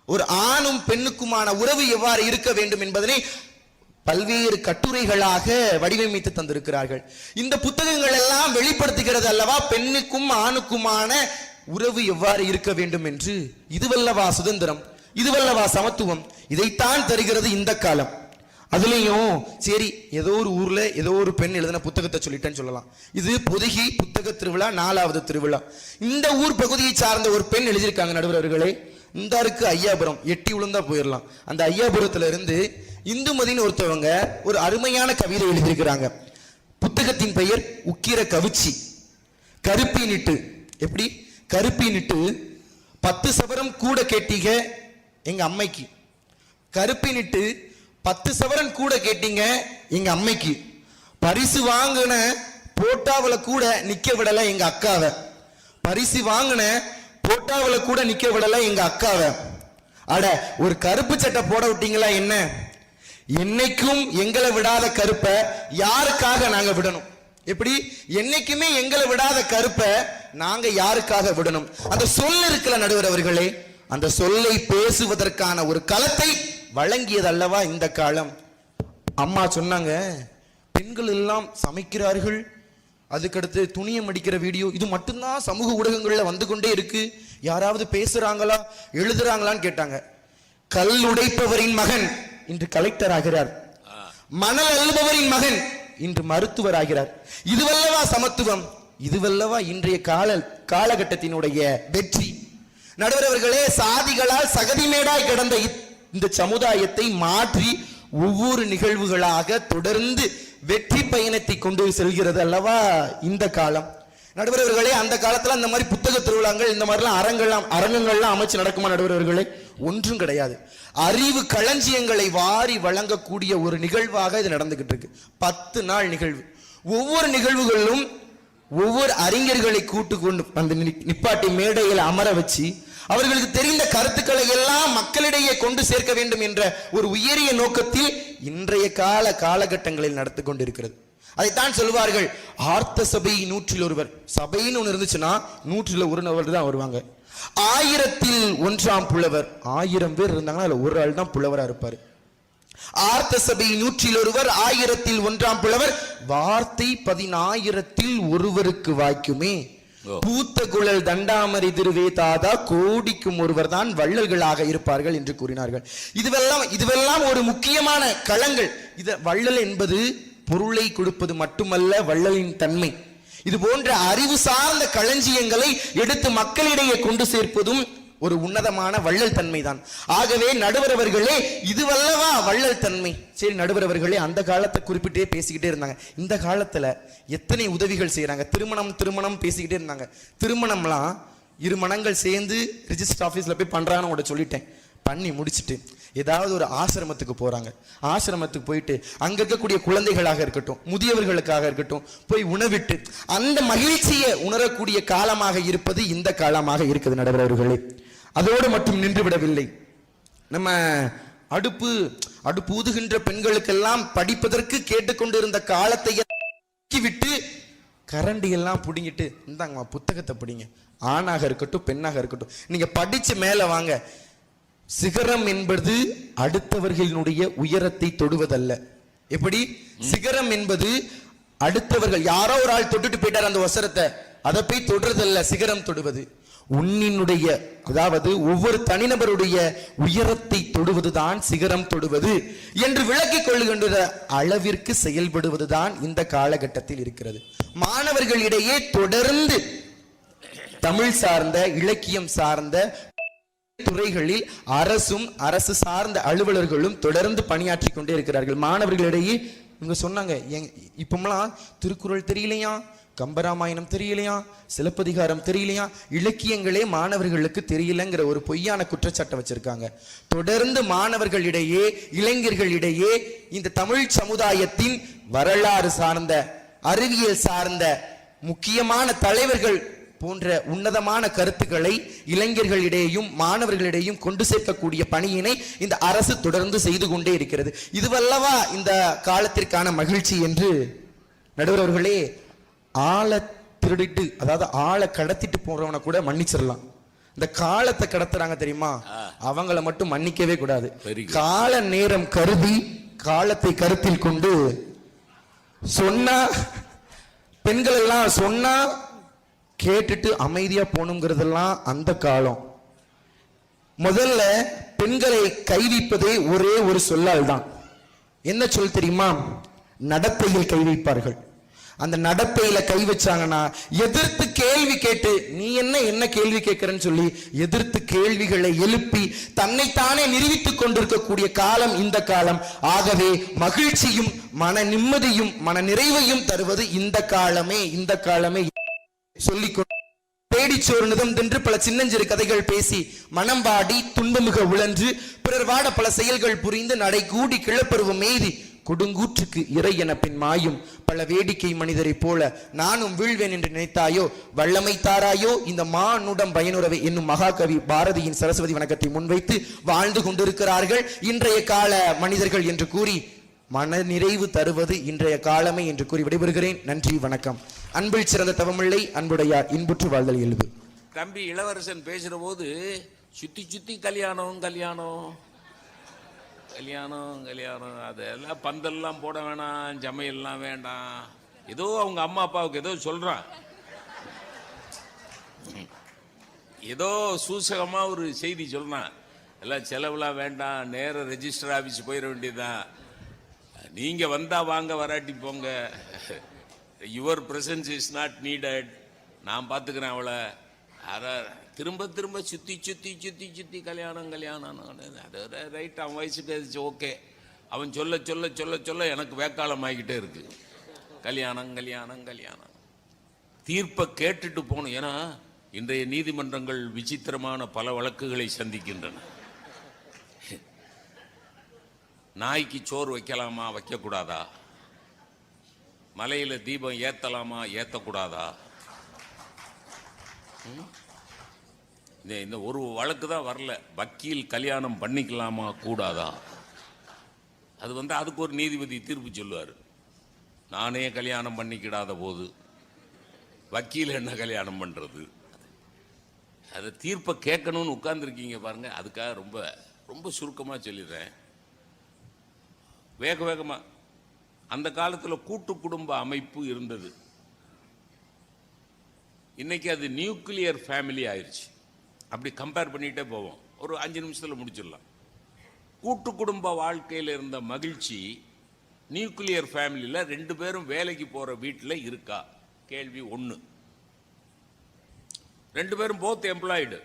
ஒரு ஆணும் பெண்ணுக்குமான உறவு எவ்வாறு இருக்க வேண்டும் என்பதனை பல்வேறு கட்டுரைகளாக வடிவமைத்து தந்திருக்கிறார்கள். இந்த புத்தகங்கள் எல்லாம் வெளிப்படுத்துகிறது அல்லவா பெண்ணுக்கும் ஆணுக்குமான உறவு எவ்வாறு இருக்க வேண்டும் என்று. இதுவல்லவா சுதந்திரம், இதுவல்லவா சமத்துவம். இதைத்தான் தருகிறது இந்த காலம். அதுலயும் சரி, ஏதோ ஒரு ஊர்ல ஏதோ ஒரு பெண் எழுதின புத்தகத்தை சொல்லிட்டேன்னு சொல்லலாம். இது பொதுகி புத்தக திருவிழா 4வது திருவிழா. இந்த ஊர் பகுதியை சார்ந்த ஒரு பெண் எழுதியிருக்காங்க நடுவர் அவர்களே. இந்த இருக்கு ஐயாபுரம், எட்டி உளுந்தா போயிடலாம். அந்த ஐயாபுரத்துல இருந்து இந்துமதின்னு ஒருத்தவங்க ஒரு அருமையான கவிதை எழுதியிருக்கிறாங்க. புத்தகத்தின் பெயர் உக்கிர கவிச்சி. கருப்பினிட்டு, எப்படி கருப்பினிட்டு 10 சவரம் கூட கேட்டீங்க எங்க அம்மைக்கு, கருப்பினிட்டு 10 சவரன் கூட கேட்டீங்க எங்க அம்மைக்கு, பரிசு வாங்கின போட்டாவல கூட நிக்க விடல எங்க அக்காவை, பரிசு வாங்கின போட்டாவல கூட நிக்க விடல எங்க அக்காவை. அட ஒரு கருப்பு சட்டை போட விட்டீங்களா என்ன? என்னைக்கும் எங்களை விடாத கருப்பை யாருக்காக நாங்க விடணும்? எப்படி என்னைக்குமே எங்களை விடாத கருப்பை நாங்க யாருக்காக விடணும்? அந்த சொல் இருக்கல நடுவர் அவர்களே, அந்த சொல்லை பேசுவதற்கான ஒரு களத்தை வழங்கியது அல்லவா இந்த காலம். அம்மா சொன்னாங்க, பெண்கள் எல்லாம் சமைக்கிறார்கள், அதுக்கடுத்து துணியை மடிக்கிற வீடியோ, இது மட்டும்தான் சமூக ஊடகங்கள்ல வந்து கொண்டே இருக்கு. யாராவது பேசுறாங்களா எழுதுறாங்களான்னு கேட்டாங்க. கல் உடைப்பவரின் மகன் இன்று கலெக்டர் ஆகிறார், மணல் அள்ளுபவரின் மகன் இன்று மருத்துவராகிறார். இதுவல்லவா சமத்துவம், இதுவல்லவா இன்றைய காலகட்டத்தினுடைய வெற்றி. நடுவர் அவர்களே, சாதிகளால் சகதிமேடாய் கிடந்த இந்த சமுதாயத்தை மாற்றி ஒவ்வொரு நிகழ்வுகளாக தொடர்ந்து வெற்றி பயணத்தை கொண்டு செல்கிறது அல்லவா இந்த காலம். நடுவர் அவர்களே, அந்த காலத்துல அந்த மாதிரி புத்தக திருவிழாங்கள் இந்த மாதிரிலாம் அரங்கங்கள்லாம் அமைச்சு நடக்குமா நடுவர் அவர்களே? ஒன்றும் கிடையாது. அறிவு களஞ்சியங்களை வாரி வழங்கக்கூடிய ஒரு நிகழ்வாக இது நடந்துகிட்டு இருக்கு. 10 நாள் நிகழ்வு. ஒவ்வொரு நிகழ்வுகளிலும் ஒவ்வொரு அறிஞர்களை கூட்டு கொண்டு அந்த நிப்பாட்டி மேடையில் அமர வச்சு அவர்களுக்கு தெரிந்த கருத்துக்களை எல்லாம் மக்களிடையே கொண்டு சேர்க்க வேண்டும் என்ற ஒரு உயரிய நோக்கத்தில் இன்றைய காலகட்டங்களில் நடத்தி கொண்டிருக்கிறது. அதைத்தான் சொல்வார்கள், ஆர்த்த சபை 100 சபைன்னு ஒன்று இருந்துச்சுன்னா 100 தான் வருவாங்க. 1000 புலவர். 1000 பேர் இருந்தாங்கன்னா அதுல ஒரு ஆள் தான் புலவரா இருப்பாரு. ஆர்த்த சபை 100 1000 புலவர். வார்த்தை 10,000 வாய்க்குமே. பூத்த குழல் தண்டாமரை திருவே தாதா கோடிக்கும் ஒருவர் தான் வள்ளல்களாக இருப்பார்கள் என்று கூறினார்கள். இதுவெல்லாம் ஒரு முக்கியமான களங்கள். வள்ளல் என்பது பொருளை கொடுப்பது மட்டுமல்ல, வள்ளலின் தன்மை. இது போன்ற அறிவு சார்ந்த களஞ்சியங்களை எடுத்து மக்களிடையே கொண்டு சேர்ப்பதும் ஒரு உன்னதமான வள்ளல் தன்மை தான். ஆகவே நடுவர் அவர்களே, இதுவல்லவா வள்ளல் தன்மை. சரி நடுவர் அவர்களே, அந்த காலத்தை குறிப்பிட்டே பேசிக்கிட்டே இருந்தாங்க. இந்த காலத்துல எத்தனை உதவிகள் செய்யறாங்க. திருமணம் பேசிக்கிட்டே இருந்தாங்க. திருமணம்லாம் 2 மனங்கள் சேர்ந்து ரிஜிஸ்டர் ஆபீஸ்ல போய் பண்றான்னு கூட சொல்லிட்டேன். பண்ணி முடிச்சுட்டு ஏதாவது ஒரு ஆசிரமத்துக்கு போறாங்க. ஆசிரமத்துக்கு போயிட்டு அங்க இருக்கக்கூடிய குழந்தைகளாக இருக்கட்டும், முதியவர்களுக்காக இருக்கட்டும், போய் உணவிட்டு அந்த மகிழ்ச்சியை உணரக்கூடிய காலமாக இருப்பது இந்த காலமாக இருக்குது நடுவர் அவர்களே. அதோடு மட்டும் நின்று விடவில்லை. நம்ம அடுப்பு ஊதுகின்ற பெண்களுக்கெல்லாம் படிப்பதற்கு கேட்டுக்கொண்டிருந்த காலத்தை விட்டு கரண்டி எல்லாம் புடிங்கிட்டு, இந்தாங்க புத்தகத்தை படிங்க, ஆணாக இருக்கட்டும் பெண்ணாக இருக்கட்டும், நீங்க படிச்சு மேல வாங்க. சிகரம் என்பது அடுத்தவர்களுடைய உயரத்தை தொடுவதல்ல. எப்படி? சிகரம் என்பது அடுத்தவர்கள் யாரோ ஒரு ஆள் தொட்டுட்டு போயிட்டார் அந்த வசரத்தை, அதை போய் தொடுறதல்ல சிகரம் தொடுவது. உன்னினுடைய, அதாவது ஒவ்வொரு தனிநபருடைய உயரத்தை தொடுவதுதான் சிகரம் தொடுவது என்று விளக்கிக் கொள்ளுகின்ற அளவிற்கு செயல்படுவதுதான் இந்த காலகட்டத்தில் இருக்கிறது. மாணவர்களிடையே தொடர்ந்து தமிழ் சார்ந்த இலக்கியம் சார்ந்த துறைகளில் அரசும் அரசு சார்ந்த அலுவலர்களும் தொடர்ந்து பணியாற்றி கொண்டே இருக்கிறார்கள். மாணவர்களிடையே இவங்க சொன்னாங்க, இப்பமெல்லாம் திருக்குறள் தெரியலையா, கம்பராமாயணம் தெரியலையா, சிலப்பதிகாரம் தெரியலையா, இலக்கியங்களே மாணவர்களுக்கு தெரியலங்கிற ஒரு பொய்யான குற்றச்சாட்டை வச்சிருக்காங்க. தொடர்ந்து மாணவர்களிடையே இளைஞர்களிடையே இந்த தமிழ் சமுதாயத்தின் வரலாறு சார்ந்த அறிவியல் சார்ந்த முக்கியமான தலைவர்கள் போன்ற உன்னதமான கருத்துக்களை இளைஞர்களிடையும் மாணவர்களிடையும் கொண்டு சேர்க்கக்கூடிய பணியினை இந்த அரசு தொடர்ந்து செய்து கொண்டே இருக்கிறது. இதுவல்லவா இந்த காலத்திற்கான மகிழ்ச்சி என்று நடுவர் அவர்களே, ஆளை திருடிட்டு, அதாவது ஆளை கடத்திட்டு போறவனை கூட மன்னிச்சிடலாம். இந்த காலத்தை கடத்துறாங்க தெரியுமா, அவங்கள மட்டும் மன்னிக்கவே கூடாது. கால நேரம் கருதி காலத்தை கருத்தில் கொண்டு சொன்னா பெண்கள் எல்லாம் சொன்னா கேட்டுட்டு அமைதியா போகணுங்கிறதெல்லாம் அந்த காலம். முதல்ல பெண்களை கைவிப்பதே ஒரே ஒரு சொல்லால் தான். என்ன சொல் தெரியுமா? நடத்தையில் கை வைப்பார்கள். அந்த நடத்தையில கை வச்சாங்கன்னா எதிர்த்து கேள்வி கேட்டு, நீ என்ன கேள்வி கேட்கிறன்னு சொல்லி எதிர்த்து கேள்விகளை எழுப்பி தன்னைத்தானே நிரூபித்துக் கொண்டிருக்கக்கூடிய காலம் இந்த காலம். ஆகவே மகிழ்ச்சியும் மன நிம்மதியும் மன நிறைவையும் தருவது இந்த காலமே சொல்லிக் தேடிச்சோறு நிதம் தின்று பல சின்னஞ்சிறு கதைகள் பேசி மனம் வாடி துன்பமிக உழன்று பிறர் வாட பல செயல்கள் புரிந்து நடை கூடி கிளப்பருவம் மீதி கொடுங்கூற்றுக்கு இறை என பின் மாயும் பல வேடிக்கை மனிதரை போல நானும் வீழ்வேன் என்று நினைத்தாயோ, வல்லமை தாராயோ இந்த மானுடம் பயனுறவை என்னும் மகாகவி பாரதியின் சரஸ்வதி வணக்கத்தை முன்வைத்து வாழ்ந்து கொண்டிருக்கிறார்கள் இன்றைய கால மனிதர்கள் என்று கூறி மன நிறைவு தருவது இன்றைய காலமே என்று கூறி விடைபெறுகிறேன். நன்றி, வணக்கம். அன்பில் சிறந்த தவமில்லை, அன்புடையார் இன்புற்று வாழ்தல் இயல்பு. தம்பி இளவரசன் பேசுற போது சுத்தி கல்யாணம் அதெல்லாம் பந்தல்லாம் போட வேணாம், ஜமையெல்லாம் வேண்டாம், ஏதோ அவங்க அம்மா அப்பாவுக்கு ஏதோ சொல்றான், ஏதோ சூசகமா ஒரு செய்தி சொல்றான், எல்லாம் செலவுலாம் வேண்டாம், நேர ரெஜிஸ்டர் ஆபீஸ் போயிட வேண்டியதுதான். நீங்க வந்தா வாங்க, வராட்டி போங்க. Your presence is not needed. நான் பார்த்துக்கிறேன் அவளை. அதான் திரும்ப திரும்ப சுத்தி சுத்தி சுத்தி சுத்தி கல்யாணம் கல்யாணம். அது ரைட், அவன் வயசுக்கு ஓகே. அவன் சொல்ல சொல்ல சொல்ல சொல்ல எனக்கு வேக்காலம் ஆகிக்கிட்டே இருக்கு. கல்யாணம் கல்யாணம் கல்யாணம். தீர்ப்பை கேட்டுட்டு போகணும். ஏன்னா இன்றைய நீதிமன்றங்கள் விசித்திரமான பல வழக்குகளை சந்திக்கின்றன. நாய்க்கு சோறு வைக்கலாமா, வைக்கக்கூடாதா? மலையில தீபம் ஏத்தலாமா, ஏத்தக்கூடாதா? இந்த ஒரு வழக்கு தான் வரல. வக்கீல் கல்யாணம் பண்ணிக்கலாமா, கூடாதா? அது அதுக்கு ஒரு நீதிபதி தீர்ப்பு சொல்லுவார். நானே கல்யாணம் பண்ணிக்கிடாத போது வக்கீல் என்ன கல்யாணம் பண்றது? அதை தீர்ப்பை கேட்கணும்னு உட்கார்ந்துருக்கீங்க பாருங்க. அதுக்காக ரொம்ப ரொம்ப சுருக்கமாக சொல்லிடுறேன். வேக வேகமா. அந்த காலத்தில் கூட்டு குடும்ப அமைப்பு இருந்தது. இன்னைக்கு அது நியூக்ளியர் ஃபேமிலி ஆயிடுச்சு. அப்படி கம்பேர் பண்ணிட்டே போவோம். ஒரு 5 நிமிஷத்தில் முடிச்சிடலாம். கூட்டு குடும்ப வாழ்க்கையில் இருந்த மகிழ்ச்சி நியூக்ளியர் ஃபேமிலியில் 2 பேரும் வேலைக்கு போற வீட்டில் இருக்கா? கேள்வி 1. 2 பேரும் போத் எம்ப்ளாய்டு.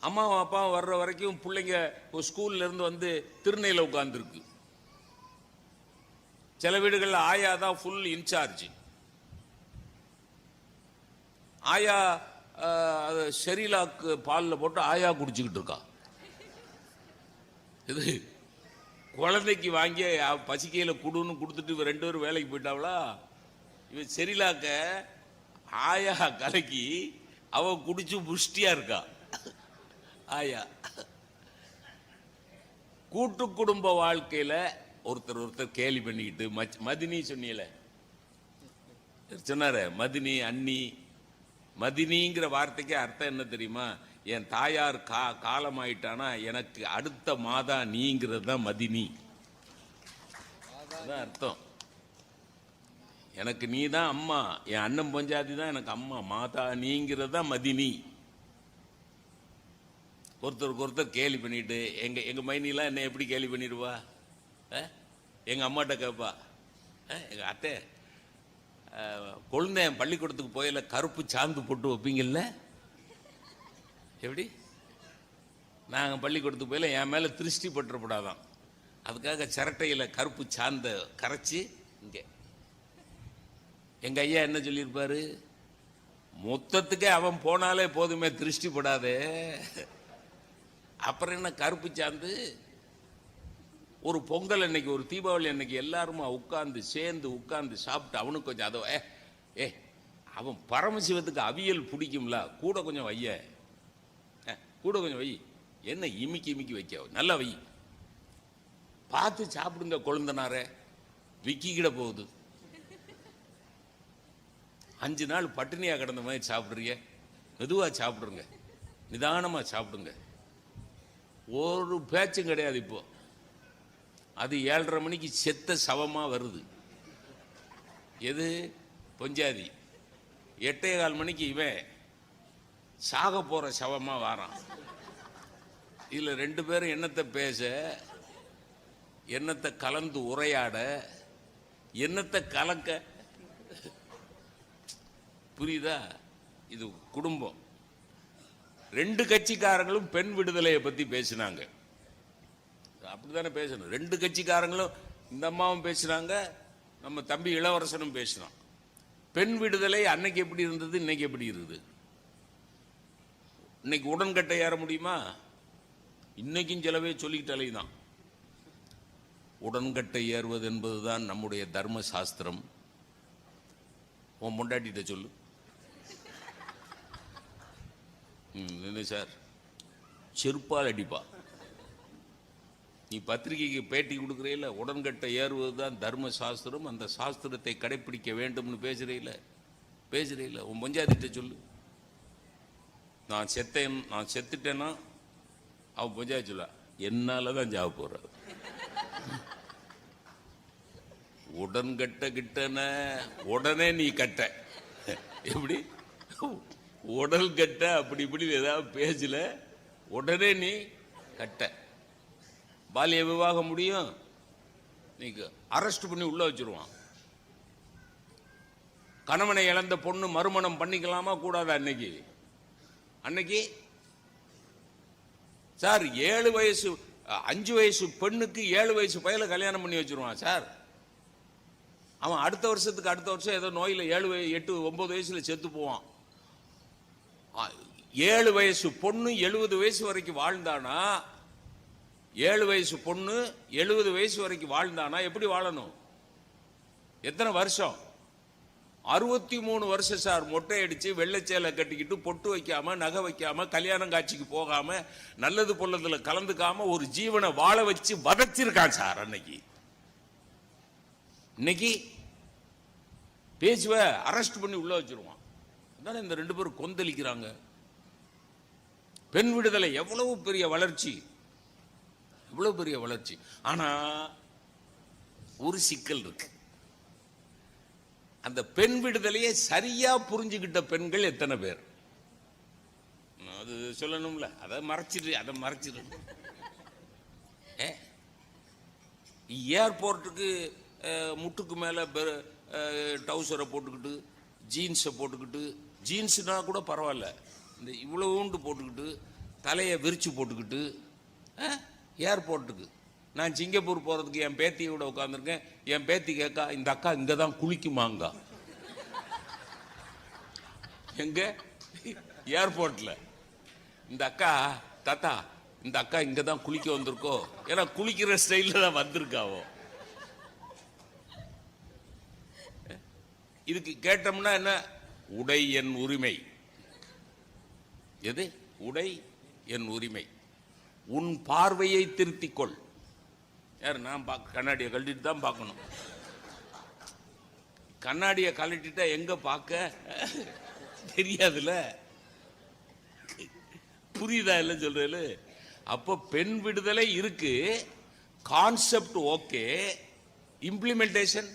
அம்மாவும் அப்பாவும் வர்ற வரைக்கும் பிள்ளைங்க ஸ்கூல்ல இருந்து திருநெல்வேலியில் உட்கார்ந்துருக்கு. சில வீடுகளில் ஆயா தான் ஃபுல் இன்சார்ஜ். ஆயா ஷெரிலாக்கு பாலில் போட்டு ஆயா குடிச்சுக்கிட்டு இருக்கா. இது குழந்தைக்கு வாங்கி பசிக்கையில் குடுன்னு கொடுத்துட்டு இவ 2 பேரும் வேலைக்கு போயிட்டாவளா. இவன் ஷெரிலாக்க ஆயா கலக்கி அவ குடிச்சு புஷ்டியா இருக்கா ஆயா. கூட்டு குடும்ப வாழ்க்கையில ஒருத்தர் ஒருத்தர் கேலி பண்ணிக்கிட்டு மதினி சொன்னீல சொன்னார, மதினி அண்ணி. மதினிங்கிற வார்த்தைக்கு அர்த்தம் என்ன தெரியுமா? என் தாயார் காலமாயிட்டானா எனக்கு அடுத்த மாதா நீங்கிறது தான் மதினி. அதான் அர்த்தம். எனக்கு நீ தான் அம்மா, என் அண்ணன் பஞ்சாதி தான் எனக்கு அம்மா, மாதா நீங்கிறது தான் மதினி. ஒருத்தருக்கு ஒருத்தர் கேலி பண்ணிட்டு எங்க மைனிலாம் என்ன எப்படி கேலி பண்ணிடுவா? எங்க அம்மாட்ட கேட்பா, எங்க அத்தை குழந்தை பள்ளிக்கூடத்துக்கு போயில கருப்பு சாந்து போட்டு வைப்பீங்கல்ல, எப்படி? நாங்கள் பள்ளிக்கூடத்துக்கு போயில என் மேலே திருஷ்டி பட்டுறப்படாதான், அதுக்காக சிரட்டையில் கருப்பு சாந்த கரைச்சி இங்கே. எங்க ஐயா என்ன சொல்லியிருப்பாரு? மொத்தத்துக்கே அவன் போனாலே போதுமே, திருஷ்டி படாதே, அப்புறம் என்ன கருப்பு சாந்து? ஒரு பொங்கல் அன்னைக்கு, ஒரு தீபாவளி அன்னைக்கு எல்லாருமா சேர்ந்து உட்கார்ந்து சாப்பிட்டு அவனுக்கு கொஞ்சம் அதை அவன் பரமசிவத்துக்கு அவியல் பிடிக்கும்ல, கூட கொஞ்சம் வைய, கூட கொஞ்சம் வை, என்ன இமிக்கி இமிக்கி வைக்க, நல்லா வை, பார்த்து சாப்பிடுங்க குழந்தனார, விக்கிக்கிட போகுது. 5 நாள் பட்டினியா கிடந்த மாதிரி சாப்பிடுறீங்க, மெதுவா சாப்பிடுங்க, நிதானமா சாப்பிடுங்க, ஒரு பேச்சும் கிடையாது. இப்போ அது 7:30 மணிக்கு செத்த சவமா வருது. எது? பொஞ்சாதி. 8:15 மணிக்கு இவன் சாக போற சவமா வாரான். இதுல 2 பேரும் என்னத்தை பேச, என்னத்தை கலந்து உரையாட, என்னத்தை கலக்க, புரியுதா? இது குடும்பம். 2 கட்சிக்காரங்களும் பெண் விடுதலையை பத்தி பேசினாங்க. அப்படித்தானே பேசணும். 2 கட்சிக்காரங்களும், இந்த அம்மாவும் பேசுறாங்க, நம்ம தம்பி இளவரசனும் பேசினான். பெண் விடுதலை அன்னைக்கு எப்படி இருந்தது, இன்னைக்கு எப்படி இருக்குது? இன்னைக்கு உடன்கட்டை ஏற முடியுமா? இன்னைக்கும் சிலவே சொல்லிக்கிட்டாலே தான். உடன்கட்டை ஏறுவது என்பதுதான் நம்முடைய தர்ம சாஸ்திரம். உன் முண்டாட்டிட்ட சொல்லு. என்ன சார், செருப்பால் அடிப்பா. நீ பத்திரிகைக்கு பேட்டி கொடுக்குறீல, உடன்கட்டை ஏறுவது தான் தர்ம சாஸ்திரம், அந்த சாஸ்திரத்தை கடைப்பிடிக்க வேண்டும்னு பேசுறீல, உன் பஞ்சாயத்திட்ட சொல்லு. நான் செத்துட்டேன்னா அவன் பஞ்சாயத்து சொல்ல, என்னால தான் ஜாவ போற. உடன்கட்ட கிட்டன உடனே நீ கட்ட, எப்படி உடல் கட்ட, அப்படி இப்படி ஏதாவது பேசல, உடனே நீ கட்ட. பாலிய விவாகம் முடியும், நீங்க அரெஸ்ட் பண்ணி உள்ள வச்சிருவான். கணவனை இழந்த பொண்ணு மறுமணம் பண்ணிக்கலாமா கூடாதா? அன்னைக்கு சார் 7 வயசு 5 வயசு பெண்ணுக்கு 7 வயசு பையல கல்யாணம் பண்ணி வச்சிருவான் சார். அவன் அடுத்த வருஷம் ஏதோ நோயில 7 8 9 வயசுல செத்து போவான். 7 வயசு பொண்ணு 70 வயசு வரைக்கும் வாழ்ந்தானா, 7 வயசு பொண்ணு 70 வயசு வரைக்கும் வாழ்ந்தானா எப்படி வாழணும்? எத்தனை வருஷம்? 63 வருஷம் சார். மொட்டை அடிச்சு வெள்ளைச்சேலை கட்டிக்கிட்டு பொட்டு வைக்காம நகை வைக்காம கல்யாணம் காட்சிக்கு போகாம நல்லது பொல்லதுல கலந்துக்காம ஒரு ஜீவனை வாழ வச்சு வதச்சிருக்கான் சார். இன்னைக்கு பேசுவ அரெஸ்ட் பண்ணி உள்ள வச்சிருவான். அதான இந்த 2 பேரும் கொந்தளிக்கிறாங்க. பெண் விடுதலை எவ்வளவு பெரிய வளர்ச்சி, இவ்வளவு பெரிய வளர்ச்சி. ஆனா ஒரு சிக்கல் இருக்கு. அந்த பெண் விடுதலையை சரியா புரிஞ்சுக்கிட்ட பெண்கள் எத்தனை பேர்? அது சொல்லணும்ல. அதை மறைச்சிரு. ஏர்போர்ட்டுக்கு முட்டுக்கு மேல டவுசரை போட்டுக்கிட்டு ஜீன்ஸை போட்டுக்கிட்டு, ஜீன்ஸ்னா கூட பரவாயில்ல, இந்த இவ்வளவுண்டு போட்டுக்கிட்டு தலையை விரிச்சு போட்டுக்கிட்டு ஏர்போர்ட்டுக்கு. நான் சிங்கப்பூர் போறதுக்கு என் பேத்தியோட உட்காந்துருக்கேன். என் பேத்தி கேட்கா, இந்த அக்கா இங்க தான் குளிக்குமாங்க. எங்க? ஏர்போர்ட்ல. இந்த அக்கா, தாத்தா இந்த அக்கா இங்க தான் குளிக்க வந்திருக்கோ, ஏன்னா குளிக்கிற ஸ்டைல்ல தான் வந்திருக்காவோ. இதுக்கு கேட்டோம்னா என்ன? உடை என் உரிமை. எது? உடை என் உரிமை. உன் பார்வையை திருத்திக்கொள். யார்? நான் கண்ணாடியை கழட்டிட்டு தான் பார்க்கணும். கண்ணாடியை கழட்டிட்டா எங்க பார்க்க தெரியாதுல. புரியுதா இல்ல சொல்றது? அப்போ பெண் விடுதலை இருக்கு, கான்செப்ட் ஓகே, இம்ப்ளிமெண்டேஷன்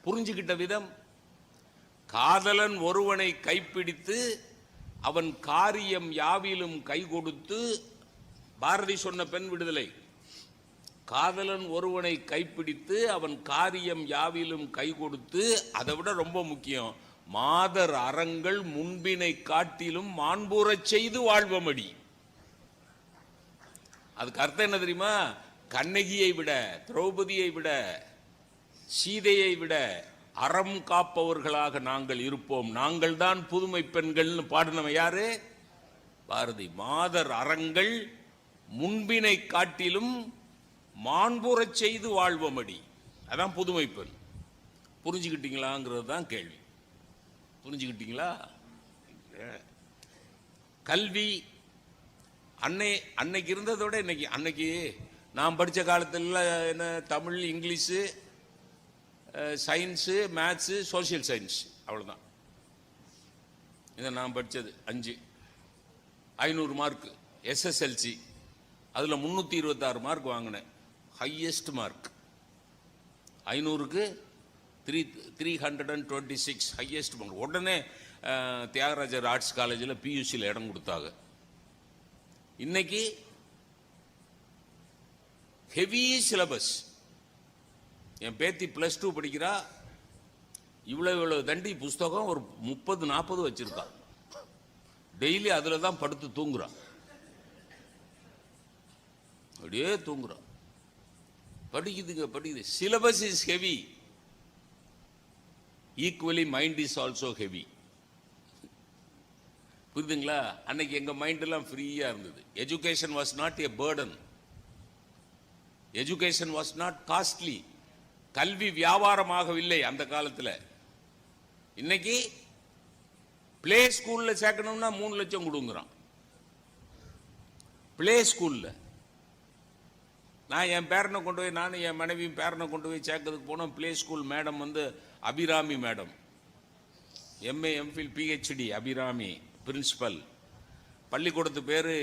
புரிஞ்சுக்கிட்ட விதம். காதலன் ஒருவனை கைப்பிடித்து அவன் காரியம் யாவிலும் கை கொடுத்து, பாரதி சொன்ன பெண் விடுதலை. காதலன் ஒருவனை கைப்பிடித்து அவன் காரியம் யாவிலும் கை கொடுத்து, அதை விட ரொம்ப முக்கியம், மாதர் அறங்கள் முன்பினை காட்டிலும் மாண்புறச் செய்து வாழ்வமடி. அதுக்கு அர்த்தம் என்ன தெரியுமா? கண்ணகியை விட, திரௌபதியை விட, சீதையை விட அறம் காப்பவர்களாக நாங்கள் இருப்போம், நாங்கள் தான் புதுமை பெண்கள்னு பாடினவன் யாரு? பாரதி. மாதர் அறங்கள் முன்பினை காட்டிலும் மாண்புறச் செய்து வாழ்வமடி, அதான் புதுமை பெண். புரிஞ்சுக்கிட்டீங்களாங்கிறது தான் கேள்வி. புரிஞ்சுக்கிட்டீங்களா? கல்வி அன்னைக்கு இருந்ததோட இன்னைக்கு, அன்னைக்கு நான் படித்த காலத்தில் என்ன, Tamil, English, science, maths, social science, அவ்வளோதான். இதை நான் படித்தது 500 மார்க் எஸ்எஸ்எல்சி. அதில் 326 மார்க் வாங்கினேன், ஹையஸ்ட் மார்க். 500க்கு 326 highest mark. உடனே தியாகராஜர் ஆர்ட்ஸ் காலேஜில் பியூசியில் இடம் கொடுத்தாங்க. இன்னைக்கு ஹெவி சிலபஸ். என் பேத்தி +2 படிக்கிறா. இவ்வளவு தண்டி புஸ்தகம் ஒரு 30-40 வச்சிருக்கா. டெய்லி அதில் தான் படுத்து தூங்குறான். அப்படியே தூங்குறான். படிக்குது. Syllabus is heavy, equally mind is also heavy. புரியுதுங்களா? அன்னைக்கு எங்க மைண்ட் எல்லாம் ஃப்ரீயா இருந்தது. Education was not a burden, education was not costly. கல்வி வியாபாரமாகவில்லை அந்த காலத்தில். இன்னைக்கு பிளே ஸ்கூல்ல சேர்க்கணும்னா 3 லட்சம் கொடுங்கிறான். பிளே ஸ்கூல்ல நான் என் பேரனை கொண்டு போய், நானும் என் மனைவியும் பேரனை கொண்டு போய் சேர்க்கறதுக்கு போனோம். பிளே ஸ்கூல் மேடம் வந்து Abirami madam, MA MPhil PhD Abirami principal. பள்ளிக்கூடத்து பேரு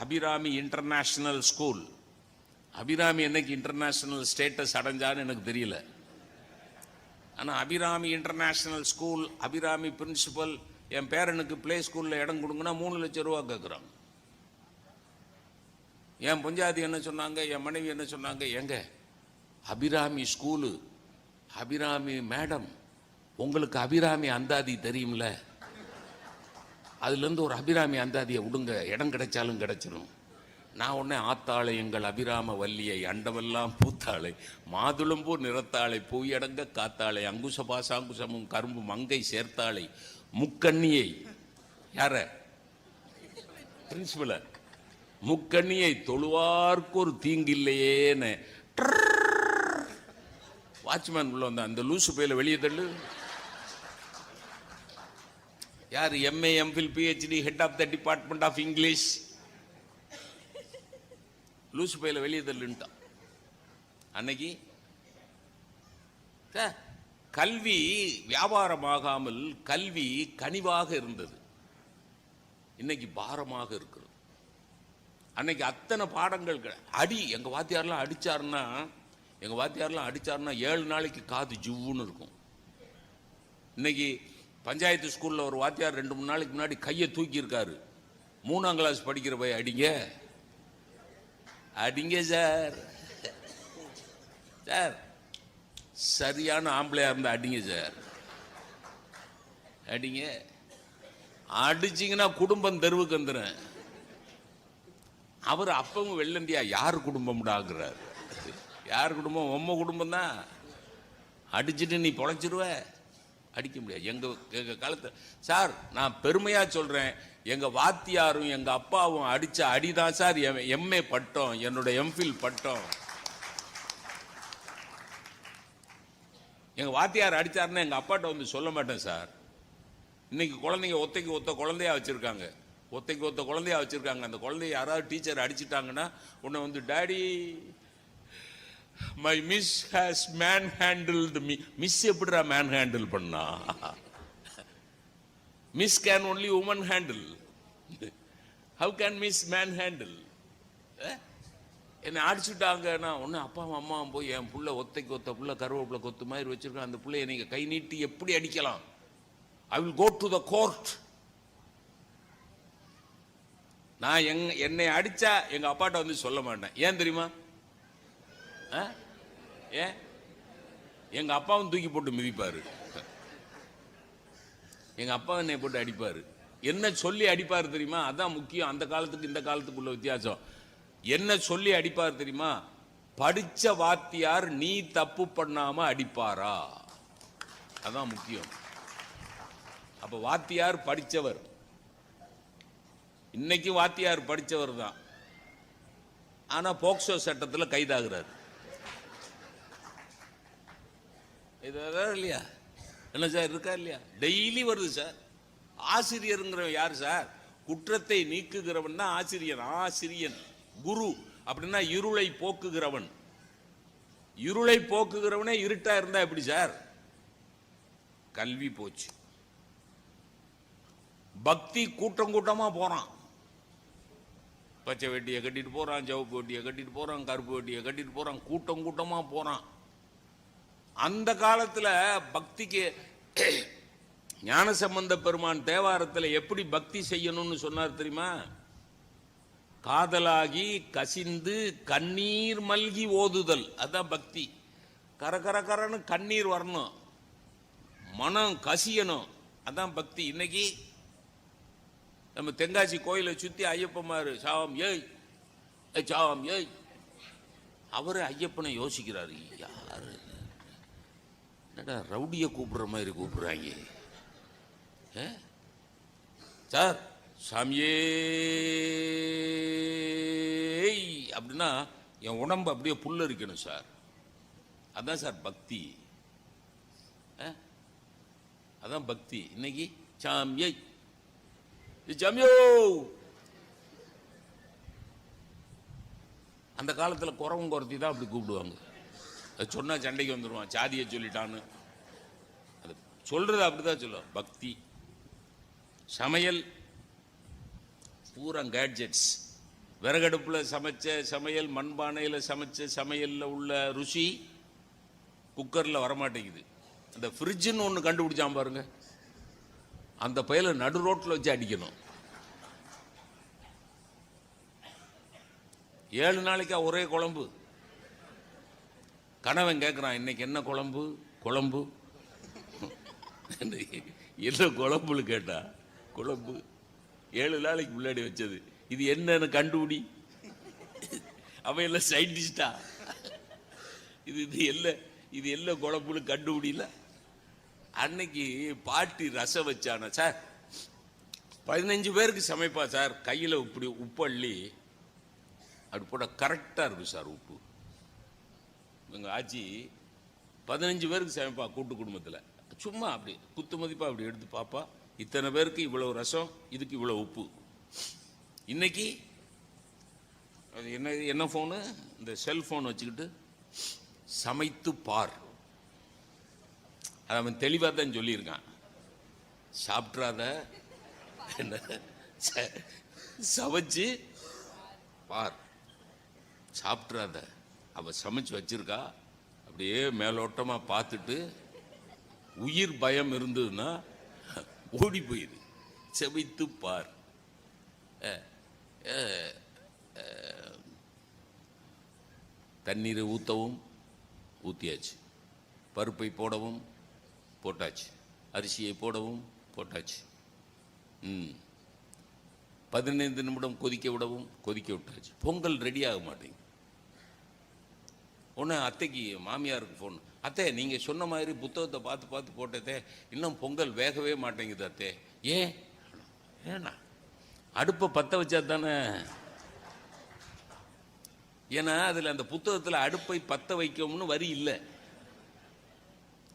அபிராமி இன்டர்நேஷனல் ஸ்கூல். அபிராமி என்னைக்கு இன்டர்நேஷனல் ஸ்டேட்டஸ் அடைஞ்சான்னு எனக்கு தெரியல. ஆனால் Abirami international school, Abirami principal, என் பேரனுக்கு பிளே ஸ்கூலில் இடம் கொடுங்கன்னா 3 லட்சம் ரூபா கேட்குறாங்க. என் பஞ்சாயத்து என்ன சொன்னாங்க, என் மனைவி என்ன சொன்னாங்க, எங்க அபிராமி ஸ்கூலு, அபிராமி மேடம். உங்களுக்கு அபிராமி அந்தாதி தெரியும்ல, அதுலேருந்து ஒரு அபிராமி அந்தாதியை விடுங்க, இடம் கிடைச்சாலும் கிடைச்சிடும். நான் உடனே ஆத்தாளை எங்கள் அபிராம வல்லியை அண்டமெல்லாம் பூத்தாளை மாதுளம்பூ நிறத்தாளை பூயடங்க காத்தாளை அங்குச பாசாங்குசமும் கரும்பு மங்கை சேர்த்தாளை முக்கண்ணியை, யார பிரின்சிபல, முக்கண்ணியை தொழுவார்க்கு ஒரு தீங்கில்லையேன்னு வாட்ச்மேன் உள்ள வந்த அந்த லூசு பையில வெளியே தள்ளு. யார்? MA MPhil PhD head of the department of English. லூசு பையில வெளியே தள்ளுட்டான். அன்னைக்கு கல்வி வியாபாரமாகாமல் கல்வி கனிவாக இருந்தது, இன்னைக்கு பாரமாக இருக்கிறது. அன்னைக்கு அத்தனை பாடங்கள் அடி. எங்க வாத்தியாரெல்லாம் அடிச்சாருன்னா 7 நாளைக்கு காது ஜுவ்வுன்னு இருக்கும். இன்னைக்கு பஞ்சாயத்து ஸ்கூல்ல ஒரு வாத்தியார் 2-3 நாளைக்கு முன்னாடி கையை தூக்கி இருக்காரு. 3ஆம் கிளாஸ் படிக்கிற போய் அடிங்க அடிங்க சார், சார் சரியான ஆம்பளையா இருந்தா அடிங்க சார், அடிங்க. அடிச்சிங்கன்னா குடும்பம் தெருவுக்கு வந்துடும். அவர் அப்பவும் வெள்ளந்தியா யார் குடும்பம்டாங்கிறார். யார் குடும்பம்? உம்ம குடும்பம் தான். அடிச்சுட்டு நீ பொழைச்சிருவ, அடிக்க முடியாது. எங்க காலத்து சார், நான் பெருமையா சொல்றேன், எங்க வாத்தியாரும் எங்க அப்பாவும் அடிச்ச அடிதான் சார் எம்ஏ பட்டம், என்னோட எம்ஃபில் பட்டம். எங்க வாத்தியார் அடிச்சாருன்னா எங்க அப்பாட்ட வந்து சொல்ல மாட்டேன் சார். இன்னைக்கு குழந்தைங்க ஒத்தைக்கு ஒத்த குழந்தையா வச்சிருக்காங்க, ஒத்தைக்கு ஒத்த குழந்தையா வச்சிருக்காங்க. அந்த குழந்தைய யாராவது டீச்சர் அடிச்சிட்டாங்கன்னா உன்னை வந்து daddy my miss has man handled me. Miss எப்படிடா மேன் ஹேண்டில் பண்ணா? Miss can only woman handle. How can miss man handle? என்னை அடிச்சுட்டாங்கன்னா ஒன்று அப்பாவும் அம்மாவும் போய் என் புள்ள ஒத்தைக்கு ஒத்த புள்ள கருவேப்பிலை கொத்து மாதிரி வச்சிருக்கேன், அந்த பிள்ளைய நீங்க கை நீட்டி எப்படி அடிக்கலாம்? I will go to the court. நான் என்னை அடிச்சா எங்க அப்பாட்ட வந்து சொல்ல மாட்டேன். ஏன் தெரியுமா? ஏன்? எங்க அப்பாவும் தூக்கி போட்டு மிதிப்பாரு, எங்க அப்பா என்னை போட்டு அடிப்பாரு. என்ன சொல்லி அடிப்பாரு தெரியுமா? அதான் முக்கியம். அந்த காலத்துக்கு இந்த காலத்துக்குள்ள வித்தியாசம். என்ன சொல்லி அடிப்பார் தெரியுமா? படிச்ச வாத்தியார் நீ தப்பு பண்ணாம அடிப்பாரா? அதான் முக்கியம். அப்ப வாத்தியார் படிச்சவர். இன்னைக்கு வாத்தியார் படிச்சவர் தான், ஆனா போக்சோ சட்டத்தில் கைதாகிறார். இது இல்லையா? என்ன சார் இருக்கா இல்லையா? டெய்லி வருது சார். ஆசிரியருங்கிறவன் யார் சார்? குற்றத்தை நீக்குகிறவன் தான் ஆசிரியன். ஆசிரியன் குரு அப்படின்னா இருளை போக்குகிறவன். இருளை போக்குகிறவனே இருட்டா இருந்தா எப்படி சார்? கல்வி போச்சு. பக்தி கூட்டம் கூட்டமா போறான். பச்சை வெட்டியை கட்டிட்டு போறான், சிவப்பு வெட்டியை கட்டிட்டு போறான், கருப்பு வெட்டியை கட்டிட்டு போறான், கூட்டம் கூட்டமா போறான். அந்த காலத்துல பக்திக்கு ஞானசம்பந்த பெருமான் தேவாரத்தில் எப்படி பக்தி செய்யணும்னு சொன்னார் தெரியுமா? காதலாகி கசிந்து கண்ணீர் மல்கி ஓதுதல், அதான் பக்தி. கரன்னு கண்ணீர் வரணும், மனம் கசியணும், அதான் பக்தி. இன்னைக்கு நம்ம தென்காசி கோயிலை சுத்தி ஐயப்பமாரு சாவம் ஏய் சாவம் ஏய், அவரு ஐயப்பனை யோசிக்கிறாரு, யாரு என்னடா ரவுடிய கூப்பிடுற மாதிரி கூப்பிடுறாங்க சார், சாமியே அப்படின்னா என் உடம்பு அப்படியே புல்ல இருக்கணும் சார், அதான் சார் பக்தி. அதான் பக்தி. இன்னைக்கு சாமியை சாமியோ. அந்த காலத்தில் குறவும் குறத்தி தான் அப்படி கூப்பிடுவாங்க. அது சொன்னா சண்டைக்கு வந்துடுவான், சாதியை சொல்லிட்டான்னு. அது சொல்றது அப்படிதான் சொல்லுவோம். பக்தி. சமையல் பூரா கேட்ஜெட்ஸ். விறகடுப்புல சமைச்ச சமையல், மண்பானையில் சமைச்ச சமையல்ல உள்ள ருசி குக்கர்ல வரமாட்டேங்குது. அந்த ஃப்ரிட்ஜுன்னு ஒன்று கண்டுபிடிச்சான் பாருங்க, அந்த பையில நடு ரோட்டில் வச்சு அடிக்கணும். 7 நாளைக்கா ஒரே குழம்பு. கணவன் கேட்குறான், இன்னைக்கு என்ன குழம்பு? குழம்பு என்ன குழம்புன்னு கேட்டா, குழம்பு 7 நாளைக்கு முன்னாடி வச்சது, இது என்னன்னு கண்டுபிடி. அவன் எல்லாம் சயின்டிஸ்டா, இது என்ன குழம்புன்னு கண்டுபிடில. அன்னைக்கு பாட்டி ரசம் வச்சான சார், 15 பேருக்கு சமைப்பா சார், கையில் இப்படி உப்பு அள்ளி அப்படி போட கரெக்டாக இருக்கும் சார் உப்பு. எங்கள் ஆச்சி 15 பேருக்கு சமைப்பா கூட்டு குடும்பத்தில். சும்மா அப்படி குத்து மதிப்பா அப்படி எடுத்து பாப்பா, இத்தனை பேருக்கு இவ்வளவு ரசம், இதுக்கு இவ்வளவு உப்பு. இன்னைக்கு அது என்ன ஃபோனு, இந்த செல்ஃபோன் வச்சுக்கிட்டு சமைத்து பார். அது அவன் தெளிவாக தான் சொல்லியிருக்கான். சாப்பிட்றாத, என்ன சமைச்சு பார், சாப்பிட்றாத. அவ சமைச்சு வச்சிருக்கா, அப்படியே மேலோட்டமா பார்த்துட்டு உயிர் பயம் இருந்ததுன்னா ஓடி போயிரு, செவித்து பார். தண்ணீரை ஊற்றவும் ஊற்றியாச்சு, பருப்பை போடவும் போட்டாச்சு, அரிசியை போடவும் போட்டாச்சு. 15 நிமிடம் கொதிக்க விடவும் கொதிக்க விட்டாச்சு. பொங்கல் ரெடி ஆக மாட்டேங்குது. ஒன்று அத்தைக்கு மாமியாருக்கு ஃபோன், அத்தை நீங்கள் சொன்ன மாதிரி புத்தகத்தை பார்த்து பார்த்து போட்டதே, இன்னும் பொங்கல் வேகவே மாட்டேங்குது அத்தை. ஏன்னா அடுப்பை பற்ற வச்சா தானே. ஏன்னா அதில் அந்த புத்தகத்தில் அடுப்பை பற்ற வைக்கணும்னு வரி இல்லை.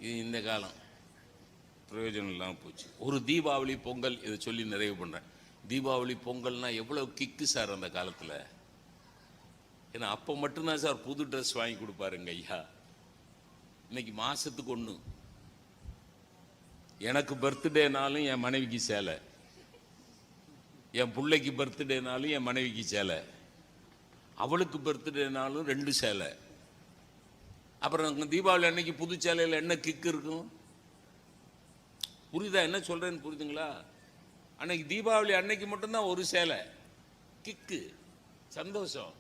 இது இந்த காலம் பிரயோஜனம் இல்லாமல் போச்சு. ஒரு தீபாவளி பொங்கல் இதை சொல்லி நிறைவு பண்ணுறேன். தீபாவளி பொங்கல்னா எவ்வளவு கிக்கு சார் அந்த காலத்தில். ஏன்னா அப்போ மட்டும்தான் சார் புது ட்ரெஸ் வாங்கி கொடுப்பாருங்க ஐயா. இன்னைக்கு மாசத்துக்கு ஒன்று. எனக்கு பர்த்டேனாலும் என் மனைவிக்கு சேலை, என் பிள்ளைக்கு பர்த்டேனாலும் என் மனைவிக்கு சேலை, அவளுக்கு பர்த்டேனாலும் 2 சேலை. அப்புறம் தீபாவளி அன்னைக்கு புது சேலையில் என்ன கிக்கு இருக்கும்? புரியுதா என்ன சொல்றேன்னு? புரியுதுங்களா? அன்னைக்கு தீபாவளி அன்னைக்கு மட்டும்தான் ஒரு சேலை, கிக்கு, சந்தோஷம்.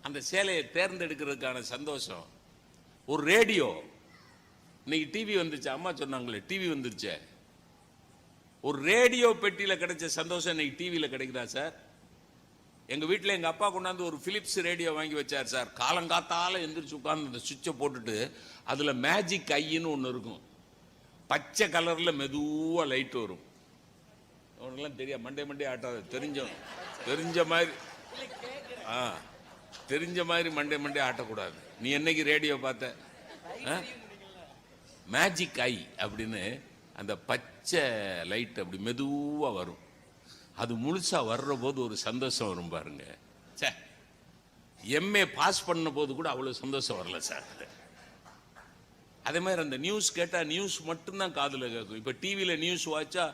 அந்த சேலையை தேர்ந்தெடுக்கிறதுக்கான சந்தோஷம். ஒரு ரேடியோ, இன்னைக்கு டிவி வந்துச்சு, அம்மா சொன்னாங்களே டிவி வந்துருச்சு. ஒரு ரேடியோ பெட்டியில் கிடைச்ச சந்தோஷம் இன்னைக்கு டிவியில் கிடைக்குதா சார்? எங்க வீட்டில் எங்க அப்பா கொண்டாந்து ஒரு பிலிப்ஸ் ரேடியோ வாங்கி வச்சார் சார். காலங்காத்தால எந்திரிச்சு உட்காந்து அந்த சுவிட்சை போட்டுட்டு அதுல மேஜிக் ஐன்னு ஒன்று இருக்கும், பச்சை கலர்ல மெதுவா லைட் வரும். அவனுக்கெல்லாம் தெரியாது, மண்டே ஆட்டாது, தெரிஞ்ச மாதிரி மண்டே ஆட்டக்கூடாது. நீ என்னைக்கு ரேடியோ பார்த்த? மேஜிக் ஐ அப்படின்னு அந்த பச்சை லைட் அப்படி மெதுவா வரும். அது முழுசா வர்ற போது ஒரு சந்தோஷம் வரும் பாருங்க. எம்ஏ பாஸ் பண்ண போது கூட அவ்வளவு சந்தோஷம் வரல சார். அதே மாதிரி அந்த நியூஸ் கேட்டா நியூஸ் மட்டும்தான் காதுல கேட்கும். இப்ப டிவியில நியூஸ் வாச்சா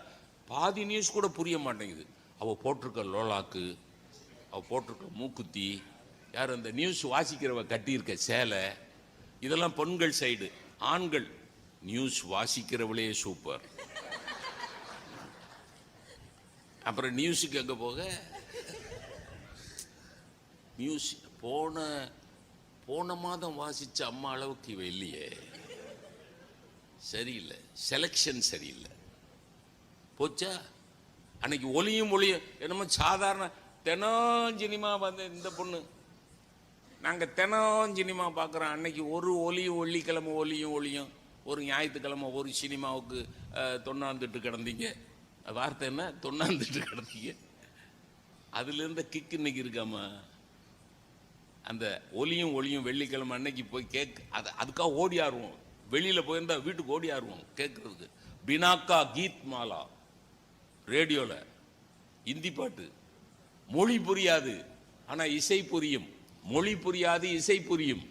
பாதி நியூஸ் கூட புரிய மாட்டேங்குது. அவ போட்டிருக்க லோலாக்கு, அவ போட்டிருக்க மூக்குத்தி, யார் அந்த நியூஸ் வாசிக்கிறவ கட்டியிருக்க சேலை, இதெல்லாம் பெண்கள் சைடு. ஆண்கள் நியூஸ் வாசிக்கிறவளே சூப்பர். அப்புறம் நியூஸுக்கு எங்க போக? நியூஸ் போன மாதம் வாசிச்ச அம்மா அளவுக்கு இவ இல்லையே, சரியில்லை, செலக்ஷன் சரியில்லை. போச்சா? அன்னைக்கு ஒளியும் என்னமோ சாதாரண தினம் சினிமா வந்து இந்த பொண்ணு நாங்கள் தினம் சினிமா பார்க்குறோம். அன்னைக்கு ஒரு வெள்ளிக்கிழமை ஒளியும் ஒரு ஞாயிற்றுக்கிழமை ஒரு சினிமாவுக்கு தொண்ணாந்துட்டு கிடந்தீங்க. வார்த்தை என்ன? தொண்ணாந்துட்டு கிடந்தீங்க. அதுல இருந்த கிக் இன்னைக்கு இருக்காமா? அந்த ஒளியும் வெள்ளிக்கிழமை அன்னைக்கு போய் அதுக்காக ஓடி ஆடுவோம். வெளியில போயிருந்தா வீட்டுக்கு ஓடி ஆடுவோம் கேட்கறதுக்கு. பினாக்கா கீத் மாலா ரேடியோல இந்தி பாட்டு, மொழி புரியாது ஆனா இசை புரியும், மொழி புரியாது இசை புரியும்.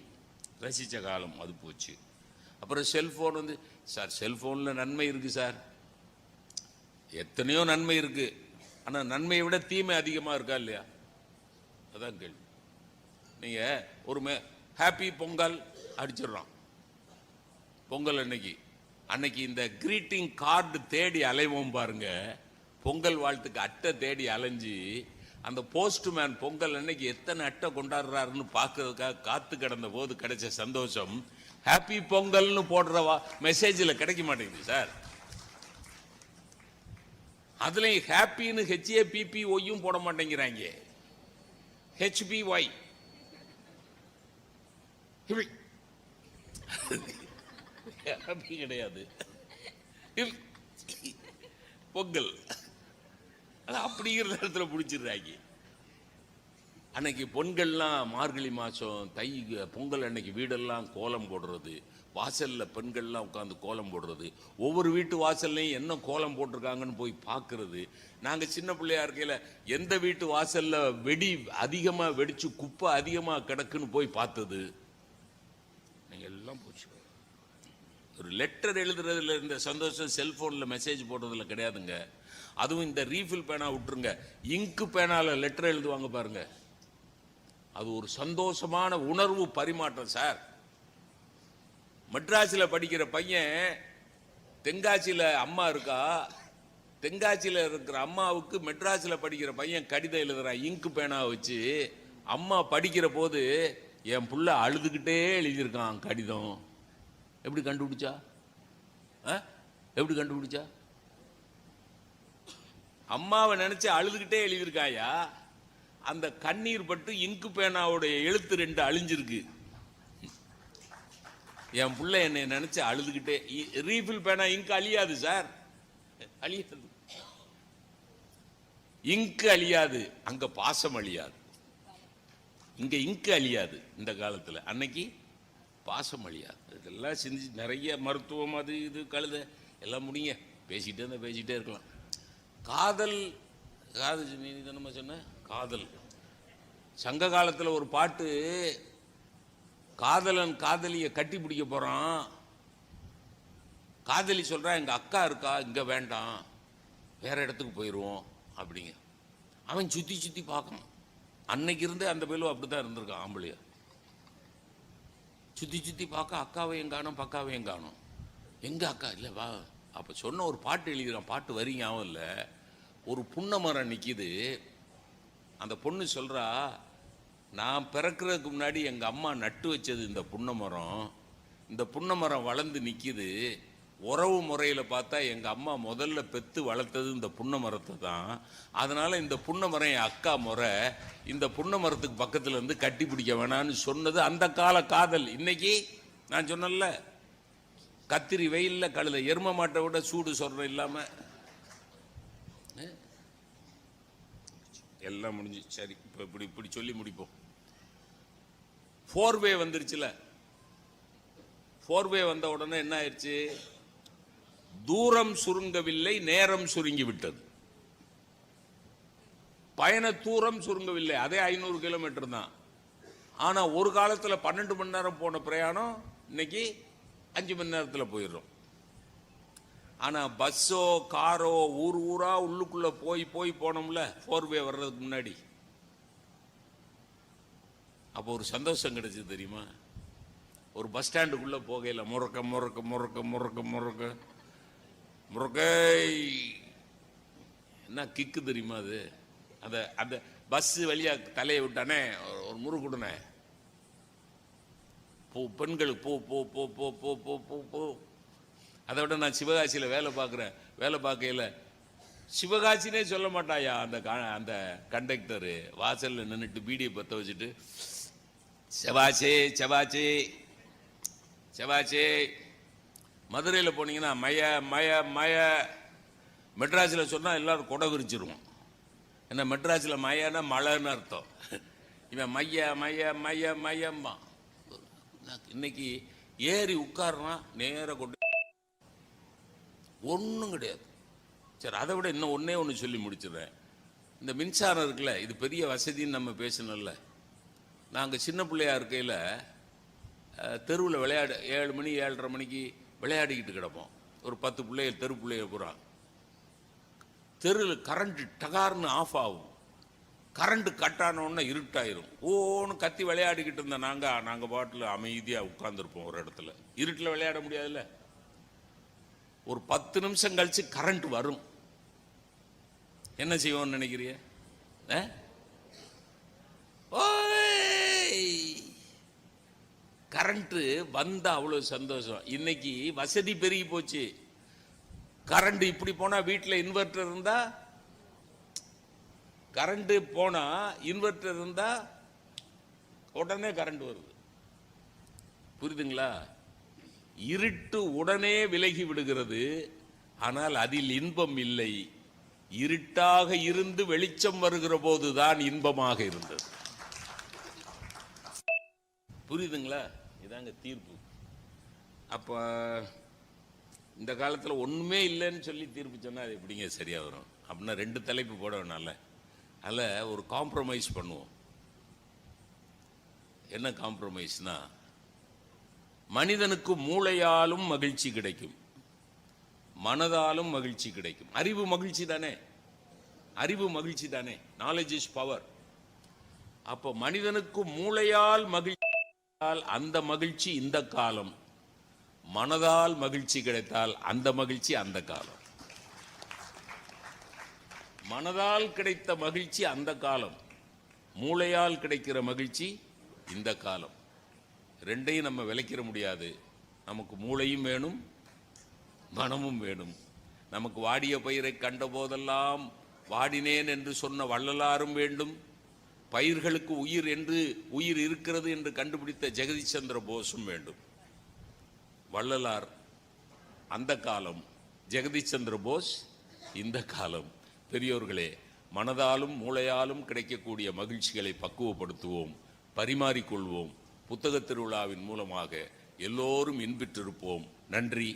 ரசிச்ச காலம் அது போச்சு. அப்புறம் செல்போன் வந்து சார், செல்போன்ல நன்மை இருக்கு சார், எத்தனையோ நன்மை இருக்கு. ஆனா நன்மையை விட தீமை அதிகமா இருக்கா இல்லையா? அதான் கேள்வி. நீங்க ஒரு ஹாப்பி பொங்கல் அடிச்சிடறான். பொங்கல் அன்னைக்கு இந்த கிரீட்டிங் கார்டு தேடி அலைவோம் பாருங்க. பொங்கல் வாழ்த்துக்கு அட்டை தேடி அலைஞ்சு அந்த போஸ்ட்மேன் பொங்கல் அன்னைக்கு எத்தனை அட்டை கொண்டாடுறாருன்னு பார்க்கறதுக்காக காத்து கிடந்த போது கிடைச்ச சந்தோஷம் ஹாப்பி பொங்கல்னு போடுற மெசேஜில் கிடைக்க மாட்டேங்குது சார். அதுலயும் ஹாப்பின்னு HAPPY போட மாட்டேங்கிறாங்க, HBY. ஹாப்பி கிடையாது, பொங்கல். அப்படிங்கிற நேரத்தில் பிடிச்சிடுறாங்க. அன்னைக்கு பொண்கள்லாம் மார்கழி மாதம் பொங்கல் அன்னைக்கு வீடெல்லாம் கோலம் போடுறது, வாசலில் பெண்கள்லாம் உட்காந்து கோலம் போடுறது, ஒவ்வொரு வீட்டு வாசல்லையும் என்ன கோலம் போட்டிருக்காங்கன்னு போய் பார்க்கறது. நாங்கள் சின்ன பிள்ளையா இருக்கையில் எந்த வீட்டு வாசலில் வெடி அதிகமாக வெடிச்சு குப்பை அதிகமாக கிடக்குன்னு போய் பார்த்தது. நீங்கள் எல்லாம் போச்சு. ஒரு லெட்டர் எழுதுறதுல இருந்த சந்தோஷம் செல்ஃபோனில் மெசேஜ் போடுறதுல கிடையாதுங்க. அதுவும் இந்த ரீஃபில் பேனா விட்டுருங்க, இங்கு பேனால லெட்டர் எழுதுவாங்க பாருங்க, அது ஒரு சந்தோஷமான உணர்வு பரிமாற்றம் சார். மெட்ராஸில் படிக்கிற பையன் தென்காசியில் அம்மா இருக்கா, தென்காசியில் இருக்கிற அம்மாவுக்கு மெட்ராஸில் படிக்கிற பையன் கடிதம் எழுதுறான் இங்கு பேனாவை வச்சு. அம்மா படிக்கிற போது என் புள்ள அழுதுகிட்டே எழுதியிருக்கான் கடிதம். எப்படி கண்டுபிடிச்சா? எப்படி கண்டுபிடிச்சா? அம்மாவை நினைச்சு அழுதுகிட்டே எழுதியிருக்காயா. அந்த கண்ணீர் பட்டு இங்கு பேனாவுடைய எழுத்து 2 அழிஞ்சிருக்கு. என் புள்ள என்னை நினைச்சு அழுதுகிட்டே. ரீஃபில் பேனா இங்கு அழியாது சார், அழியாது. இங்கு அழியாது, அங்க பாசம் அழியாது. இங்க இங்கு அழியாது இந்த காலத்துல, அன்னைக்கு பாசம் அழியாது. இதெல்லாம் சிந்திச்சு நிறைய மருத்துவம் அது இது கழுத எல்லாம் முடிங்க, பேசிட்டே இருக்கலாம். காதல் நீ நம்ம சொன்ன காதல். சங்க காலத்துல ஒரு பாட்டு, காதலன் காதலிய கட்டி பிடிக்க போறான். காதலி சொல்றா எங்க அக்கா இருக்கா, இங்க வேண்டாம், வேற இடத்துக்கு போயிடுவோம் அப்படிங்க. அவன் சுத்தி சுத்தி பார்க்கணும். அன்னைக்கு இருந்து அந்த பேரும் அப்படித்தான் இருந்திருக்கான். ஆம்பளைய சுத்தி சுத்தி பார்க்க அக்காவையும் காணும் பக்காவையும் காணும். எங்க அக்கா இல்லை வா. அப்ப சொன்ன ஒரு பாட்டு எழுதுறான், பாட்டு வரிங்க ஆகும் இல்லை. ஒரு புன்னை மரம் நிக்குது. அந்த பொண்ணு சொல்றா, நான் பிறக்கிறதுக்கு முன்னாடி எங்க அம்மா நட்டு வச்சது இந்த புன்னை மரம். இந்த புன்னை மரம் வளர்ந்து நிக்குது. உறவு முறையில் பார்த்தா எங்க அம்மா முதல்ல பெத்து வளர்த்தது இந்த புன்னை மரத்தை தான். அதனால இந்த புன்னை மரம் என் அக்கா முறை. இந்த புன்னை மரத்துக்கு பக்கத்துல இருந்து கட்டி பிடிக்க வேணான்னு சொன்னது அந்த கால காதல். இன்னைக்கு நான் சொன்னல, கத்திரி வெயில்ல கழுத எரும மாட்டை விட சூடு சொல்ற இல்லாம எல்லாம் முடிஞ்சு. சரி, இப்போ இப்படி சொல்லி முடிப்போம். 4வே வந்துருச்சுல. 4வே வந்த உடனே என்ன ஆயிடுச்சு? தூரம் சுருங்கவில்லை, நேரம் சுருங்கி விட்டது. பயண தூரம் சுருங்கவில்லை, அதே 500 கிலோமீட்டர் தான். ஆனா ஒரு காலத்துல 12 மணி நேரம் போன பிரயாணம் இன்னைக்கு 5 மணி நேரத்தில் போயிடுறோம். ஆனா பஸ்ஸோ காரோ ஊர் ஊரா உள்ளுக்குள்ள போய் போனோம்ல 4வே வர்றதுக்கு முன்னாடி. அப்போ ஒரு சந்தோஷம் கிடைச்சது தெரியுமா? ஒரு பஸ் ஸ்டாண்டுக்குள்ள போகையில முறக்க முறக்க முறக்க முறக்க முறக்க முறக்க என்ன கிக்கு தெரியுமா? அது அந்த அந்த பஸ் வழியா தலையை விட்டானே ஒரு முறுக்குடனே பெண்களுக்கு போ போ போ போ போ போ போ போ. அதை விட நான் சிவகாசியில் வேலை பார்க்குறேன். வேலை பார்க்கையில் சிவகாசினே சொல்ல மாட்டாயா அந்த கண்டக்டரு. வாசலில் நின்றுட்டு பீடியை பற்ற வச்சுட்டு செவாச்சே செவாச்சே செவாச்சே. மதுரையில் போனீங்கன்னா மய மய மய. மெட்ராஸில் சொன்னால் எல்லாரும் கொடை விரிச்சிருவோம். ஏன்னா மெட்ராஸில் மயன்னா மழைன்னு அர்த்தம். இவன் மைய மைய மைய மையம்மா. இன்னைக்கு ஏறி உட்கார்றான், நேர கொண்டு ஒன்றும் கிடையாது. சரி, அதை விட இன்னும் ஒன்று சொல்லி முடிச்சிடுறேன். இந்த மின்சாரம் இருக்குல்ல, இது பெரிய வசதின்னு நம்ம பேசணும்ல. நாங்கள் சின்ன பிள்ளையா இருக்கையில் தெருவில் 7 மணி 7:30 மணிக்கு விளையாடிக்கிட்டு கிடப்போம். ஒரு 10 பிள்ளைகள் தெரு பிள்ளைய பூரா. தெருவில் கரண்ட் டகார்னு ஆஃப் ஆகும். கரண்ட் கட் ஆனோன்னா இருட்டாயிரும். ஓன்னு கத்தி விளையாடிக்கிட்டு இருந்த நாங்கள் பாட்டில் அமைதியாக உட்கார்ந்துருப்போம் ஒரு இடத்துல. இருட்டில் விளையாட முடியாதுல்ல. ஒரு 10 நிமிஷம் கழிச்சு கரண்ட் வரும். என்ன செய்வோம்னு நினைக்கிறீங்க? கரண்ட் வந்தா அவ்வளவு சந்தோஷம். இன்னைக்கு வசதி பெருகி போச்சு. கரண்ட் இப்படி போனா வீட்டில் இன்வெர்டர் இருந்தா, கரண்ட் போனா இன்வெர்டர் இருந்தா உடனே கரண்ட் வருது. புரியுதுங்களா? இருட்டு உடனே விலகி விடுகிறது, ஆனால் அதில் இன்பம் இல்லை. இருட்டாக இருந்து வெளிச்சம் வருகிற போதுதான் இன்பமாக இருந்தது. புரியுதுங்களா? இதாங்க தீர்ப்பு. அப்ப இந்த காலத்தில் ஒண்ணுமே இல்லைன்னு சொல்லி தீர்ப்பு சொன்னா அது எப்படிங்க சரியா வரும்? அப்படின்னா 2 தலைப்பு போட வேணாம்ல. அதில் ஒரு காம்ப்ரமைஸ் பண்ணுவோம். என்ன காம்ப்ரமைஸ்னா, மனிதனுக்கு மூளையாலும் மகிழ்ச்சி கிடைக்கும், மனதாலும் மகிழ்ச்சி கிடைக்கும். அறிவு மகிழ்ச்சி தானே, அறிவு மகிழ்ச்சி தானே, நாலேஜ் இஸ் பவர். அப்போ மனிதனுக்கு மூளையால் மகிழ்ச்சி, அந்த மகிழ்ச்சி இந்த காலம், மனதால் மகிழ்ச்சி கிடைத்தால் அந்த மகிழ்ச்சி அந்த காலம். மனதால் கிடைத்த மகிழ்ச்சி அந்த காலம், மூளையால் கிடைக்கிற மகிழ்ச்சி இந்த காலம். ரெண்டையும் நம்ம விலைக்கிற முடியாது. நமக்கு மூளையும் வேணும், மனமும் வேணும். நமக்கு வாடிய பயிரை கண்ட போதெல்லாம் வாடினேன் என்று சொன்ன வள்ளலாரும் வேண்டும். பயிர்களுக்கு உயிர் இருக்கிறது என்று கண்டுபிடித்த ஜெகதீஷ் சந்திர போஸும் வேண்டும். வள்ளலார் அந்த காலம், ஜெகதீஷ் சந்திர போஸ் இந்த காலம். பெரியோர்களே, மனதாலும் மூளையாலும் கிடைக்கக்கூடிய மகிழ்ச்சிகளை பக்குவப்படுத்துவோம், பரிமாறிக்கொள்வோம். புத்தக திருவிழாவின் மூலமாக எல்லோரும் இன்புற்றிருப்போம். நன்றி.